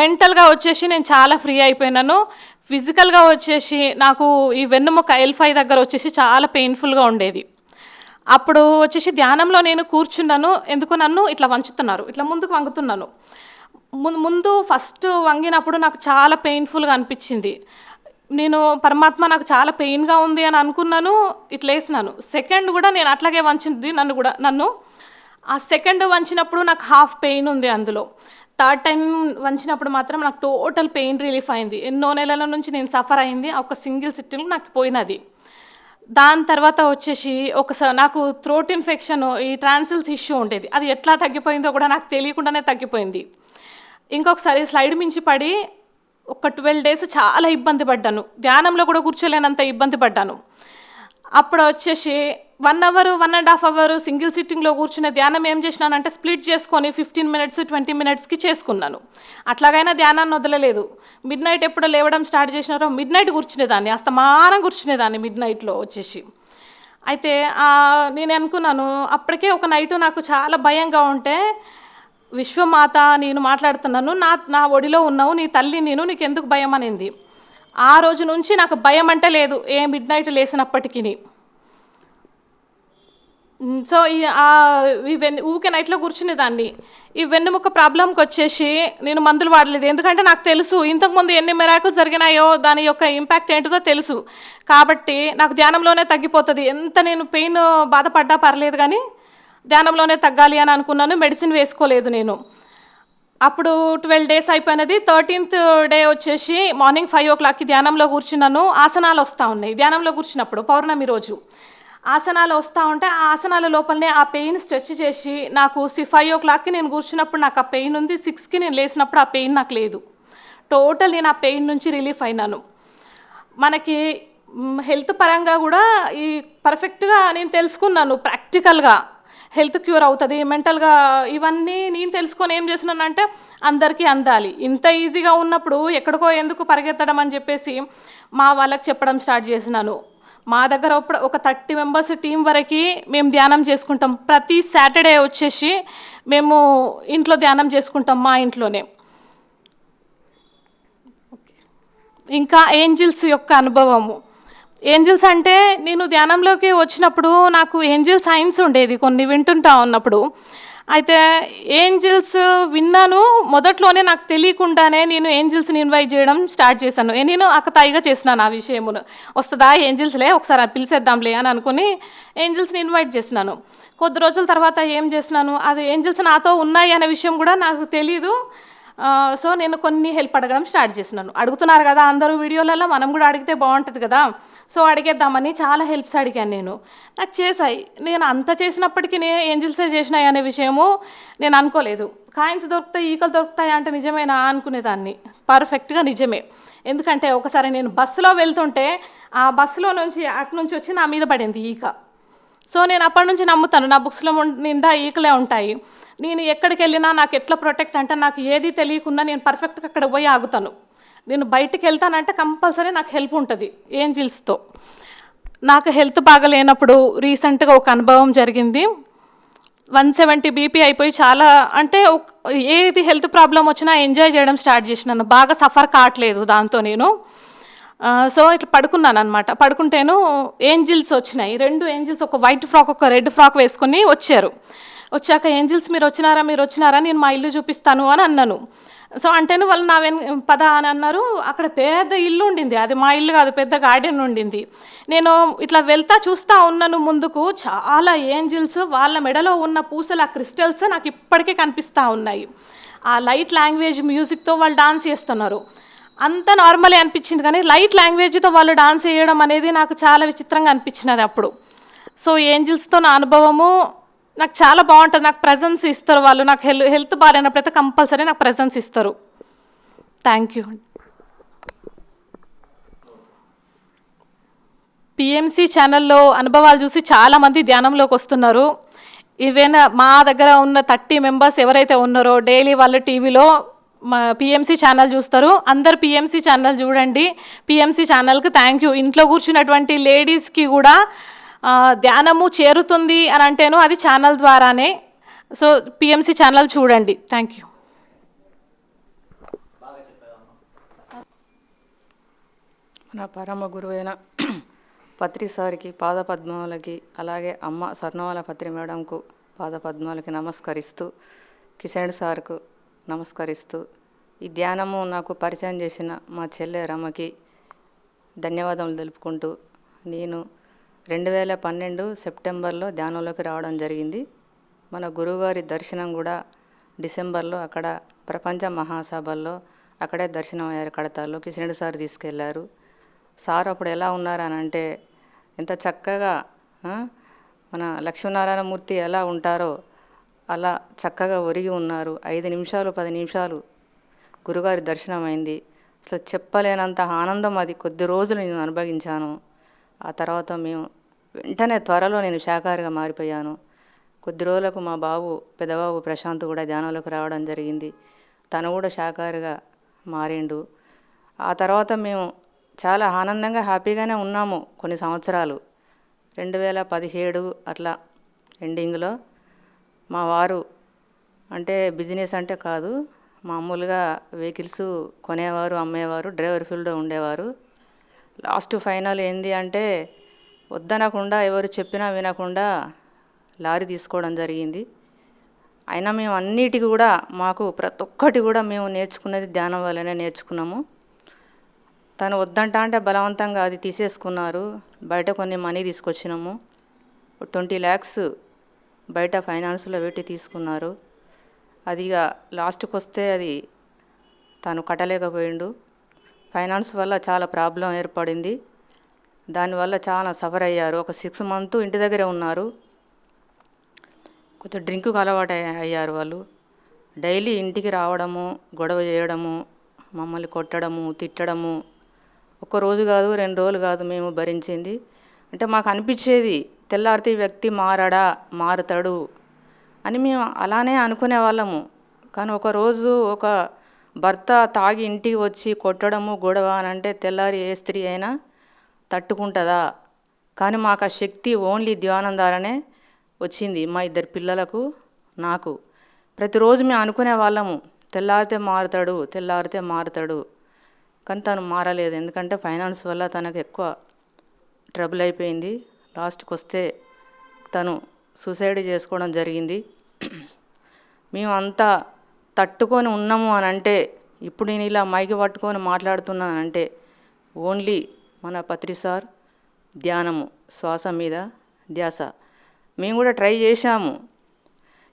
మెంటల్గా వచ్చేసి నేను చాలా ఫ్రీ అయిపోయినాను. ఫిజికల్గా వచ్చేసి నాకు ఈ వెన్నుముక L5 దగ్గర వచ్చేసి చాలా పెయిన్ఫుల్గా ఉండేది. అప్పుడు వచ్చేసి ధ్యానంలో నేను కూర్చున్నాను. ఎందుకు నన్ను ఇట్లా వంచుతున్నారు, ఇట్లా ముందుకు వంగుతున్నాను. ముందు ఫస్ట్ వంగినప్పుడు నాకు చాలా పెయిన్ఫుల్గా అనిపించింది. నేను పరమాత్మ నాకు చాలా పెయిన్గా ఉంది అని అనుకున్నాను, ఇట్లా వేసినాను. సెకండ్ కూడా నేను అట్లాగే వంచింది నన్ను ఆ సెకండ్ వంచినప్పుడు నాకు హాఫ్ పెయిన్ ఉంది అందులో. థర్డ్ టైం వంచినప్పుడు మాత్రం నాకు టోటల్ పెయిన్ రిలీఫ్ అయింది. ఎన్నో నెలల నుంచి నేను సఫర్ అయింది, ఒక సింగిల్ సిట్టింగ్ నాకు పోయినది. దాని తర్వాత వచ్చేసి ఒకసారి నాకు థ్రోట్ ఇన్ఫెక్షన్, ఈ ట్రాన్సిల్స్ ఇష్యూ ఉండేది. అది ఎట్లా తగ్గిపోయిందో కూడా నాకు తెలియకుండానే తగ్గిపోయింది. ఇంకొకసారి స్లైడ్ మించి పడి ఒక 12 days చాలా ఇబ్బంది పడ్డాను. ధ్యానంలో కూడా కూర్చోలేనంత ఇబ్బంది పడ్డాను. అప్పుడు వచ్చేసి 1 hour 1.5 hour సింగిల్ సిట్టింగ్లో కూర్చునే ధ్యానం ఏం చేసినానంటే స్ప్లిట్ చేసుకొని 15 minutes 20 minutesకి చేసుకున్నాను. అట్లాగైనా ధ్యానాన్ని వదలలేదు. మిడ్ నైట్ ఎప్పుడో లేవడం స్టార్ట్ చేసినారో మిడ్ నైట్ కూర్చునేదాన్ని, అస్తమానం కూర్చునేదాన్ని మిడ్ నైట్లో వచ్చేసి. అయితే నేను అనుకున్నాను అప్పటికే ఒక నైటు నాకు చాలా భయంగా ఉంటే, విశ్వమాత నేను మాట్లాడుతున్నాను, నా ఒడిలో ఉన్నావు, నీ తల్లి నేను, నీకు ఎందుకు భయం అనింది. ఆ రోజు నుంచి నాకు భయం అంటే లేదు ఏ మిడ్ నైట్ లేసినప్పటికీ. సో ఊకే నైట్లో కూర్చునేదాన్ని. ఈ వెన్నుముక్క ప్రాబ్లంకి వచ్చేసి నేను మందులు వాడలేదు, ఎందుకంటే నాకు తెలుసు ఇంతకుముందు ఎన్ని మిరాకిల్స్ జరిగినాయో దాని యొక్క ఇంపాక్ట్ ఏంటిదో తెలుసు. కాబట్టి నాకు ధ్యానంలోనే తగ్గిపోతుంది, ఎంత నేను పెయిన్ బాధపడ్డా పర్లేదు కానీ ధ్యానంలోనే తగ్గాలి అని అనుకున్నాను. మెడిసిన్ వేసుకోలేదు నేను. అప్పుడు 12 days అయిపోయినది. 13th day వచ్చేసి మార్నింగ్ 5 o'clockకి ధ్యానంలో కూర్చున్నాను. ఆసనాలు వస్తూ ఉన్నాయి. ధ్యానంలో కూర్చున్నప్పుడు పౌర్ణమి రోజు ఆసనాలు వస్తూ ఉంటే ఆ ఆసనాల లోపలనే ఆ పెయిన్ స్ట్రెచ్ చేసి నాకు 5 o'clockకి నేను కూర్చున్నప్పుడు నాకు ఆ పెయిన్ ఉంది, 6కి నేను లేచినప్పుడు ఆ పెయిన్ నాకు లేదు. టోటల్ నేను ఆ పెయిన్ నుంచి రిలీఫ్ అయినాను. మనకి హెల్త్ పరంగా కూడా ఈ పర్ఫెక్ట్గా నేను తెలుసుకున్నాను. ప్రాక్టికల్గా హెల్త్ క్యూర్ అవుతుంది, మెంటల్గా ఇవన్నీ నేను తెలుసుకొని ఏం చేసినానంటే అందరికీ అందాలి. ఇంత ఈజీగా ఉన్నప్పుడు ఎక్కడికో ఎందుకు పరిగెత్తడం అని చెప్పేసి మా వాళ్ళకి చెప్పడం స్టార్ట్ చేసినాను. మా దగ్గర ఒక 30 members టీం వరకు మేము ధ్యానం చేసుకుంటాం. ప్రతి సాటర్డే వచ్చేసి మేము ఇంట్లో ధ్యానం చేసుకుంటాం, మా ఇంట్లోనే. ఇంకా ఏంజిల్స్ యొక్క అనుభవము. ఏంజిల్స్ అంటే నేను ధ్యానంలోకి వచ్చినప్పుడు నాకు ఏంజిల్ సైన్స్ ఉండేది కొన్ని వింటుంటా ఉన్నప్పుడు. అయితే ఏంజిల్స్ విన్నాను. మొదట్లోనే నాకు తెలియకుండానే నేను ఏంజిల్స్ని ఇన్వైట్ చేయడం స్టార్ట్ చేశాను. నేను అకతాయిగా చేసినాను ఆ విషయమును. వస్తుందా ఏంజిల్స్లే, ఒకసారి పిలిచేద్దాంలే అని అనుకుని ఏంజిల్స్ని ఇన్వైట్ చేసినాను. కొద్ది రోజుల తర్వాత ఏం చేసినాను, అది ఏంజిల్స్ నాతో ఉన్నాయి అనే విషయం కూడా నాకు తెలీదు. సో నేను కొన్ని హెల్ప్ అడగడం స్టార్ట్ చేసినాను. అడుగుతున్నారు కదా అందరూ వీడియోలలో, మనం కూడా అడిగితే బాగుంటుంది కదా, సో అడిగేద్దామని చాలా హెల్ప్స్ అడిగాను నేను. నాకు చేశాయి. నేను అంత చేసినప్పటికీ ఏంజిల్సే చేసినాయి అనే విషయము నేను అనుకోలేదు. కాయిన్స్ దొరుకుతాయి, ఈకలు దొరుకుతాయి అంటే నిజమేనా అనుకునేదాన్ని. పర్ఫెక్ట్గా నిజమే. ఎందుకంటే ఒకసారి నేను బస్సులో వెళ్తుంటే ఆ బస్సులో నుంచి అటు నుంచి వచ్చి నా మీద పడింది ఈక. సో నేను అప్పటి నుంచి నమ్ముతాను, నా బుక్స్లో నిండా ఈకలే ఉంటాయి. నేను ఎక్కడికి వెళ్ళినా నాకు ఎట్లా ప్రొటెక్ట్ అంటే నాకు ఏది తెలియకుండా నేను పర్ఫెక్ట్గా అక్కడ పోయి ఆగుతాను. నేను బయటికి వెళ్తానంటే కంపల్సరీ నాకు హెల్ప్ ఉంటుంది ఏంజిల్స్తో. నాకు హెల్త్ బాగలేనప్పుడు రీసెంట్గా ఒక అనుభవం జరిగింది. 170 BP అయిపోయి చాలా అంటే ఏది హెల్త్ ప్రాబ్లం వచ్చినా ఎంజాయ్ చేయడం స్టార్ట్ చేసినాను. బాగా సఫర్ కావట్లేదు దాంతో నేను. సో ఇట్లా పడుకున్నాను అనమాట. పడుకుంటేను ఏంజిల్స్ వచ్చినాయి. 2 ఏంజిల్స్, ఒక వైట్ ఫ్రాక్ ఒక రెడ్ ఫ్రాక్ వేసుకొని వచ్చారు. వచ్చాక ఏంజిల్స్ మీరు వచ్చినారా నేను మా ఇల్లు చూపిస్తాను అని అన్నాను. సో అంటేను వాళ్ళు నా పద అని అన్నారు. అక్కడ పెద్ద ఇల్లు ఉండింది, అది మా ఇల్లు కాదు, పెద్ద గార్డెన్ ఉండింది. నేను ఇట్లా వెళ్తా చూస్తూ ఉన్నాను ముందుకు. చాలా ఏంజిల్స్, వాళ్ళ మెడలో ఉన్న పూసల క్రిస్టల్స్ నాకు ఇప్పటికే కనిపిస్తూ ఉన్నాయి. ఆ లైట్ లాంగ్వేజ్ మ్యూజిక్తో వాళ్ళు డాన్స్ చేస్తున్నారు. అంత నార్మలే అనిపించింది, కానీ లైట్ లాంగ్వేజ్తో వాళ్ళు డాన్స్ చేయడం అనేది నాకు చాలా విచిత్రంగా అనిపించినది అప్పుడు. సో ఏంజిల్స్తో నా అనుభవము నాకు చాలా బాగుంటుంది. నాకు ప్రెజెన్స్ ఇస్తారు వాళ్ళు. నాకు హెల్త్ బాగాలేనప్పుడైతే కంపల్సరీ నాకు ప్రెజెన్స్ ఇస్తారు. Thank you. పిఎంసి ఛానల్లో అనుభవాలు చూసి చాలామంది ధ్యానంలోకి వస్తున్నారు. ఈవెన్ మా దగ్గర ఉన్న 30 members ఎవరైతే ఉన్నారో డైలీ వాళ్ళు టీవీలో మా పిఎంసి ఛానల్ చూస్తారు. అందరు పిఎంసి ఛానల్ చూడండి. పిఎంసి ఛానల్కి థ్యాంక్ యూ. ఇంట్లో కూర్చున్నటువంటి లేడీస్కి కూడా ధ్యానము చేరుతుంది అని అంటేను అది ఛానల్ ద్వారానే. సో పిఎంసి ఛానల్ చూడండి. Thank you. మన పరమ గురువైన పత్రి సార్కి పాదపద్మాలకి, అలాగే అమ్మ స్వర్ణమాల పత్రి మేడంకు పాదపద్మాలకి నమస్కరిస్తూ, కిషన్ సార్కు నమస్కరిస్తూ, ఈ ధ్యానము నాకు పరిచయం చేసిన మా చెల్లె రమకి ధన్యవాదాలు తెలుపుకుంటూ, నేను 2012 సెప్టెంబర్లో ధ్యానంలోకి రావడం జరిగింది. మన గురువుగారి దర్శనం కూడా డిసెంబర్లో అక్కడ ప్రపంచ మహాసభల్లో అక్కడే దర్శనం అయ్యారు కడతాల్లో. కిషన్ సార్ తీసుకెళ్లారు. సార్ అప్పుడు ఎలా ఉన్నారని అంటే ఎంత చక్కగా మన లక్ష్మీనారాయణమూర్తి ఎలా ఉంటారో అలా చక్కగా ఒరిగి ఉన్నారు. 5 నిమిషాలు 10 నిమిషాలు గురుగారి దర్శనం అయింది. అసలు చెప్పలేనంత ఆనందం అది కొద్ది రోజులు నేను అనుభవించాను. ఆ తర్వాత మేము వెంటనే త్వరలో నేను శాకాహారిగా మారిపోయాను. కొద్ది రోజులకు మా బాబు పెద్దబాబు ప్రశాంత్ కూడా ధ్యానంలోకి రావడం జరిగింది. తను కూడా శాకాహారిగా మారిండు. ఆ తర్వాత మేము చాలా ఆనందంగా హ్యాపీగానే ఉన్నాము కొన్ని సంవత్సరాలు. 2017 అట్లా ఎండింగ్లో మా వారు అంటే బిజినెస్ అంటే కాదు, మామూలుగా వెహికల్స్ కొనేవారు, అమ్మేవారు, డ్రైవర్ ఫీల్డ్లో ఉండేవారు. లాస్ట్ ఫైనల్ ఏంది అంటే వద్దనకుండా ఎవరు చెప్పినా వినకుండా లారీ తీసుకోవడం జరిగింది. అయినా మేము అన్నిటికీ కూడా మాకు ప్రతి ఒక్కటి కూడా మేము నేర్చుకున్నది ధ్యానం వల్లనే నేర్చుకున్నాము. తను వద్దంట అంటే బలవంతంగా అది తీసేసుకున్నారు. బయట కొన్ని మనీ తీసుకొచ్చినాము. 20 lakhs బయట ఫైనాన్స్లో పెట్టి తీసుకున్నారు. అది ఇక లాస్ట్కి వస్తే అది తను కట్టలేకపోయిండు. ఫైనాన్స్ వల్ల చాలా ప్రాబ్లం ఏర్పడింది. దానివల్ల చాలా సఫర్ అయ్యారు. ఒక 6 months ఇంటి దగ్గరే ఉన్నారు. కొంచెం డ్రింక్కి అలవాటు అయ్యారు వాళ్ళు. డైలీ ఇంటికి రావడము, గొడవ చేయడము, మమ్మల్ని కొట్టడము, తిట్టడము. ఒక్క రోజు కాదు 2 రోజులు కాదు మేము భరించింది. అంటే మాకు అనిపించేది తెల్లారితే వ్యక్తి మారుతాడు అని మేము అలానే అనుకునే వాళ్ళము. కానీ ఒకరోజు ఒక భర్త తాగి ఇంటికి వచ్చి కొట్టడము, గొడవ అని అంటే తెల్లారి ఏ స్త్రీ అయినా తట్టుకుంటుందా? కానీ మాకు ఆ శక్తి ఓన్లీ ధ్యానం ద్వారానే వచ్చింది. మా 2 పిల్లలకు, నాకు. ప్రతిరోజు మేము అనుకునే వాళ్ళము తెల్లారితే మారుతాడు. కానీ తను మారలేదు. ఎందుకంటే ఫైనాన్స్ వల్ల తనకు ఎక్కువ ట్రబుల్ అయిపోయింది. లాస్ట్కి వస్తే తను సూసైడ్ చేసుకోవడం జరిగింది. మేము అంతా తట్టుకొని ఉన్నాము అని అంటే, ఇప్పుడు నేను ఇలా మైకి పట్టుకొని మాట్లాడుతున్నానంటే ఓన్లీ మన పత్రి సార్ ధ్యానము, శ్వాస మీద ధ్యాస. మేము కూడా ట్రై చేశాము.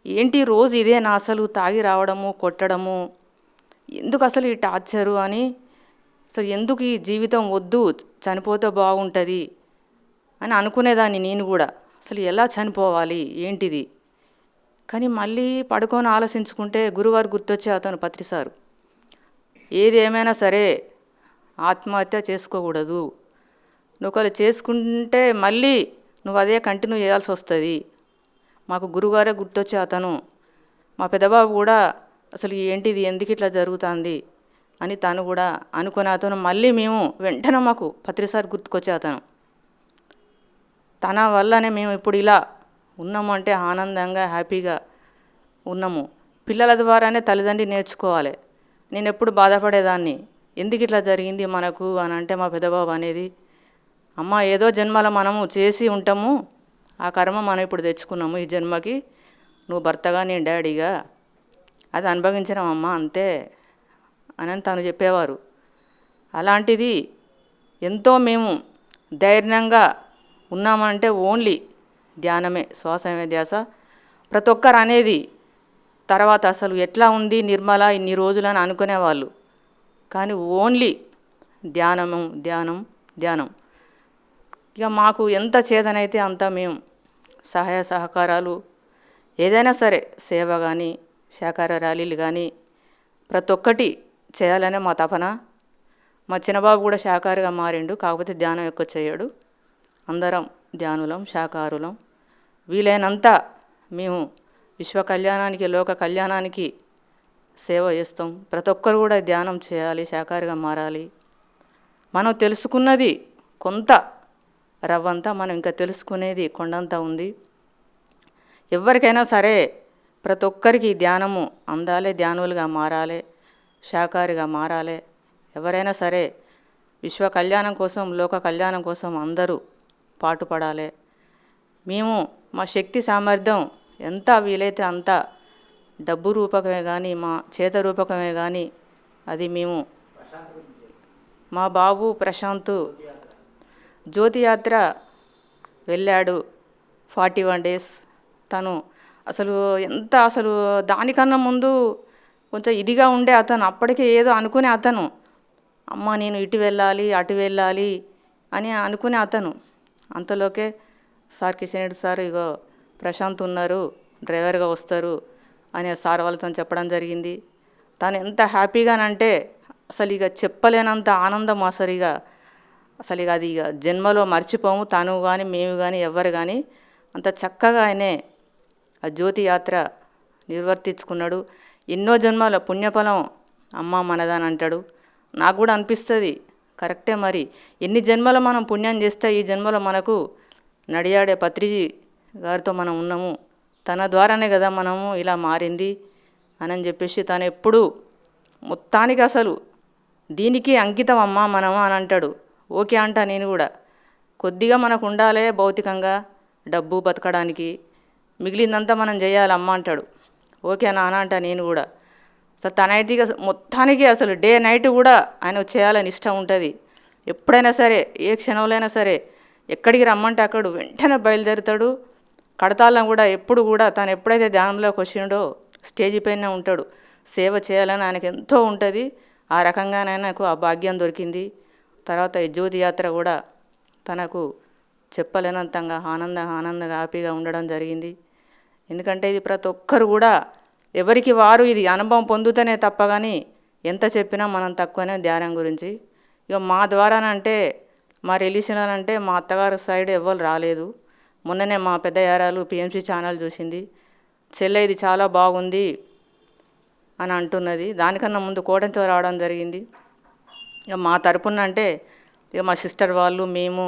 ఏంటి రోజు ఇదే నా అసలు తాగి రావడము, కొట్టడము, ఎందుకు అసలు ఈ టార్చరు అని, అసలు ఎందుకు ఈ జీవితం వద్దు, చనిపోతే బాగుంటుంది అని అనుకునేదాన్ని నేను కూడా. అసలు ఎలా చనిపోవాలి ఏంటిది? కానీ మళ్ళీ పడుకొని ఆలోచించుకుంటే గురువారు గుర్తొచ్చే అతను పత్రి సారు. ఏది ఏమైనా సరే ఆత్మహత్య చేసుకోకూడదు. నువ్వు ఒకవేళ చేసుకుంటే మళ్ళీ నువ్వు అదే కంటిన్యూ చేయాల్సి వస్తుంది. మాకు గురుగారే గుర్తొచ్చే అతను. మా పెద్దబాబు కూడా అసలు ఏంటిది, ఎందుకు ఇట్లా జరుగుతుంది అని తను కూడా అనుకునే అతను. మళ్ళీ మేము వెంటనే మాకు పత్రి సార్ గుర్తుకొచ్చే అతను. తన వల్లనే మేము ఇప్పుడు ఇలా ఉన్నాము అంటే ఆనందంగా హ్యాపీగా ఉన్నాము. పిల్లల ద్వారానే తల్లిదండ్రి నేర్చుకోవాలి. నేను ఎప్పుడు బాధపడేదాన్ని, ఎందుకు ఇట్లా జరిగింది మనకు అని అంటే మా పెద్దబాబు అనేది, అమ్మ ఏదో జన్మలో మనము చేసి ఉంటాము, ఆ కర్మ మనం ఇప్పుడు తెచ్చుకున్నాము ఈ జన్మకి, నువ్వు భర్తగా నేను డాడీగా అది అనుభవించినామమ్మ అంతే అని తను చెప్పేవారు. అలాంటిది ఎంతో మేము ధైర్యంగా ఉన్నామంటే ఓన్లీ ధ్యానమే, శ్వాసమే ధ్యాస. ప్రతి ఒక్కరు అనేది తర్వాత అసలు ఎట్లా ఉంది నిర్మల ఇన్ని రోజులని అనుకునేవాళ్ళు. కానీ ఓన్లీ ధ్యానం. ఇక మాకు ఎంత చేతనైతే అంత మేము సహాయ సహకారాలు ఏదైనా సరే, సేవ కానీ శాకాహార ర్యాలీలు కానీ ప్రతి ఒక్కటి చేయాలనే మా తపన. మా చిన్నబాబు కూడా శాకాహారిగా మారిండు, కాకపోతే ధ్యానం ఎక్కువ చేయడు. అందరం ధ్యానులం, శాకాహారులం. వీలైనంత మేము విశ్వ కళ్యాణానికి, లోక కళ్యాణానికి సేవ చేస్తాం. ప్రతి ఒక్కరు కూడా ధ్యానం చేయాలి, శాకాహారిగా మారాలి. మనం తెలుసుకున్నది కొంత రవ్వంతా, మనం ఇంకా తెలుసుకునేది కొండంతా ఉంది. ఎవరికైనా సరే ప్రతి ఒక్కరికి ధ్యానము అందాలి, ధ్యానులుగా మారాలి, శాకాహారిగా మారాలి. ఎవరైనా సరే విశ్వ కళ్యాణం కోసం, లోక కళ్యాణం కోసం అందరూ పాటుపడాలి. మేము మా శక్తి సామర్థ్యం ఎంత వీలైతే అంత, డబ్బు రూపకమే కానీ, మా చేత రూపకమే కానీ, అది మేము మా బాబు ప్రశాంత్ జ్యోతి యాత్ర వెళ్ళాడు 41 days. తను అసలు ఎంత అసలు దానికన్నా ముందు కొంచెం ఇదిగా ఉండే అతను, అప్పటికే ఏదో అనుకునే అతను, అమ్మ నేను ఇటు వెళ్ళాలి అటు వెళ్ళాలి అని అనుకునే అతను. అంతలోకే సార్ కిషన్ రెడ్డి సార్ ఇగో ప్రశాంత్ ఉన్నారు, డ్రైవర్గా వస్తారు అని సార్ వాళ్ళతో చెప్పడం జరిగింది. తను ఎంత హ్యాపీగానంటే అసలు ఇక చెప్పలేనంత ఆనందం అసలు ఇక అది ఇక జన్మలో మర్చిపోము. తను కానీ మేము కానీ ఎవరు కానీ అంత చక్కగా ఆయనే ఆ జ్యోతి యాత్ర నిర్వర్తించుకున్నాడు. ఎన్నో జన్మల పుణ్యఫలం అమ్మ మనదాని అంటాడు. నాకు కూడా అనిపిస్తుంది కరెక్టే, మరి ఎన్ని జన్మల మనం పుణ్యం చేస్తే ఈ జన్మలో మనకు నడియాడే పత్రిజీ గారితో మనం ఉన్నాము, తన ద్వారానే కదా మనము ఇలా మారింది అని చెప్పేసి తను ఎప్పుడు మొత్తానికి అసలు దీనికి అంకితం అమ్మ మనము అని అంటాడు. ఓకే అంట నేను కూడా. కొద్దిగా మనకు ఉండాలే భౌతికంగా డబ్బు బతకడానికి, మిగిలిందంతా మనం చేయాలి అమ్మ అంటాడు. ఓకే నాన్న అంట నేను కూడా. అసలు తనైతే మొత్తానికి అసలు డే నైట్ కూడా ఆయన చేయాలని ఇష్టం ఉంటుంది. ఎప్పుడైనా సరే ఏ క్షణంలో సరే ఎక్కడికి రమ్మంటే అక్కడ వెంటనే బయలుదేరుతాడు. కడతాళ్ళం కూడా ఎప్పుడు కూడా తను ఎప్పుడైతే ధ్యానంలోకి వచ్చిండో స్టేజీ పైన ఉంటాడు. సేవ చేయాలని ఆయనకు ఎంతో ఉంటుంది. ఆ రకంగానే నాకు ఆ భాగ్యం దొరికింది. తర్వాత ఈ జ్యోతి యాత్ర కూడా తనకు చెప్పలేనంతంగా ఆనందంగా హ్యాపీగా ఉండడం జరిగింది. ఎందుకంటే ఇది ప్రతి ఒక్కరు కూడా ఎవరికి వారు ఇది అనుభవం పొందుతూనే తప్ప కానీ ఎంత చెప్పినా మనం తక్కువనే ధ్యానం గురించి. ఇక మా ద్వారానంటే మా రిలేషన్ అంటే మా అత్తగారు సైడ్ ఎవ్వరు రాలేదు. మొన్ననే మా పెద్ద యారాలు పిఎంసి ఛానల్ చూసింది, చెల్లె ఇది చాలా బాగుంది అని అంటున్నది. దానికన్నా ముందు కోటంతో రావడం జరిగింది. ఇక మా తరపున అంటే ఇక మా సిస్టర్ వాళ్ళు మేము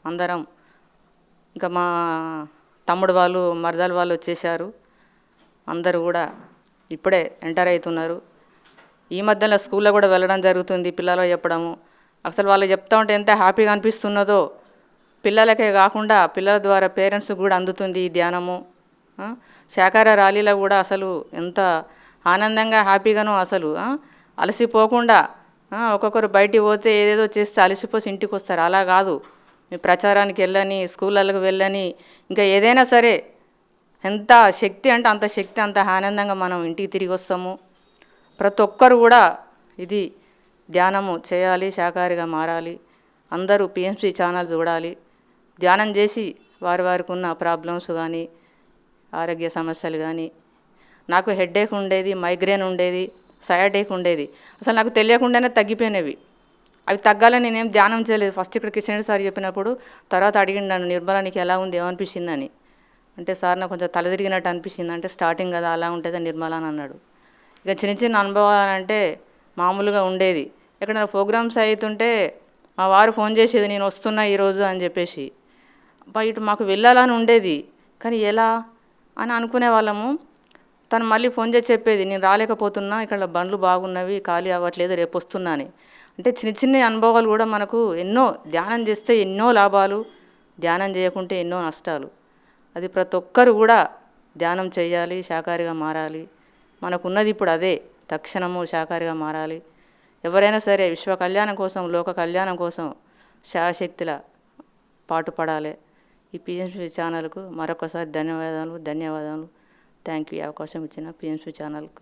అందరం, ఇంకా మా తమ్ముడు వాళ్ళు మరదలు వాళ్ళు వచ్చేసారు. అందరూ కూడా ఇప్పుడే ఎంటర్ అవుతున్నారు. ఈ మధ్యలో స్కూల్లో కూడా వెళ్ళడం జరుగుతుంది, పిల్లలు చెప్పడము. అసలు వాళ్ళు చెప్తా ఉంటే ఎంత హ్యాపీగా అనిపిస్తున్నదో. పిల్లలకే కాకుండా పిల్లల ద్వారా పేరెంట్స్కి కూడా అందుతుంది ఈ ధ్యానము. శాకాహార ర్యాలీలో కూడా అసలు ఎంత ఆనందంగా హ్యాపీగానో అసలు అలసిపోకుండా ఒక్కొక్కరు బయటికి పోతే ఏదేదో చేస్తే అలసిపోసి ఇంటికి వస్తారు. అలా కాదు, మీ ప్రచారానికి వెళ్ళని, స్కూళ్ళకు వెళ్ళని, ఇంకా ఏదైనా సరే ఎంత శక్తి అంటే అంత శక్తి, అంత ఆనందంగా మనం ఇంటికి తిరిగి వస్తాము. ప్రతి ఒక్కరు కూడా ఇది ధ్యానము చేయాలి, శాకాహారిగా మారాలి. అందరూ పిఎంసి ఛానల్ చూడాలి. ధ్యానం చేసి వారికి ఉన్న ప్రాబ్లమ్స్ కానీ ఆరోగ్య సమస్యలు కానీ, నాకు హెడేక్ ఉండేది, మైగ్రేన్ ఉండేది, సయాటిక్ ఉండేది. అసలు నాకు తెలియకుండానే తగ్గిపోయినవి. అవి తగ్గాలని నేనేం ధ్యానం చేయలేదు. ఫస్ట్ ఇక్కడ కిషన్ రెడ్డి సార్ చెప్పినప్పుడు తర్వాత అడిగిండు నన్ను, నిర్మల నీకు ఎలా ఉంది, ఏమనిపించిందని. అంటే సార్ నాకు కొంచెం తల తిరిగినట్టు అనిపించింది. అంటే స్టార్టింగ్ కదా అలా ఉంటుంది నిర్మల అని అన్నాడు. ఇక చిన్న అనుభవాలు అంటే మామూలుగా ఉండేది. ఎక్కడైనా ప్రోగ్రామ్స్ అవుతుంటే మా వారు ఫోన్ చేసేది, నేను వస్తున్నా ఈరోజు అని చెప్పేసి. ఇటు మాకు వెళ్ళాలని ఉండేది, కానీ ఎలా అని అనుకునే వాళ్ళము. తను మళ్ళీ ఫోన్ చేసి చెప్పేది, నేను రాలేకపోతున్నా, ఇక్కడ బండ్లు బాగున్నవి, ఖాళీ అవ్వట్లేదు, రేపు వస్తున్నా అని. అంటే చిన్న అనుభవాలు కూడా మనకు ఎన్నో, ధ్యానం చేస్తే ఎన్నో లాభాలు, ధ్యానం చేయకుంటే ఎన్నో నష్టాలు. అది ప్రతి ఒక్కరు కూడా ధ్యానం చేయాలి, శాకాహారిగా మారాలి. మనకున్నది ఇప్పుడు అదే, తక్షణము శాకాహారిగా మారాలి. ఎవరైనా సరే విశ్వ కళ్యాణం కోసం, లోక కళ్యాణం కోసం శాశక్తిలా పాటుపడాలి. ఈ పిఎంసి ఛానల్కు మరొకసారి ధన్యవాదాలు. థ్యాంక్ యూ ఈ అవకాశం ఇచ్చిన పిఎంసి ఛానల్కు.